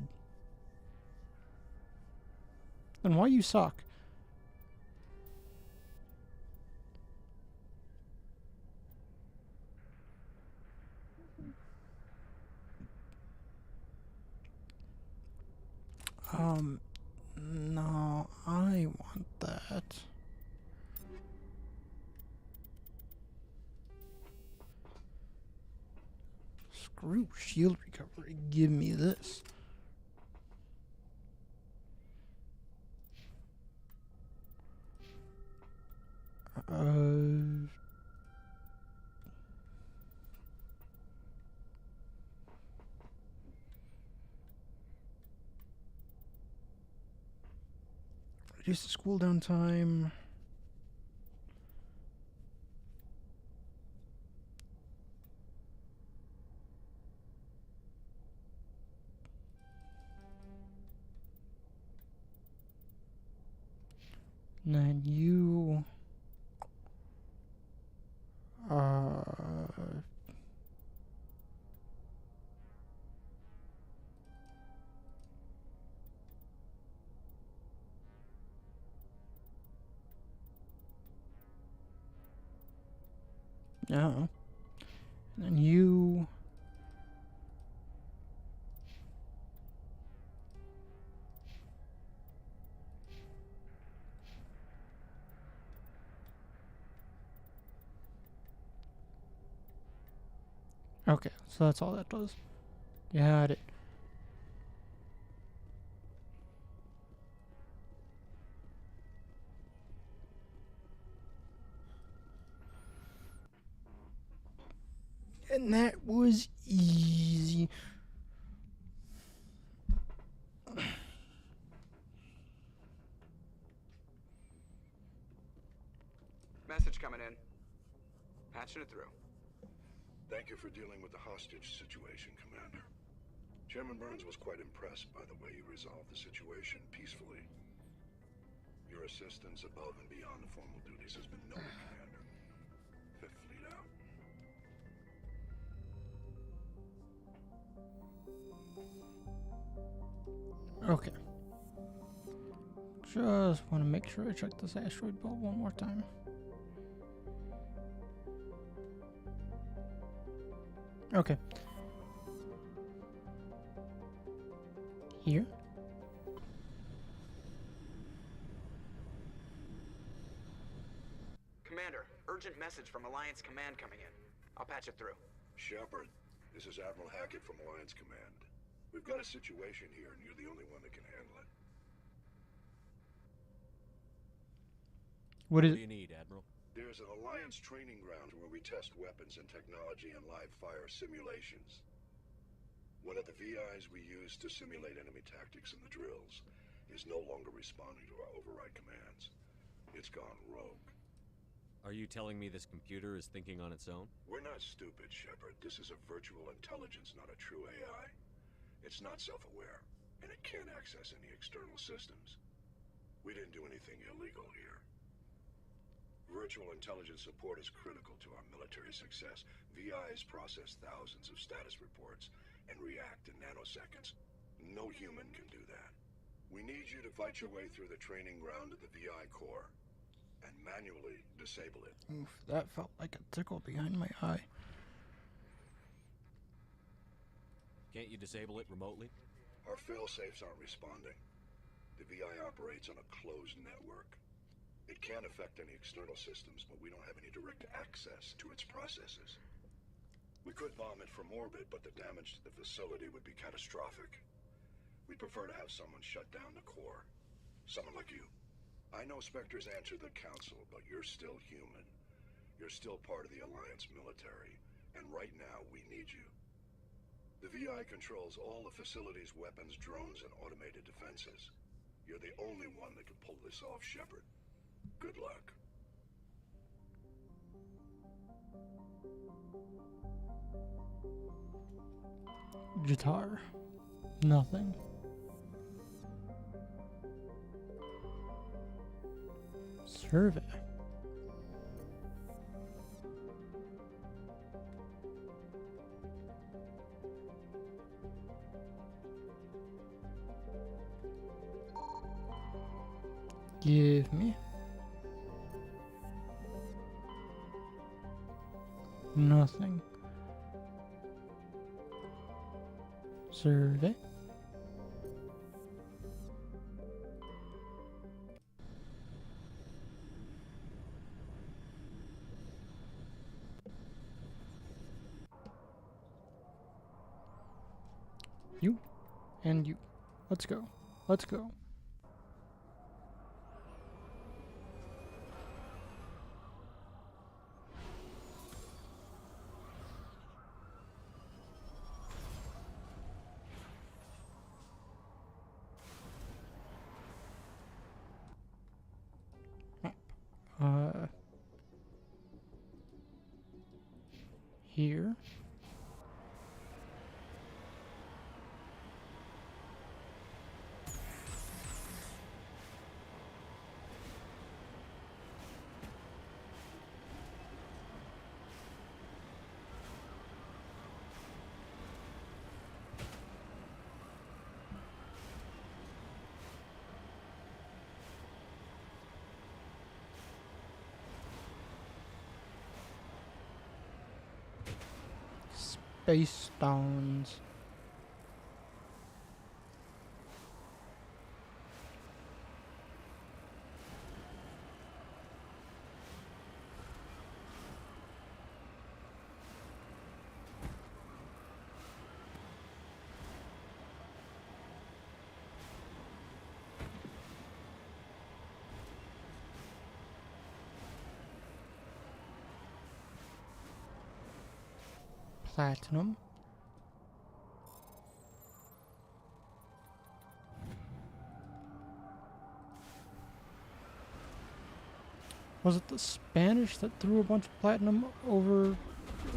Then why you suck? No, I want that. Screw shield recovery, give me this. Reduce the cooldown time. And then you no. And then you okay, so that's all that does. Got it. And that was easy. message coming in. Patching it through. Thank you for dealing with the hostage situation, Commander. Chairman Burns was quite impressed by the way you resolved the situation peacefully. Your assistance above and beyond the formal duties has been noted, Commander. Fifth Fleet out. Okay. Just want to make sure I check this asteroid belt one more time. Okay. Here. Commander, urgent message from Alliance Command coming in. I'll patch it through. Shepard, this is Admiral Hackett from Alliance Command. We've got a situation here, and you're the only one that can handle it. What do you need, Admiral? There's an Alliance training ground where we test weapons and technology in live fire simulations. One of the VIs we use to simulate enemy tactics in the drills is no longer responding to our override commands. It's gone rogue. Are you telling me this computer is thinking on its own? We're not stupid, Shepard. This is a virtual intelligence, not a true AI. It's not self-aware, and it can't access any external systems. We didn't do anything illegal here. Virtual intelligence support is critical to our military success. VIs process thousands of status reports and react in nanoseconds. No human can do that. We need you to fight your way through the training ground of the VI core and manually disable it. Oof, that felt like a tickle behind my eye. Can't you disable it remotely? Our fail-safes aren't responding. The VI operates on a closed network. It can affect any external systems, but we don't have any direct access to its processes. We could bomb it from orbit, but the damage to the facility would be catastrophic. We'd prefer to have someone shut down the core. Someone like you. I know Spectres answer the Council, but you're still human. You're still part of the Alliance military, and right now we need you. The VI controls all the facility's weapons, drones, and automated defenses. You're the only one that can pull this off, Shepard. Good luck. Guitar. Nothing. Survey. Give me. Nothing. Survey. You and you. Let's go. Let's go. Here. Space stones. Platinum. Was it the Spanish that threw a bunch of platinum over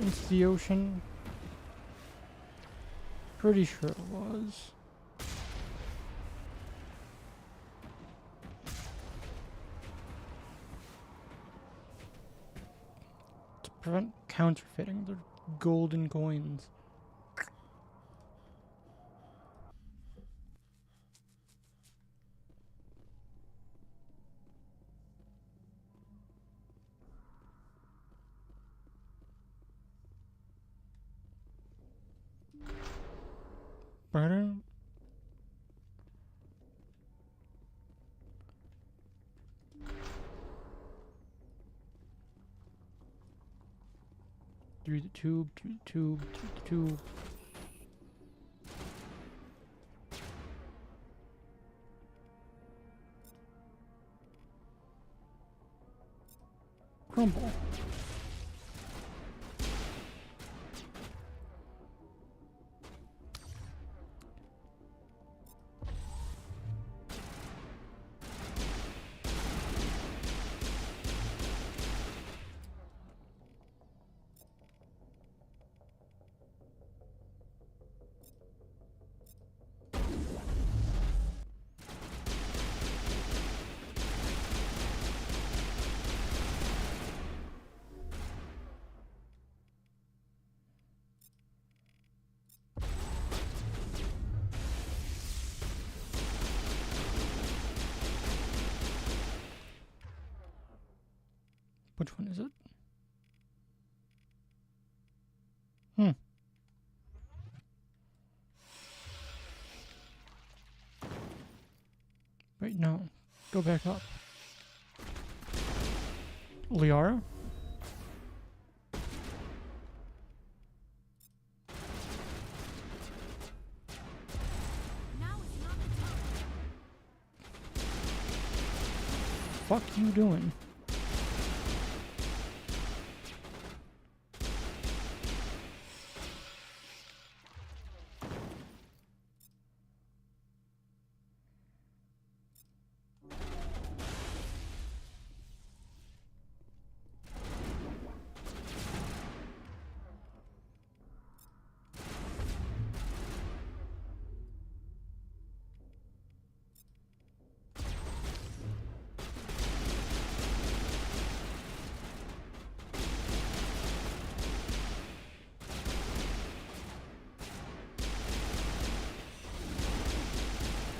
into the ocean? Pretty sure it was. To prevent counterfeiting, they're golden coins. Better. Through the tube, through the tube, through the tube. Crumble. Which one is it? Wait, no. Go back up. Liara? Fuck you doing?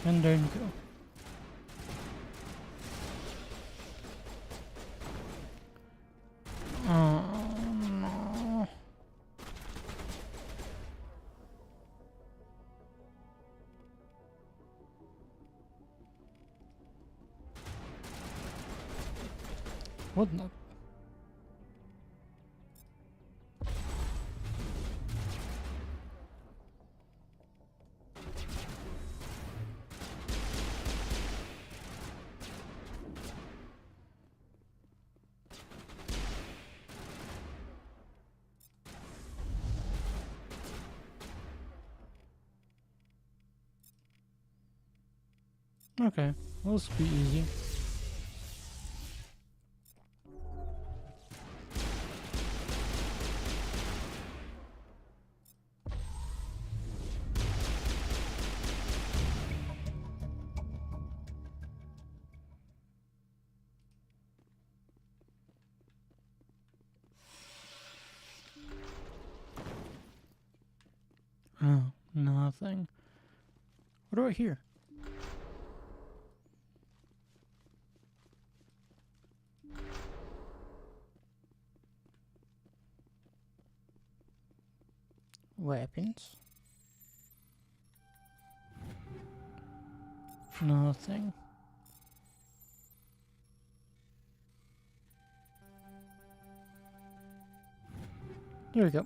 And there you go. Oh no. What the? Okay, well, this will be easy. Oh, nothing. What do I hear? Weapons. Nothing. There we go.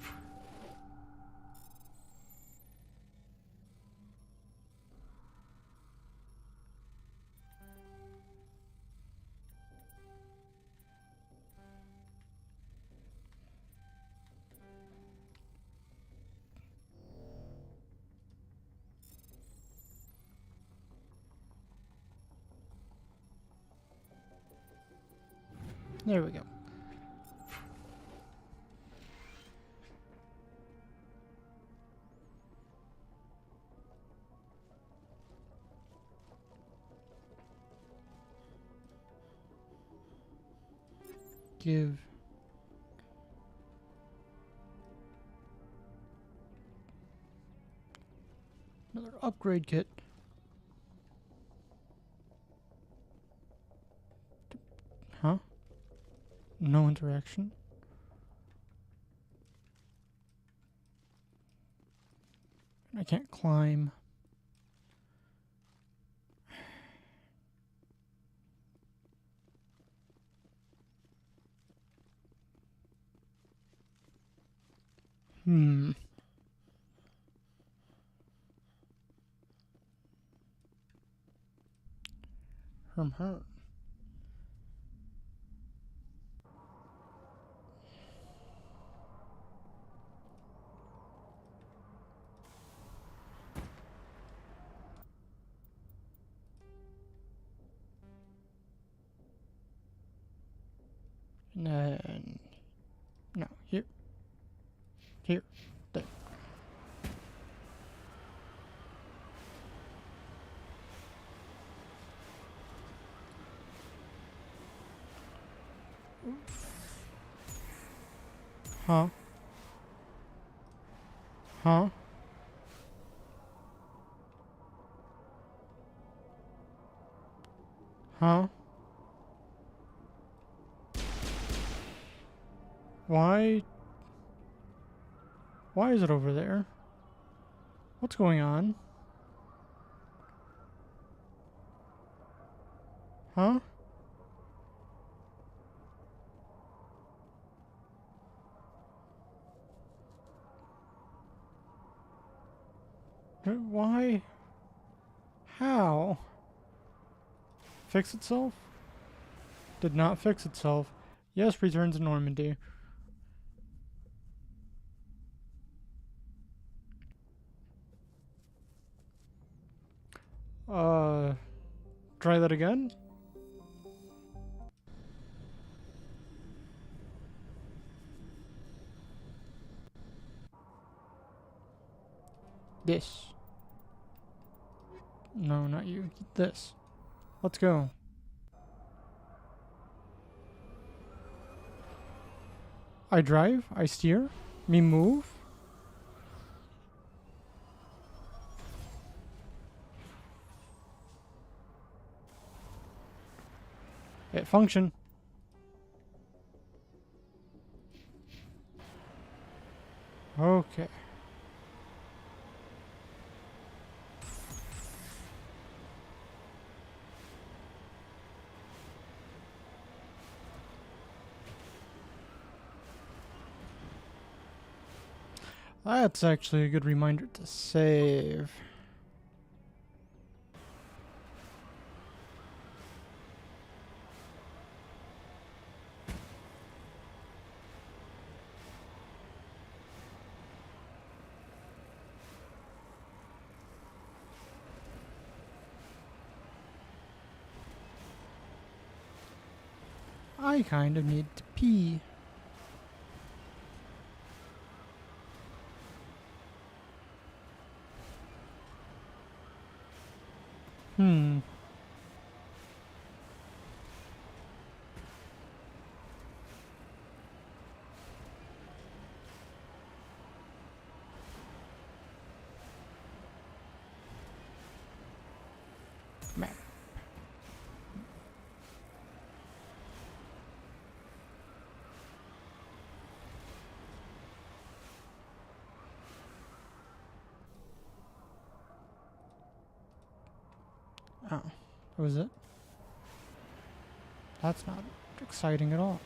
There we go. Give another upgrade kit. Huh? No interaction. I can't climb. Her. And then, no, here, there. Huh? Huh? Huh? Why? Why is it over there? What's going on? Huh? Why? How? Fix itself? Did not fix itself. Yes, return to Normandy. Try that again? This. No, not you. This. Let's go. I drive? I steer? Me move? It function. Okay. That's actually a good reminder to save. I kind of need to pee. Map. Oh, that was it? That's not exciting at all.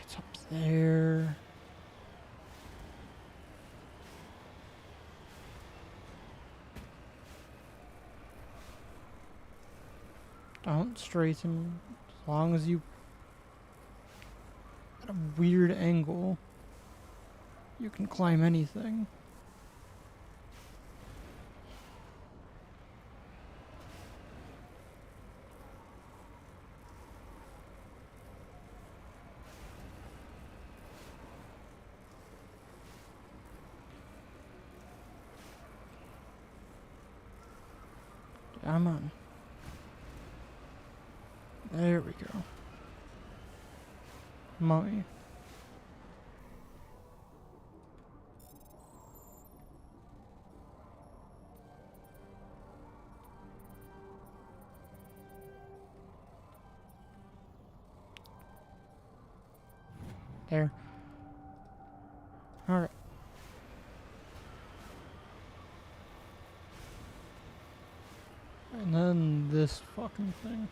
It's up there. Don't straighten as long as you at a weird angle. You can climb anything. Come on. There we go. Money. There. Alright. And then this fucking thing.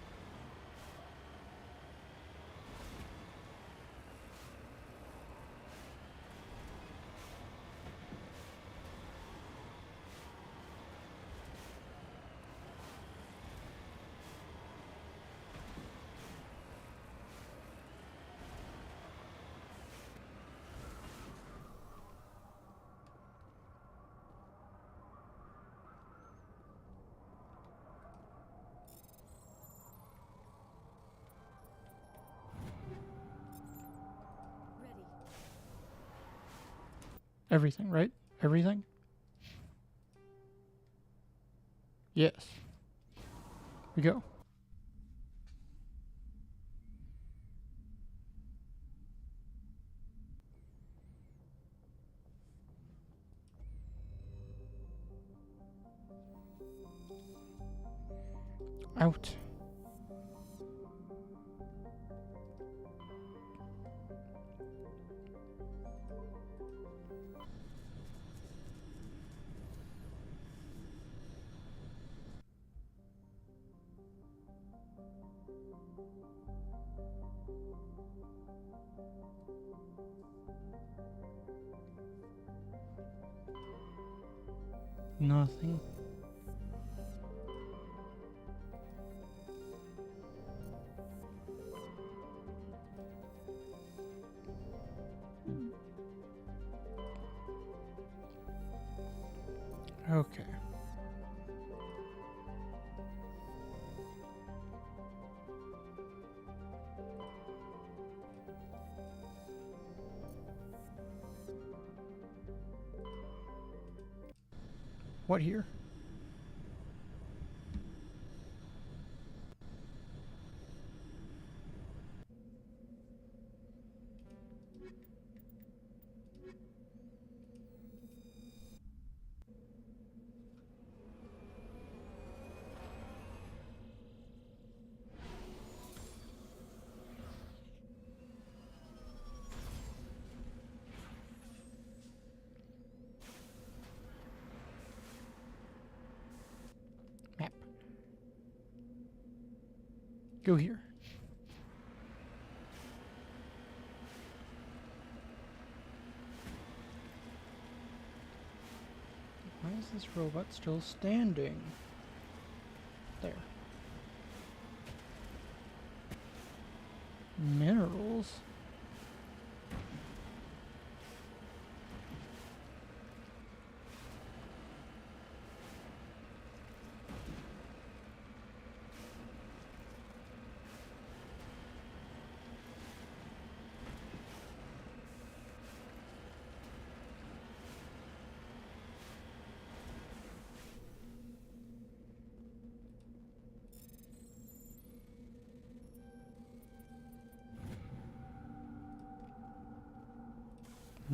Everything, right? Everything? Yes. We go. Out. Nothing. Okay. What here? Map. Go here. Why is this robot still standing? There. Minerals?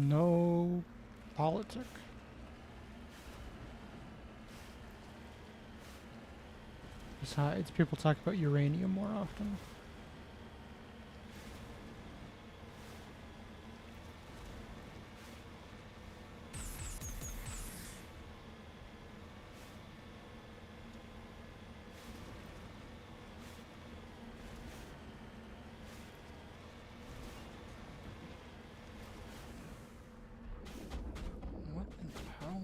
No politic. Besides, people talk about uranium more often. What in the hell?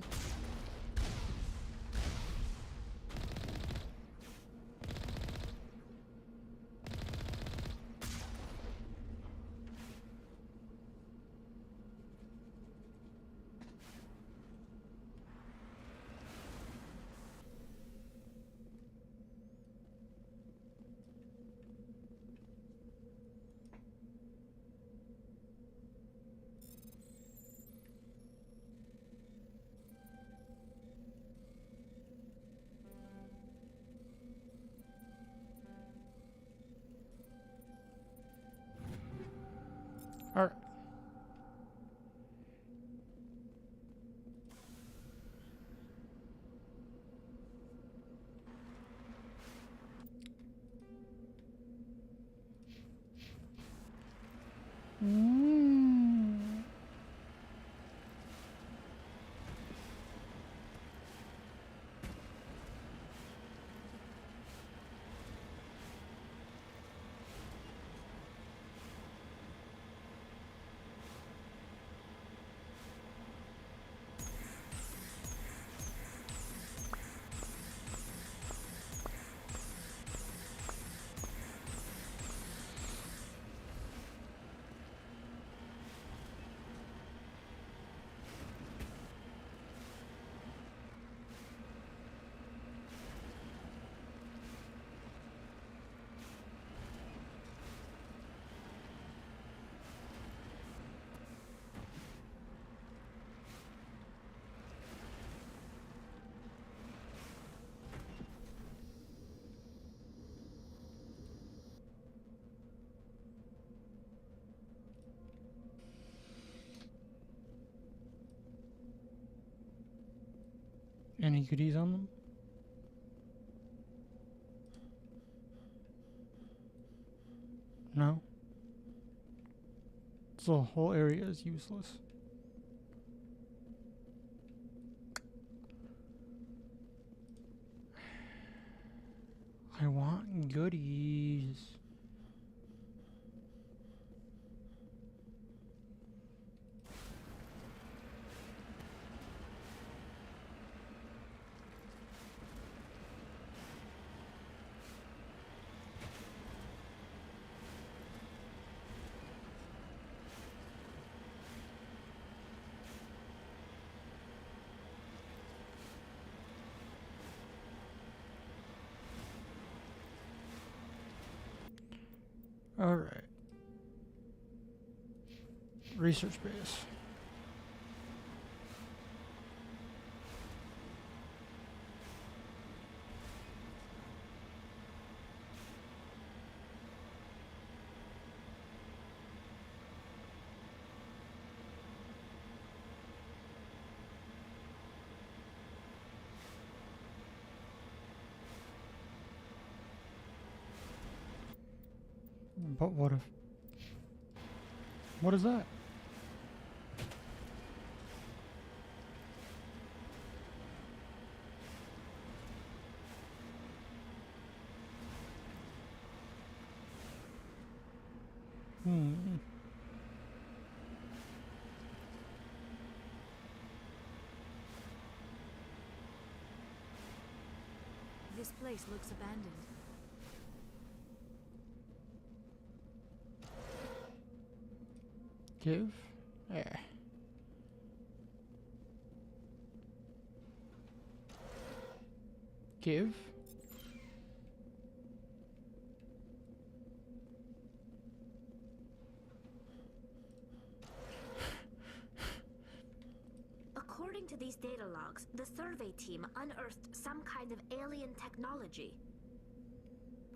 Alright. Any goodies on them? No? So the whole area is useless. I want goodies. Alright. Research base. But what if... What is that? This place looks abandoned. Give? Yeah. Give? According to these data logs, the survey team unearthed some kind of alien technology.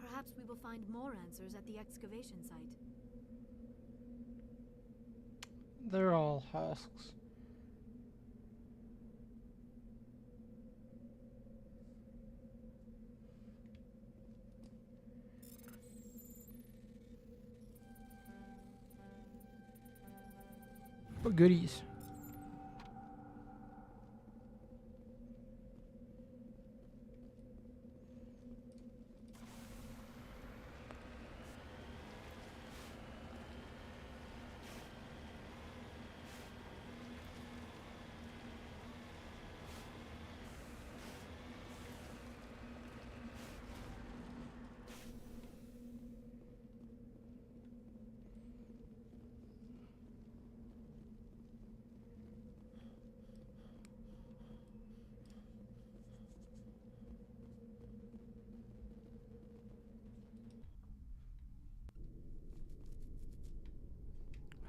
Perhaps we will find more answers at the excavation site. They're all husks. But goodies.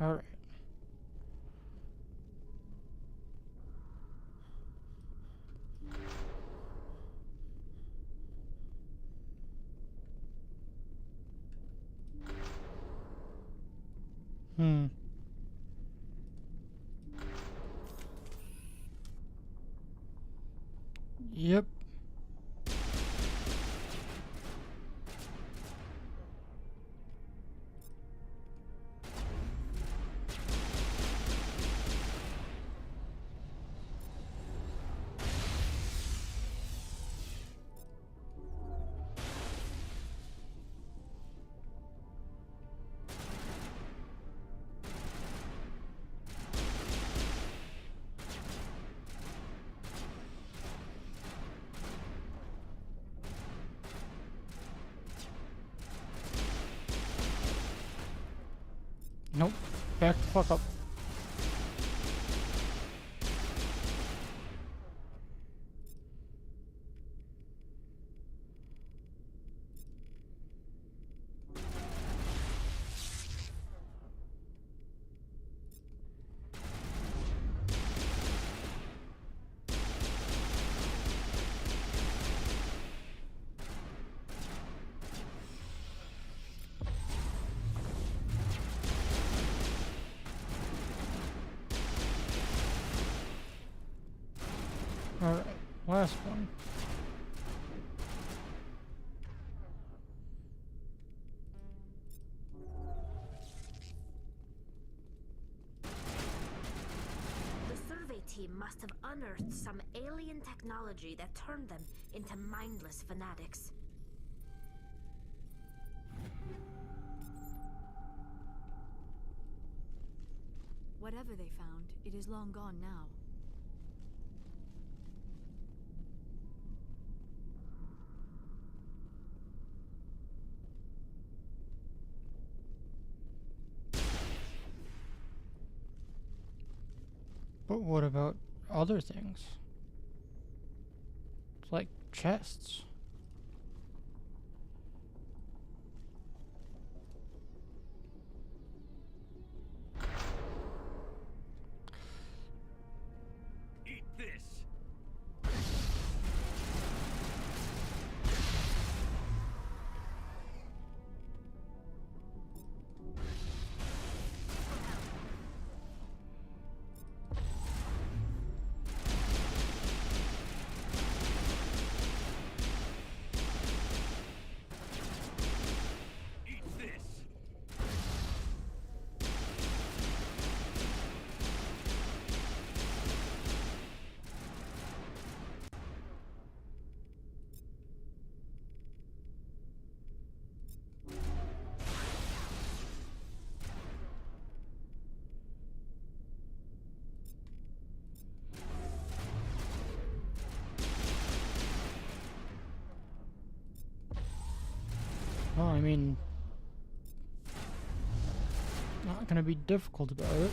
All right. Nope. Back the fuck up. Alright, last one. The survey team must have unearthed some alien technology that turned them into mindless fanatics. Whatever they found, it is long gone now. But what about other things? It's like chests. Eat this! Eat this! Well, I mean, not gonna be difficult about it.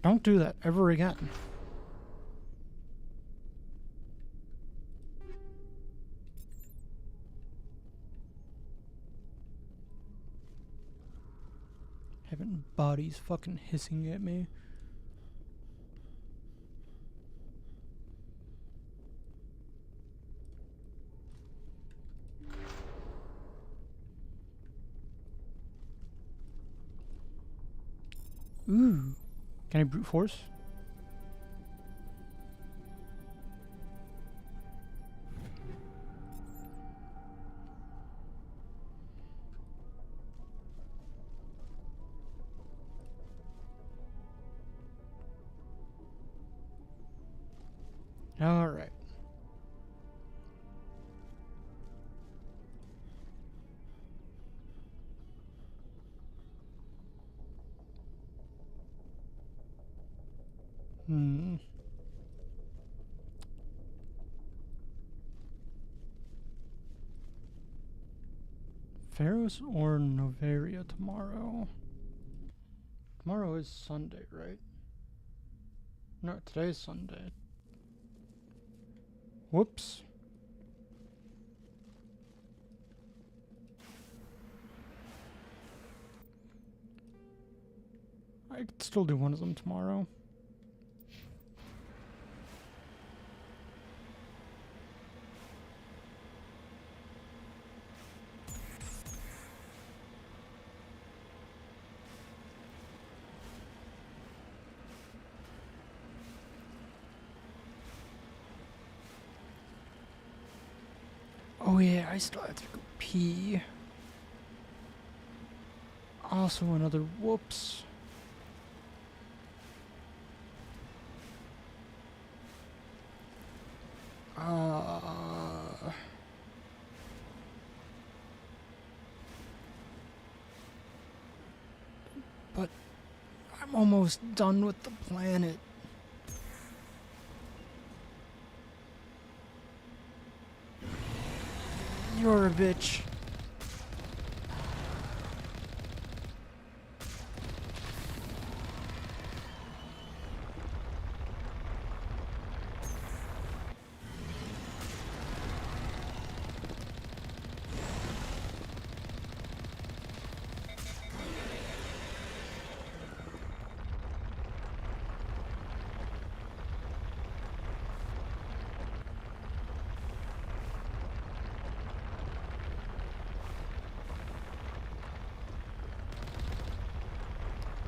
Don't do that ever again. Having bodies fucking hissing at me. Ooh. Can I brute force? All right. Pharos or Novaria tomorrow? Tomorrow is Sunday, right? No, today's Sunday. Whoops. I could still do one of them tomorrow. Oh yeah, I still have to go pee. Also another whoops. But I'm almost done with the planet. You're a bitch.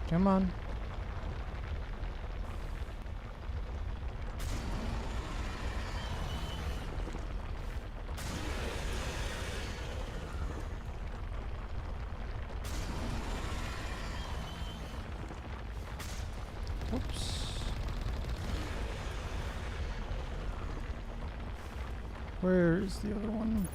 Come on. Oops. Where's the other one?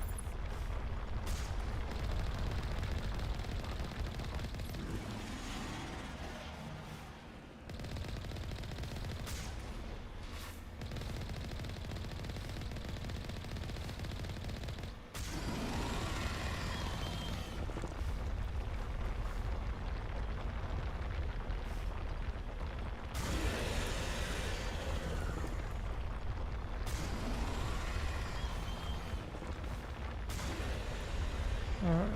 Alright.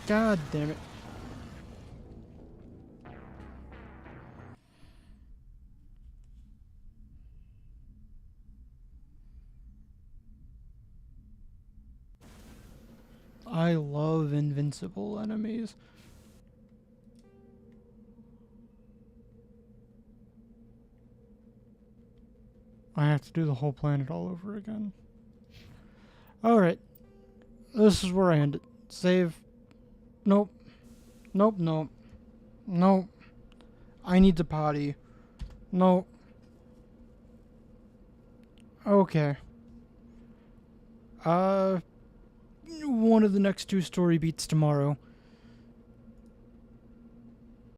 God damn it. I love invincible enemies. I have to do the whole planet all over again. Alright. This is where I end it. Save. Nope. Nope, nope. Nope. I need to potty. Nope. Okay. One of the next 2 story beats tomorrow.